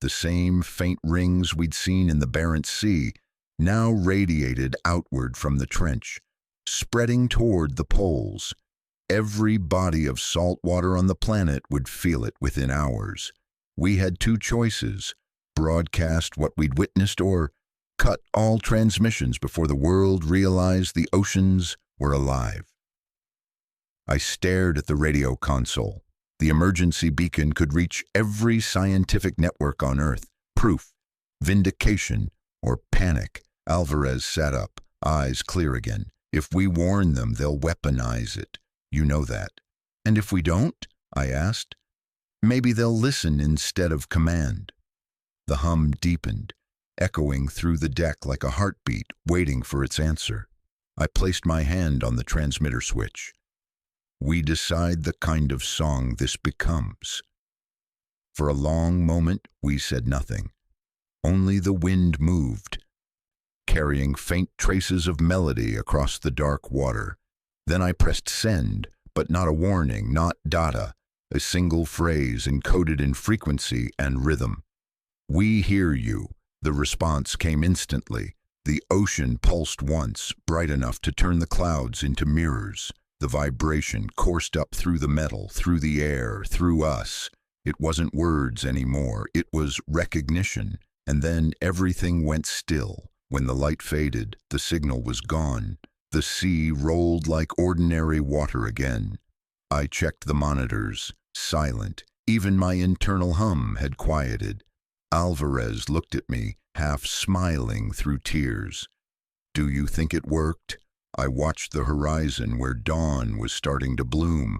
The same faint rings we'd seen in the Barents Sea now radiated outward from the trench, spreading toward the poles. Every body of salt water on the planet would feel it within hours. We had two choices: broadcast what we'd witnessed or cut all transmissions before the world realized the oceans were alive. I stared at the radio console. The emergency beacon could reach every scientific network on Earth. Proof, vindication, or panic. Alvarez sat up, eyes clear again. "If we warn them, they'll weaponize it. You know that." And if we don't? I asked. Maybe they'll listen instead of command. The hum deepened, echoing through the deck like a heartbeat waiting for its answer. I placed my hand on the transmitter switch. We decide the kind of song this becomes. For a long moment, we said nothing. Only the wind moved, carrying faint traces of melody across the dark water. Then I pressed send, but not a warning, not data, a single phrase encoded in frequency and rhythm. "We hear you." The response came instantly. The ocean pulsed once, bright enough to turn the clouds into mirrors. The vibration coursed up through the metal, through the air, through us. It wasn't words anymore, it was recognition. And then everything went still. When the light faded, the signal was gone. The sea rolled like ordinary water again. I checked the monitors, silent. Even my internal hum had quieted. Alvarez looked at me, half smiling through tears. "Do you think it worked?" I watched the horizon where dawn was starting to bloom.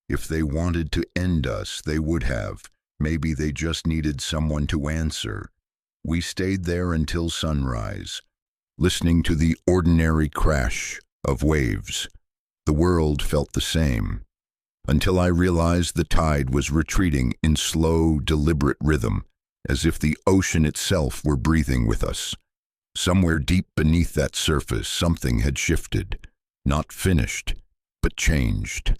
If they wanted to end us, they would have. Maybe they just needed someone to answer. We stayed there until sunrise, listening to the ordinary crash of waves. The world felt the same, until I realized the tide was retreating in slow, deliberate rhythm, as if the ocean itself were breathing with us. Somewhere deep beneath that surface, something had shifted, not finished, but changed.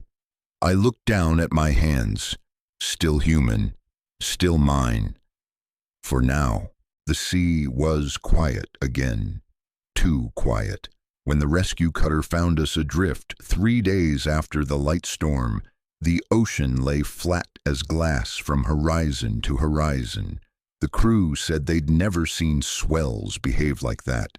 I looked down at my hands, still human, still mine. For now, the sea was quiet again, too quiet. When the rescue cutter found us adrift 3 days after the light storm, the ocean lay flat as glass from horizon to horizon. The crew said they'd never seen swells behave like that.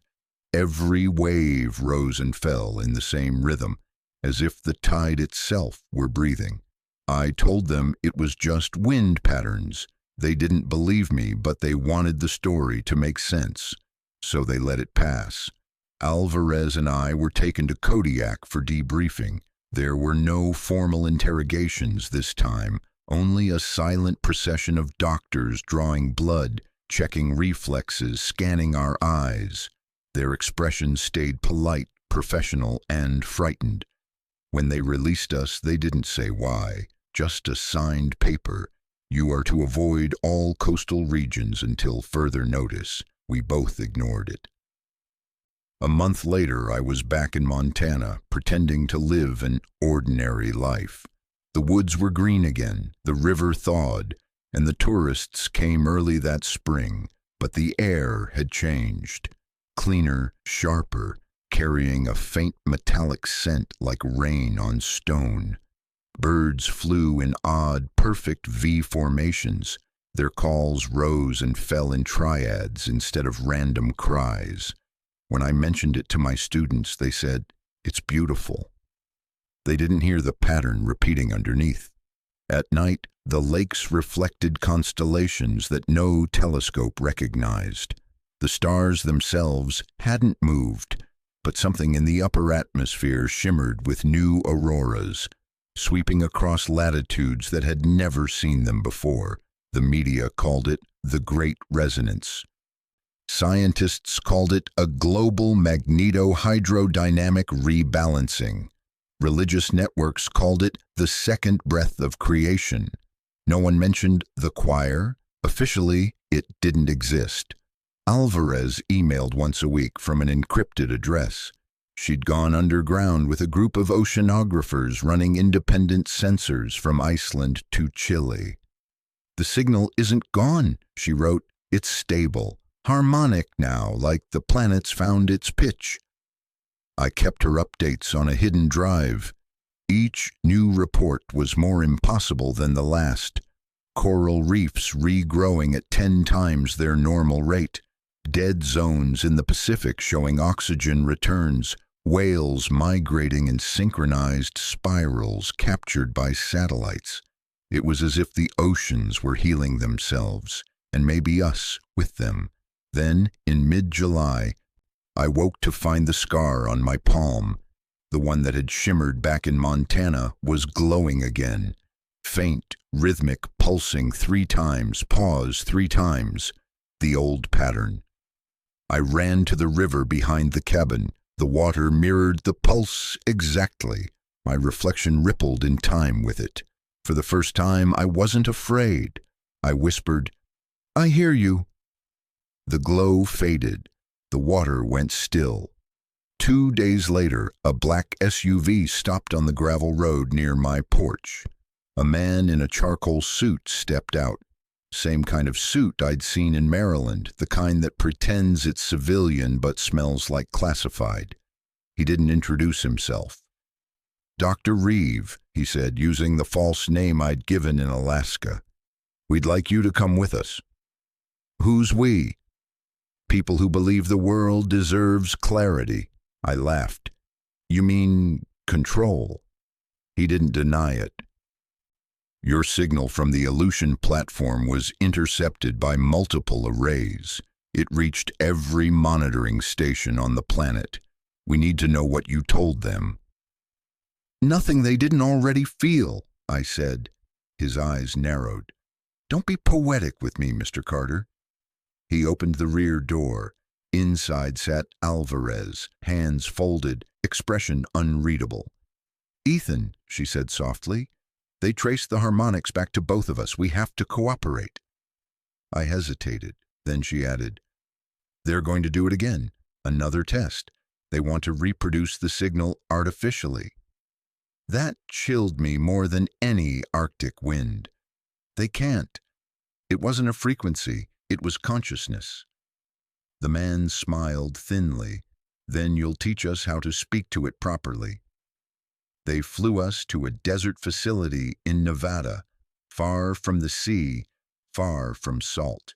Every wave rose and fell in the same rhythm, as if the tide itself were breathing. I told them it was just wind patterns. They didn't believe me, but they wanted the story to make sense, so they let it pass. Alvarez and I were taken to Kodiak for debriefing. There were no formal interrogations this time, only a silent procession of doctors drawing blood, checking reflexes, scanning our eyes. Their expressions stayed polite, professional, and frightened. When they released us, they didn't say why, just a signed paper. "You are to avoid all coastal regions until further notice." We both ignored it. A month later, I was back in Montana, pretending to live an ordinary life. The woods were green again, the river thawed, and the tourists came early that spring, but the air had changed. Cleaner, sharper, carrying a faint metallic scent like rain on stone. Birds flew in odd, perfect V formations. Their calls rose and fell in triads instead of random cries. When I mentioned it to my students, they said, "It's beautiful." They didn't hear the pattern repeating underneath. At night, the lakes reflected constellations that no telescope recognized. The stars themselves hadn't moved, but something in the upper atmosphere shimmered with new auroras, sweeping across latitudes that had never seen them before. The media called it the Great Resonance. Scientists called it a global magnetohydrodynamic rebalancing. Religious networks called it the second breath of creation. No one mentioned the choir. Officially, it didn't exist. Alvarez emailed once a week from an encrypted address. She'd gone underground with a group of oceanographers running independent sensors from Iceland to Chile. "The signal isn't gone," she wrote. "It's stable, harmonic now, like the planet's found its pitch." I kept her updates on a hidden drive. Each new report was more impossible than the last. Coral reefs regrowing at 10 times their normal rate. Dead zones in the Pacific showing oxygen returns. Whales migrating in synchronized spirals captured by satellites. It was as if the oceans were healing themselves, and maybe us with them. Then, in mid-July, I woke to find the scar on my palm. The one that had shimmered back in Montana was glowing again. Faint, rhythmic pulsing 3 times, pause 3 times. The old pattern. I ran to the river behind the cabin. The water mirrored the pulse exactly. My reflection rippled in time with it. For the first time, I wasn't afraid. I whispered, "I hear you." The glow faded. The water went still. 2 days later, a black SUV stopped on the gravel road near my porch. A man in a charcoal suit stepped out. Same kind of suit I'd seen in Maryland, the kind that pretends it's civilian but smells like classified. He didn't introduce himself. "Dr. Reeve," he said, using the false name I'd given in Alaska. "We'd like you to come with us." "Who's we?" "People who believe the world deserves clarity." I laughed. "You mean control?" He didn't deny it. "Your signal from the Aleutian platform was intercepted by multiple arrays. It reached every monitoring station on the planet. We need to know what you told them." "Nothing they didn't already feel," I said. His eyes narrowed. "Don't be poetic with me, Mr. Carter." He opened the rear door. Inside sat Alvarez, hands folded, expression unreadable. "Ethan," she said softly, "they traced the harmonics back to both of us. We have to cooperate." I hesitated. Then she added, "They're going to do it again. Another test. They want to reproduce the signal artificially." That chilled me more than any Arctic wind. They can't. It wasn't a frequency. It was consciousness. The man smiled thinly. "Then you'll teach us how to speak to it properly." They flew us to a desert facility in Nevada, far from the sea, far from salt.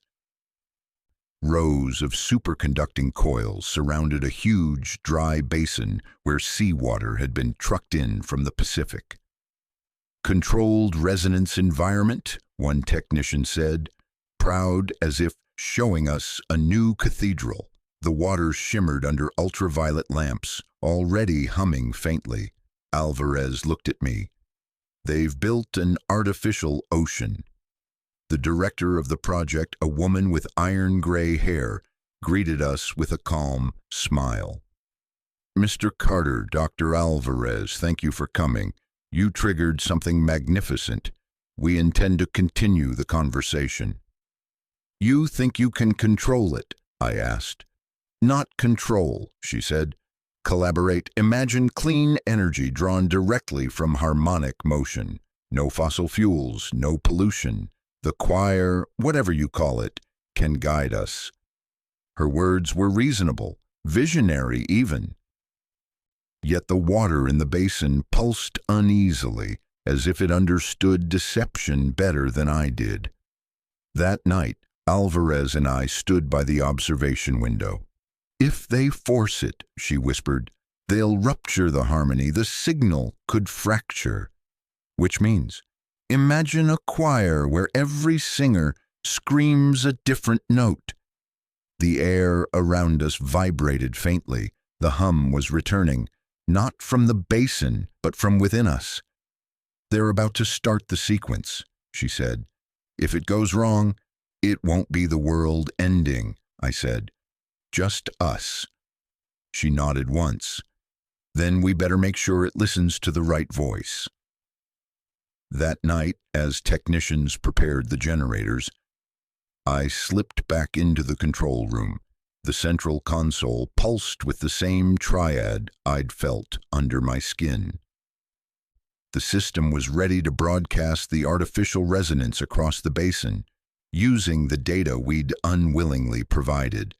Rows of superconducting coils surrounded a huge, dry basin where seawater had been trucked in from the Pacific. "Controlled resonance environment," one technician said, proud as if showing us a new cathedral. The water shimmered under ultraviolet lamps, already humming faintly. Alvarez looked at me. "They've built an artificial ocean." The director of the project, a woman with iron-gray hair, greeted us with a calm smile. "Mr. Carter, Dr. Alvarez, thank you for coming. You triggered something magnificent. We intend to continue the conversation." "You think you can control it?" I asked. "Not control," she said. "Collaborate. Imagine clean energy drawn directly from harmonic motion. No fossil fuels, no pollution. The choir, whatever you call it, can guide us." Her words were reasonable, visionary even. Yet the water in the basin pulsed uneasily, as if it understood deception better than I did. That night, Alvarez and I stood by the observation window. "If they force it," she whispered, "they'll rupture the harmony. The signal could fracture." Which means, imagine a choir where every singer screams a different note. The air around us vibrated faintly. The hum was returning, not from the basin, but from within us. "They're about to start the sequence," she said. "If it goes wrong, it won't be the world ending," I said. "Just us." She nodded once. "Then we better make sure it listens to the right voice." That night, as technicians prepared the generators, I slipped back into the control room. The central console pulsed with the same triad I'd felt under my skin. The system was ready to broadcast the artificial resonance across the basin, using the data we'd unwillingly provided.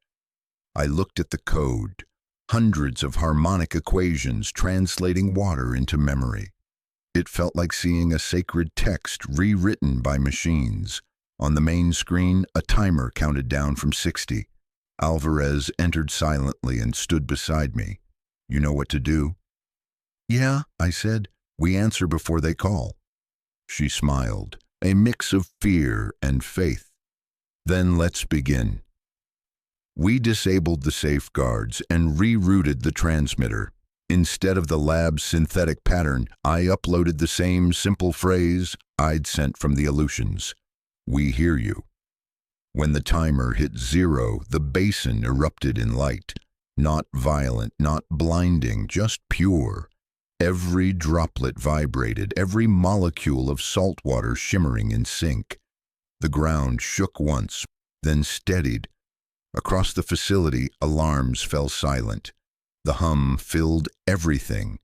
I looked at the code, hundreds of harmonic equations translating water into memory. It felt like seeing a sacred text rewritten by machines. On the main screen, a timer counted down from 60. Alvarez entered silently and stood beside me. "You know what to do?" "Yeah," I said. "We answer before they call." She smiled, a mix of fear and faith. "Then let's begin." We disabled the safeguards and rerouted the transmitter. Instead of the lab's synthetic pattern, I uploaded the same simple phrase I'd sent from the Aleutians. We hear you. When the timer hit 0, the basin erupted in light. Not violent, not blinding, just pure. Every droplet vibrated, every molecule of salt water shimmering in sync. The ground shook once, then steadied. Across the facility, alarms fell silent. The hum filled everything.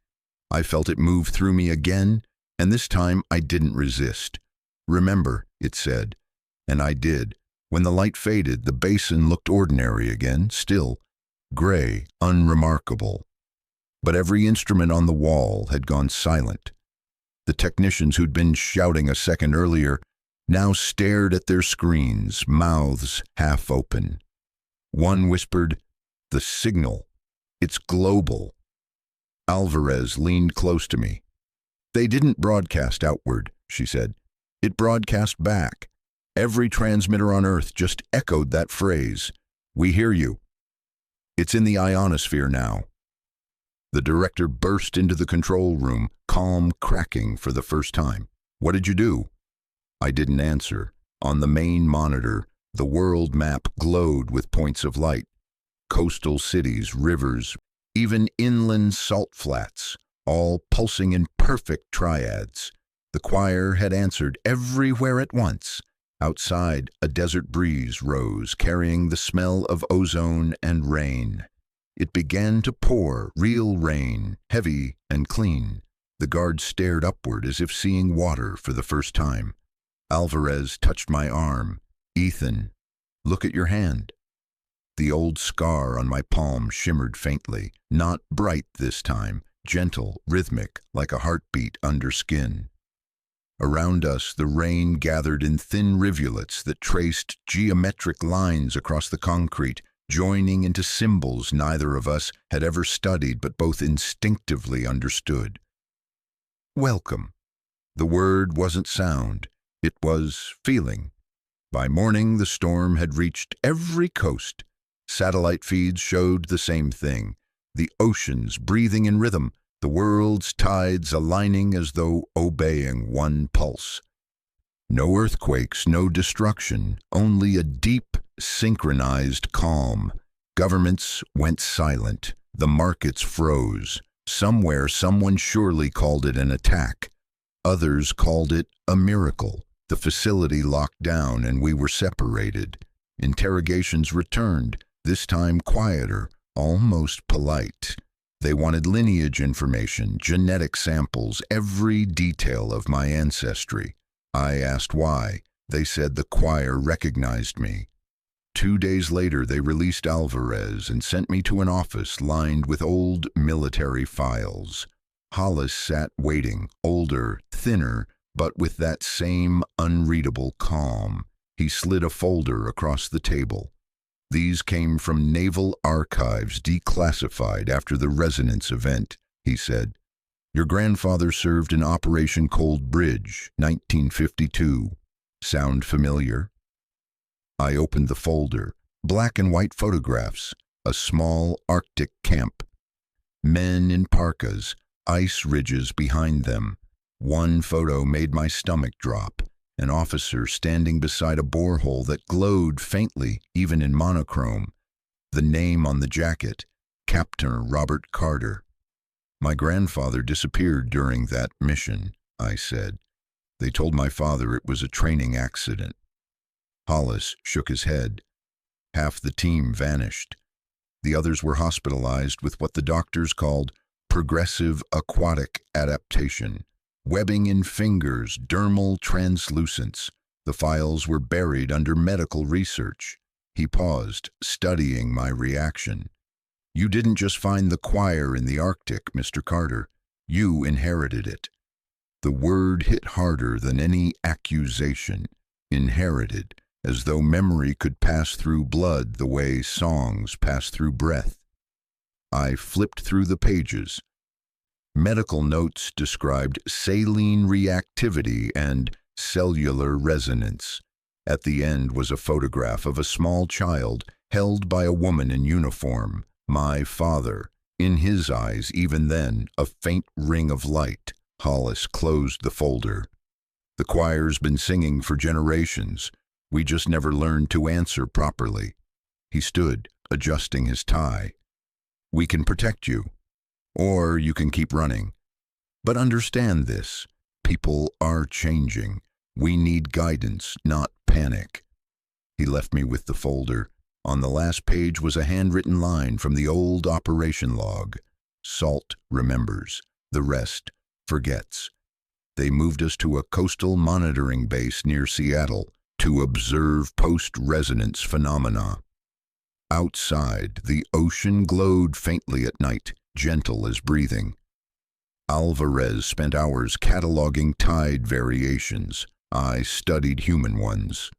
I felt it move through me again, and this time I didn't resist. Remember, it said, and I did. When the light faded, the basin looked ordinary again, still, gray, unremarkable. But every instrument on the wall had gone silent. The technicians who'd been shouting a second earlier now stared at their screens, mouths half open. One whispered, "The signal. It's global." Alvarez leaned close to me. "They didn't broadcast outward," she said. "It broadcast back. Every transmitter on Earth just echoed that phrase. We hear you. It's in the ionosphere now." The director burst into the control room, calm cracking for the first time. "What did you do?" I didn't answer. On the main monitor, the world map glowed with points of light. Coastal cities, rivers, even inland salt flats, all pulsing in perfect triads. The choir had answered everywhere at once. Outside, a desert breeze rose, carrying the smell of ozone and rain. It began to pour, real rain, heavy and clean. The guard stared upward as if seeing water for the first time. Alvarez touched my arm. "Ethan, look at your hand." The old scar on my palm shimmered faintly, not bright this time, gentle, rhythmic, like a heartbeat under skin. Around us, the rain gathered in thin rivulets that traced geometric lines across the concrete, joining into symbols neither of us had ever studied but both instinctively understood. Welcome. The word wasn't sound, it was feeling. By morning, the storm had reached every coast. Satellite feeds showed the same thing. The oceans breathing in rhythm, the world's tides aligning as though obeying one pulse. No earthquakes, no destruction, only a deep, synchronized calm. Governments went silent. The markets froze. Somewhere, someone surely called it an attack. Others called it a miracle. The facility locked down and we were separated. Interrogations returned, this time quieter, almost polite. They wanted lineage information, genetic samples, every detail of my ancestry. I asked why. They said the choir recognized me. 2 days later, they released Alvarez and sent me to an office lined with old military files. Hollis sat waiting, older, thinner, but with that same unreadable calm. He slid a folder across the table. "These came from Naval Archives, declassified after the resonance event," he said. "Your grandfather served in Operation Cold Bridge, 1952. Sound familiar?" I opened the folder. Black and white photographs. A small Arctic camp. Men in parkas, ice ridges behind them. One photo made my stomach drop. An officer standing beside a borehole that glowed faintly, even in monochrome. The name on the jacket, Captain Robert Carter. "My grandfather disappeared during that mission," I said. "They told my father it was a training accident." Hollis shook his head. Half the team vanished. The others were hospitalized with what the doctors called progressive aquatic adaptation. Webbing in fingers, dermal translucence. The files were buried under medical research. He paused, studying my reaction. "You didn't just find the choir in the Arctic, Mr. Carter. You inherited it." The word hit harder than any accusation. Inherited, as though memory could pass through blood the way songs pass through breath. I flipped through the pages. Medical notes described saline reactivity and cellular resonance. At the end was a photograph of a small child held by a woman in uniform, my father, In his eyes, even then, a faint ring of light. Hollis closed the folder. The choir's been singing for generations. We just never learned to answer properly. He stood, adjusting his tie. We can protect you, or you can keep running. But understand this, people are changing. We need guidance, not panic. He left me with the folder. On the last page was a handwritten line from the old operation log. Salt remembers, the rest forgets. They moved us to a coastal monitoring base near Seattle to observe post-resonance phenomena. Outside, the ocean glowed faintly at night, gentle as breathing. Alvarez spent hours cataloging tide variations. I studied human ones.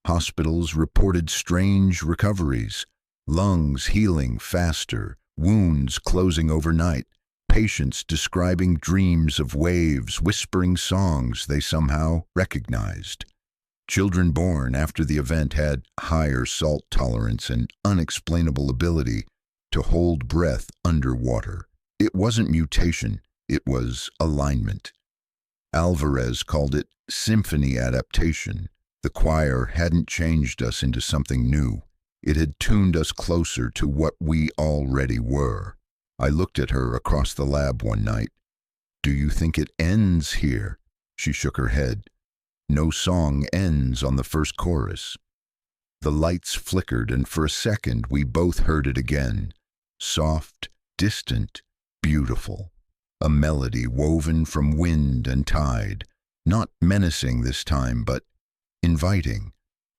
Hospitals reported strange recoveries, lungs healing faster, wounds closing overnight, patients describing dreams of waves, whispering songs they somehow recognized. Children born after the event had higher salt tolerance and unexplainable ability to hold breath underwater. It wasn't mutation, it was alignment. Alvarez called it symphony adaptation. The choir hadn't changed us into something new. It had tuned us closer to what we already were. I looked at her across the lab one night. Do you think it ends here? She shook her head. No song ends on the first chorus. The lights flickered, and for a second we both heard it again. Soft, distant, beautiful. A melody woven from wind and tide. Not menacing this time, but inviting.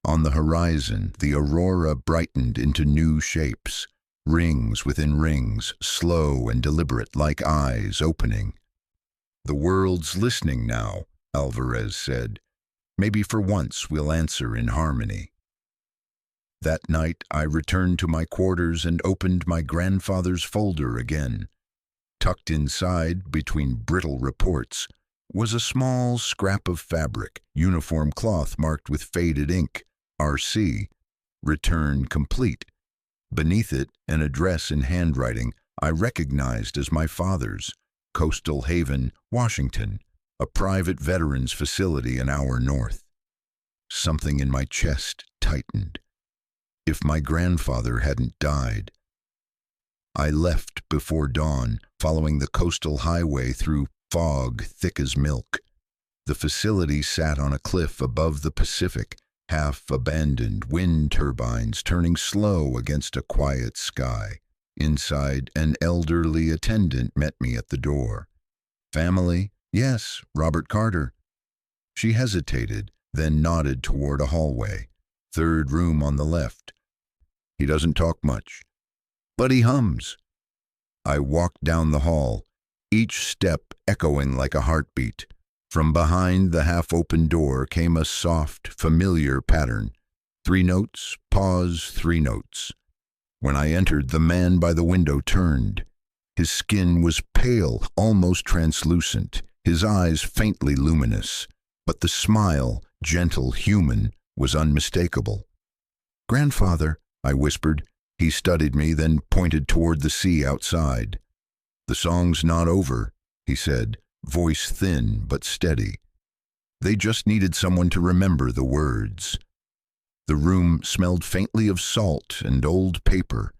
On the horizon, the aurora brightened into new shapes. Rings within rings, slow and deliberate, like eyes opening. The world's listening now, Alvarez said. Maybe for once we'll answer in harmony. That night I returned to my quarters and opened my grandfather's folder again. Tucked inside, between brittle reports, was a small scrap of fabric, uniform cloth marked with faded ink, RC, return complete. Beneath it, an address in handwriting I recognized as my father's, Coastal Haven, Washington, a private veterans facility an hour north. Something in my chest tightened. If my grandfather hadn't died. I left before dawn, following the coastal highway through fog thick as milk. The facility sat on a cliff above the Pacific, half-abandoned, wind turbines turning slow against a quiet sky. Inside, an elderly attendant met me at the door. Family? Yes, Robert Carter. She hesitated, then nodded toward a hallway. Third room on the left. He doesn't talk much, but he hums. I walked down the hall, each step echoing like a heartbeat. From behind the half-open door came a soft, familiar pattern. 3 notes, pause, 3 notes. When I entered, the man by the window turned. His skin was pale, almost translucent, his eyes faintly luminous, but the smile, gentle, human, was unmistakable. "Grandfather," I whispered. He studied me, then pointed toward the sea outside. "The song's not over," he said, voice thin but steady. They just needed someone to remember the words. The room smelled faintly of salt and old paper.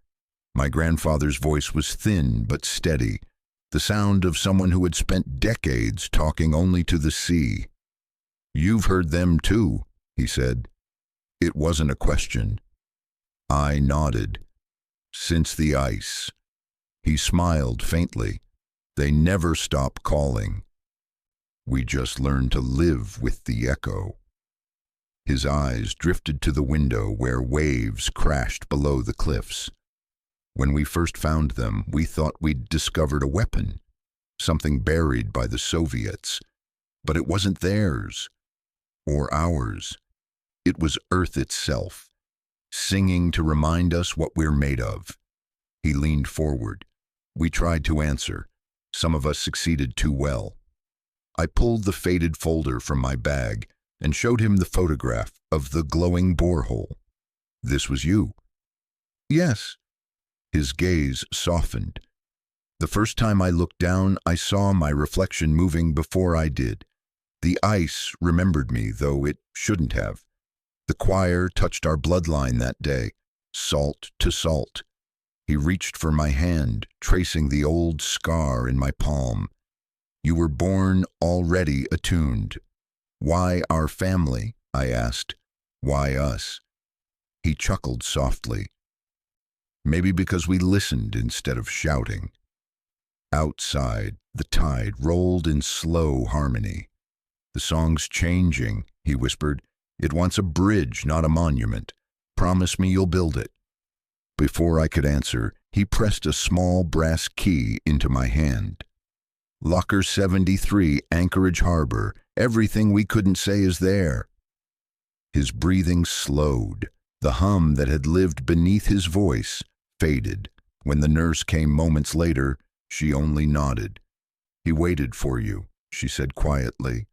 My grandfather's voice was thin but steady, the sound of someone who had spent decades talking only to the sea. "You've heard them too," he said. It wasn't a question. I nodded. "Since the ice." He smiled faintly. "They never stop calling. We just learned to live with the echo." His eyes drifted to the window where waves crashed below the cliffs. "When we first found them, we thought we'd discovered a weapon, something buried by the Soviets. But it wasn't theirs, or ours. It was Earth itself, singing to remind us what we're made of." He leaned forward. We tried to answer. Some of us succeeded too well. I pulled the faded folder from my bag and showed him the photograph of the glowing borehole. "This was you." "Yes." His gaze softened. The first time I looked down, I saw my reflection moving before I did. The ice remembered me, though it shouldn't have. The choir touched our bloodline that day, salt to salt. He reached for my hand, tracing the old scar in my palm. You were born already attuned. Why our family? I asked. Why us? He chuckled softly. Maybe because we listened instead of shouting. Outside, the tide rolled in slow harmony. The song's changing, he whispered. It wants a bridge, not a monument. Promise me you'll build it. Before I could answer, he pressed a small brass key into my hand. Locker 73, Anchorage Harbor. Everything we couldn't say is there. His breathing slowed. The hum that had lived beneath his voice faded. When the nurse came moments later, she only nodded. He waited for you, she said quietly.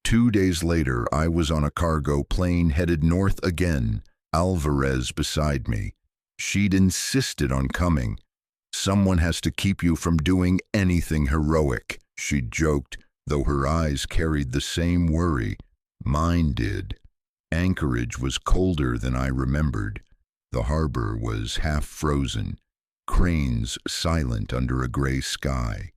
2 days later, I was on a cargo plane headed north again, Alvarez beside me. She'd insisted on coming. Someone has to keep you from doing anything heroic, she joked, though her eyes carried the same worry. Mine did. Anchorage was colder than I remembered. The harbor was half frozen, cranes silent under a gray sky.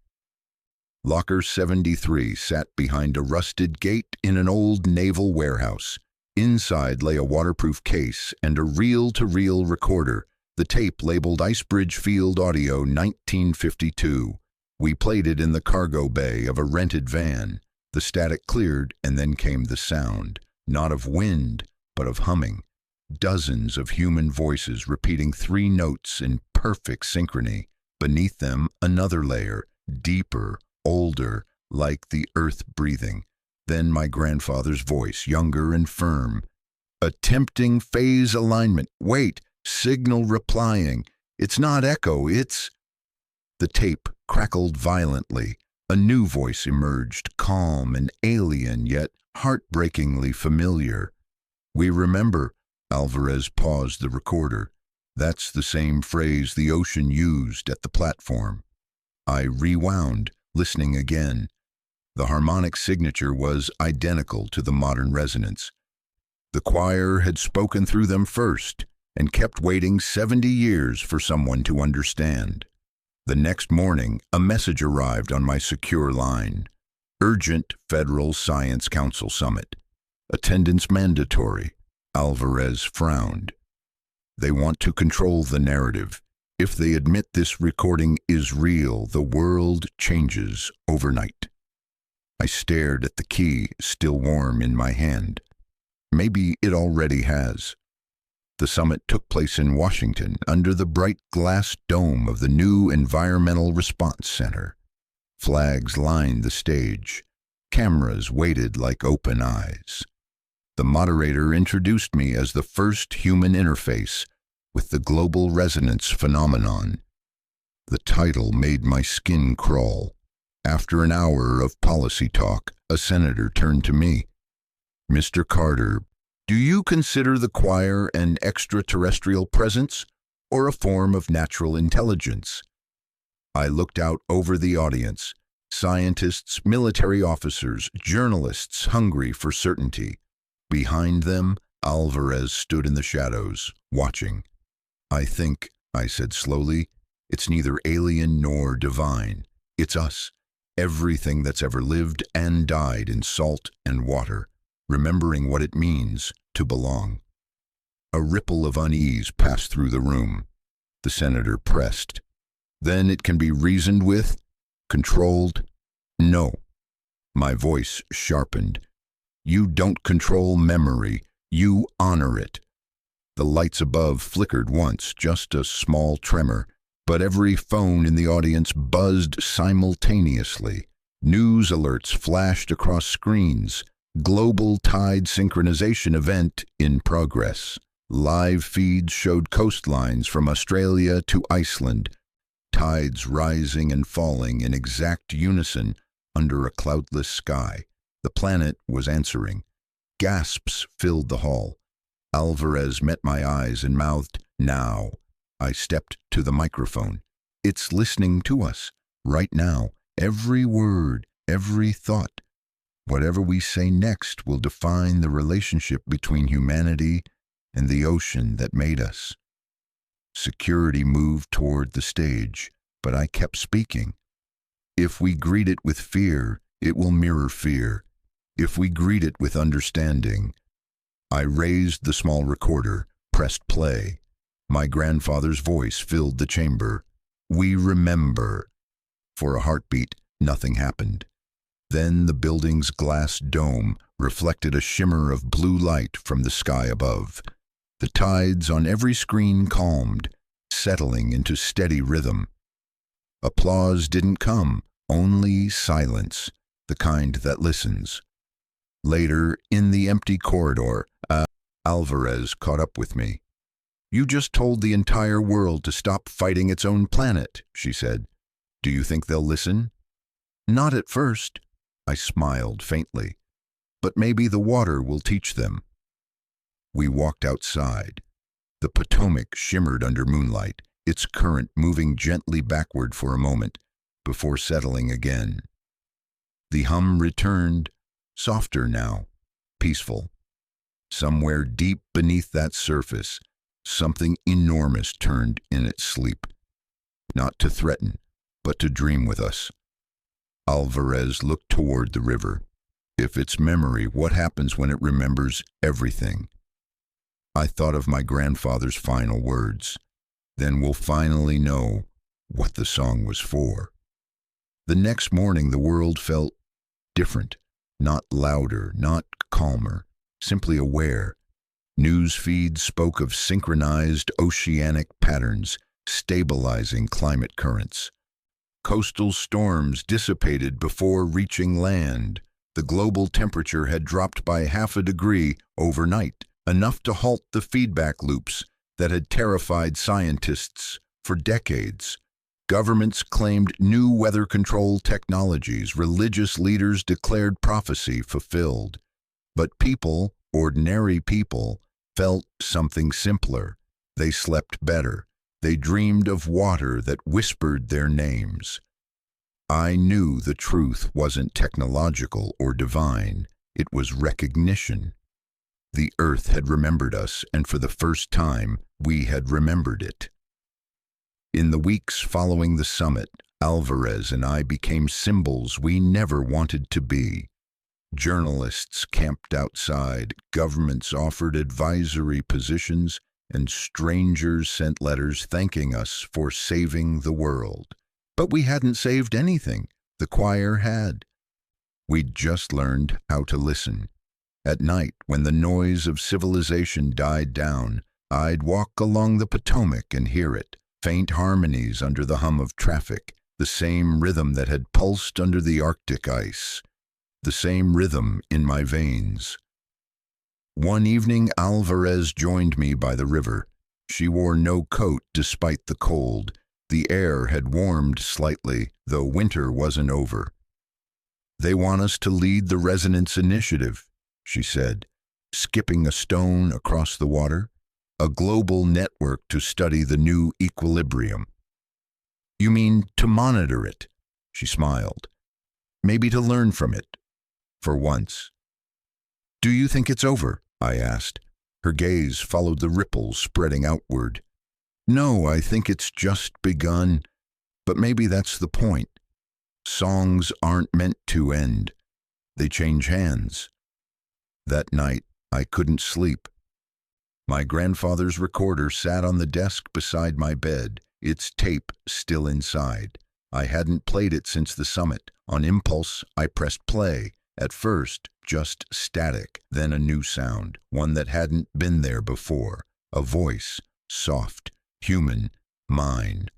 Locker 73 sat behind a rusted gate in an old naval warehouse. Inside lay a waterproof case and a reel-to-reel recorder, the tape labeled Icebridge Field Audio 1952. We played it in the cargo bay of a rented van. The static cleared, and then came the sound, not of wind, but of humming. Dozens of human voices repeating 3 notes in perfect synchrony. Beneath them, another layer, deeper, older, like the earth breathing. Then my grandfather's voice, younger and firm. Attempting phase alignment. Wait, signal replying. It's not echo, it's... The tape crackled violently. A new voice emerged, calm and alien, yet heartbreakingly familiar. We remember. Alvarez paused the recorder. That's the same phrase the ocean used at the platform. I rewound, listening again. The harmonic signature was identical to the modern resonance. The choir had spoken through them first and kept waiting 70 years for someone to understand. The next morning, a message arrived on my secure line. Urgent Federal Science Council Summit. Attendance mandatory. Alvarez frowned. They want to control the narrative. If they admit this recording is real, the world changes overnight. I stared at the key, still warm in my hand. Maybe it already has. The summit took place in Washington, under the bright glass dome of the new Environmental Response Center. Flags lined the stage. Cameras waited like open eyes. The moderator introduced me as the first human interface with the global resonance phenomenon. The title made my skin crawl. After an hour of policy talk, a senator turned to me. Mr. Carter, do you consider the choir an extraterrestrial presence or a form of natural intelligence? I looked out over the audience. Scientists, military officers, journalists hungry for certainty. Behind them, Alvarez stood in the shadows, watching. I think, I said slowly, it's neither alien nor divine. It's us, everything that's ever lived and died in salt and water, remembering what it means to belong. A ripple of unease passed through the room. The senator pressed. Then it can be reasoned with? Controlled? No. My voice sharpened. You don't control memory. You honor it. The lights above flickered once, just a small tremor, but every phone in the audience buzzed simultaneously. News alerts flashed across screens. Global tide synchronization event in progress. Live feeds showed coastlines from Australia to Iceland, tides rising and falling in exact unison under a cloudless sky. The planet was answering. Gasps filled the hall. Alvarez met my eyes and mouthed, "Now." I stepped to the microphone. It's listening to us, right now, every word, every thought. Whatever we say next will define the relationship between humanity and the ocean that made us. Security moved toward the stage, but I kept speaking. If we greet it with fear, it will mirror fear. If we greet it with understanding. I raised the small recorder, pressed play. My grandfather's voice filled the chamber. We remember. For a heartbeat, nothing happened. Then the building's glass dome reflected a shimmer of blue light from the sky above. The tides on every screen calmed, settling into steady rhythm. Applause didn't come, only silence, the kind that listens. Later, in the empty corridor, Alvarez caught up with me. You just told the entire world to stop fighting its own planet, she said. Do you think they'll listen? Not at first. I smiled faintly. But maybe the water will teach them. We walked outside. The Potomac shimmered under moonlight, its current moving gently backward for a moment, before settling again. The hum returned, softer now, peaceful. Somewhere deep beneath that surface, something enormous turned in its sleep. Not to threaten, but to dream with us. Alvarez looked toward the river. If it's memory, what happens when it remembers everything? I thought of my grandfather's final words. Then we'll finally know what the song was for. The next morning, the world felt different, not louder, not calmer, simply aware. News feeds spoke of synchronized oceanic patterns, stabilizing climate currents. Coastal storms dissipated before reaching land. The global temperature had dropped by 0.5 degrees overnight, enough to halt the feedback loops that had terrified scientists for decades. Governments claimed new weather control technologies. Religious leaders declared prophecy fulfilled. But people, ordinary people, felt something simpler. They slept better. They dreamed of water that whispered their names. I knew the truth wasn't technological or divine. It was recognition. The earth had remembered us, and for the first time, we had remembered it. In the weeks following the summit, Alvarez and I became symbols we never wanted to be. Journalists camped outside, governments offered advisory positions, and strangers sent letters thanking us for saving the world. But we hadn't saved anything. The choir had. We'd just learned how to listen. At night, when the noise of civilization died down, I'd walk along the Potomac and hear it, faint harmonies under the hum of traffic, the same rhythm that had pulsed under the Arctic ice, the same rhythm in my veins. One evening, Alvarez joined me by the river. She wore no coat despite the cold. The air had warmed slightly, though winter wasn't over. They want us to lead the Resonance Initiative, she said, skipping a stone across the water, a global network to study the new equilibrium. You mean to monitor it? She smiled. Maybe to learn from it, for once. Do you think it's over? I asked. Her gaze followed the ripples spreading outward. No, I think it's just begun, but maybe that's the point. Songs aren't meant to end. They change hands. That night, I couldn't sleep. My grandfather's recorder sat on the desk beside my bed, its tape still inside. I hadn't played it since the summit. On impulse, I pressed play. At first, just static, then a new sound, one that hadn't been there before. A voice, soft, human, mine.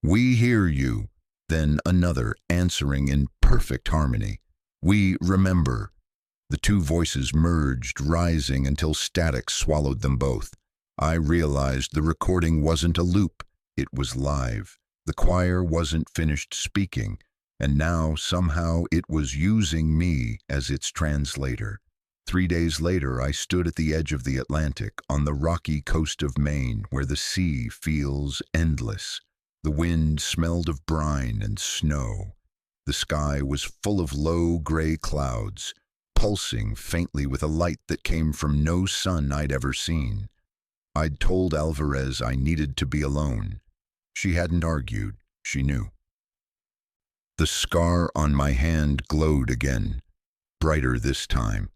We hear you. Then another, answering in perfect harmony. We remember. The two voices merged, rising until static swallowed them both. I realized the recording wasn't a loop. It was live. The choir wasn't finished speaking, and now somehow it was using me as its translator. 3 days later, I stood at the edge of the Atlantic on the rocky coast of Maine, where the sea feels endless. The wind smelled of brine and snow. The sky was full of low gray clouds, pulsing faintly with a light that came from no sun I'd ever seen. I'd told Alvarez I needed to be alone. She hadn't argued. She knew. The scar on my hand glowed again, brighter this time.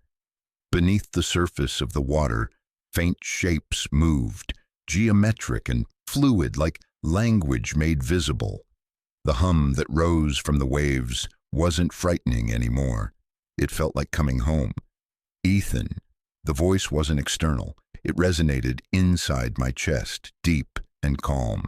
Beneath the surface of the water, faint shapes moved, geometric and fluid, like language made visible. The hum that rose from the waves wasn't frightening anymore. It felt like coming home. Ethan. The voice wasn't external. It resonated inside my chest, deep and calm.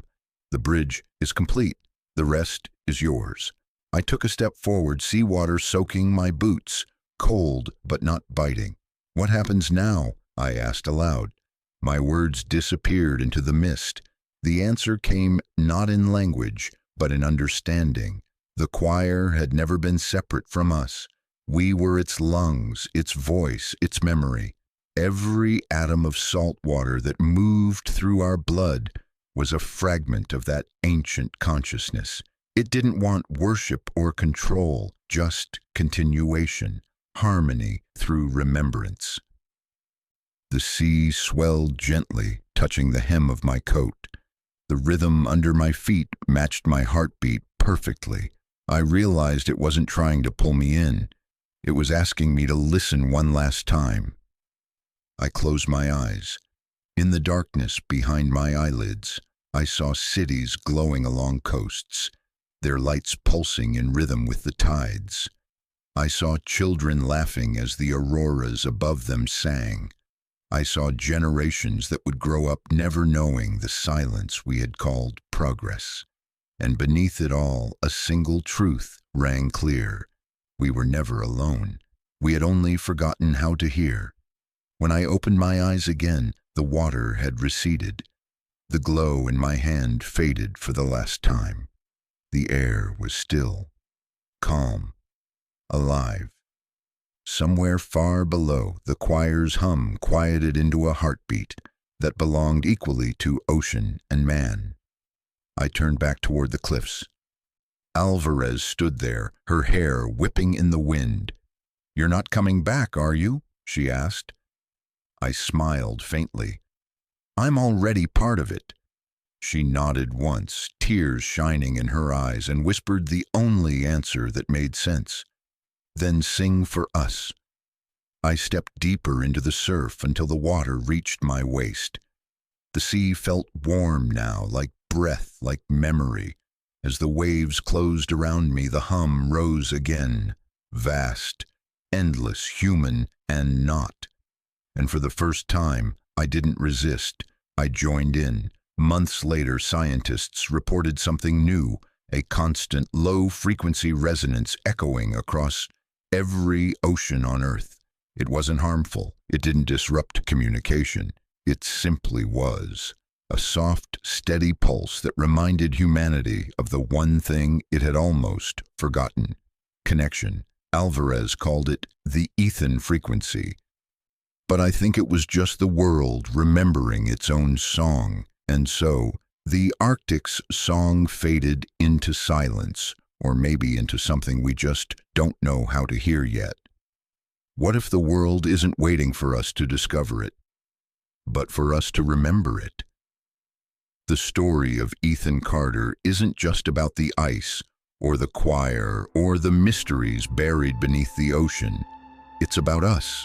The bridge is complete. The rest is yours. I took a step forward, seawater soaking my boots, cold but not biting. What happens now? I asked aloud. My words disappeared into the mist. The answer came not in language, but in understanding. The choir had never been separate from us. We were its lungs, its voice, its memory. Every atom of salt water that moved through our blood was a fragment of that ancient consciousness. It didn't want worship or control, just continuation, harmony through remembrance. The sea swelled gently, touching the hem of my coat. The rhythm under my feet matched my heartbeat perfectly. I realized it wasn't trying to pull me in. It was asking me to listen one last time. I closed my eyes. In the darkness behind my eyelids, I saw cities glowing along coasts, their lights pulsing in rhythm with the tides. I saw children laughing as the auroras above them sang. I saw generations that would grow up never knowing the silence we had called progress. And beneath it all, a single truth rang clear. We were never alone. We had only forgotten how to hear. When I opened my eyes again, the water had receded. The glow in my hand faded for the last time. The air was still, calm, alive. Somewhere far below, the choir's hum quieted into a heartbeat that belonged equally to ocean and man. I turned back toward the cliffs. Alvarez stood there, her hair whipping in the wind. "You're not coming back, are you?" she asked. I smiled faintly. "I'm already part of it." She nodded once, tears shining in her eyes, and whispered the only answer that made sense. "Then sing for us." I stepped deeper into the surf until the water reached my waist. The sea felt warm now, like breath, like memory. As the waves closed around me, the hum rose again, vast, endless, human, and not. And for the first time, I didn't resist. I joined in. Months later, scientists reported something new, a constant low-frequency resonance echoing across every ocean on Earth. It wasn't harmful. It didn't disrupt communication. It simply was. A soft, steady pulse that reminded humanity of the one thing it had almost forgotten: connection. Alvarez called it the Ethan frequency. But I think it was just the world remembering its own song. And so, the Arctic's song faded into silence, or maybe into something we just don't know how to hear yet. What if the world isn't waiting for us to discover it, but for us to remember it? The story of Ethan Carter isn't just about the ice, or the choir, or the mysteries buried beneath the ocean. It's about us,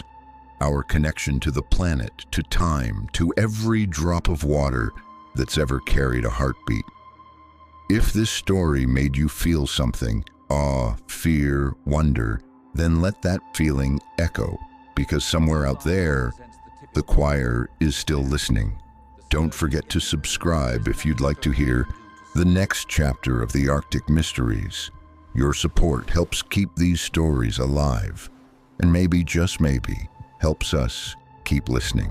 our connection to the planet, to time, to every drop of water that's ever carried a heartbeat. If this story made you feel something, awe, fear, wonder, then let that feeling echo, because somewhere out there, the choir is still listening. Don't forget to subscribe if you'd like to hear the next chapter of the Arctic Mysteries. Your support helps keep these stories alive, and maybe, just maybe, helps us keep listening.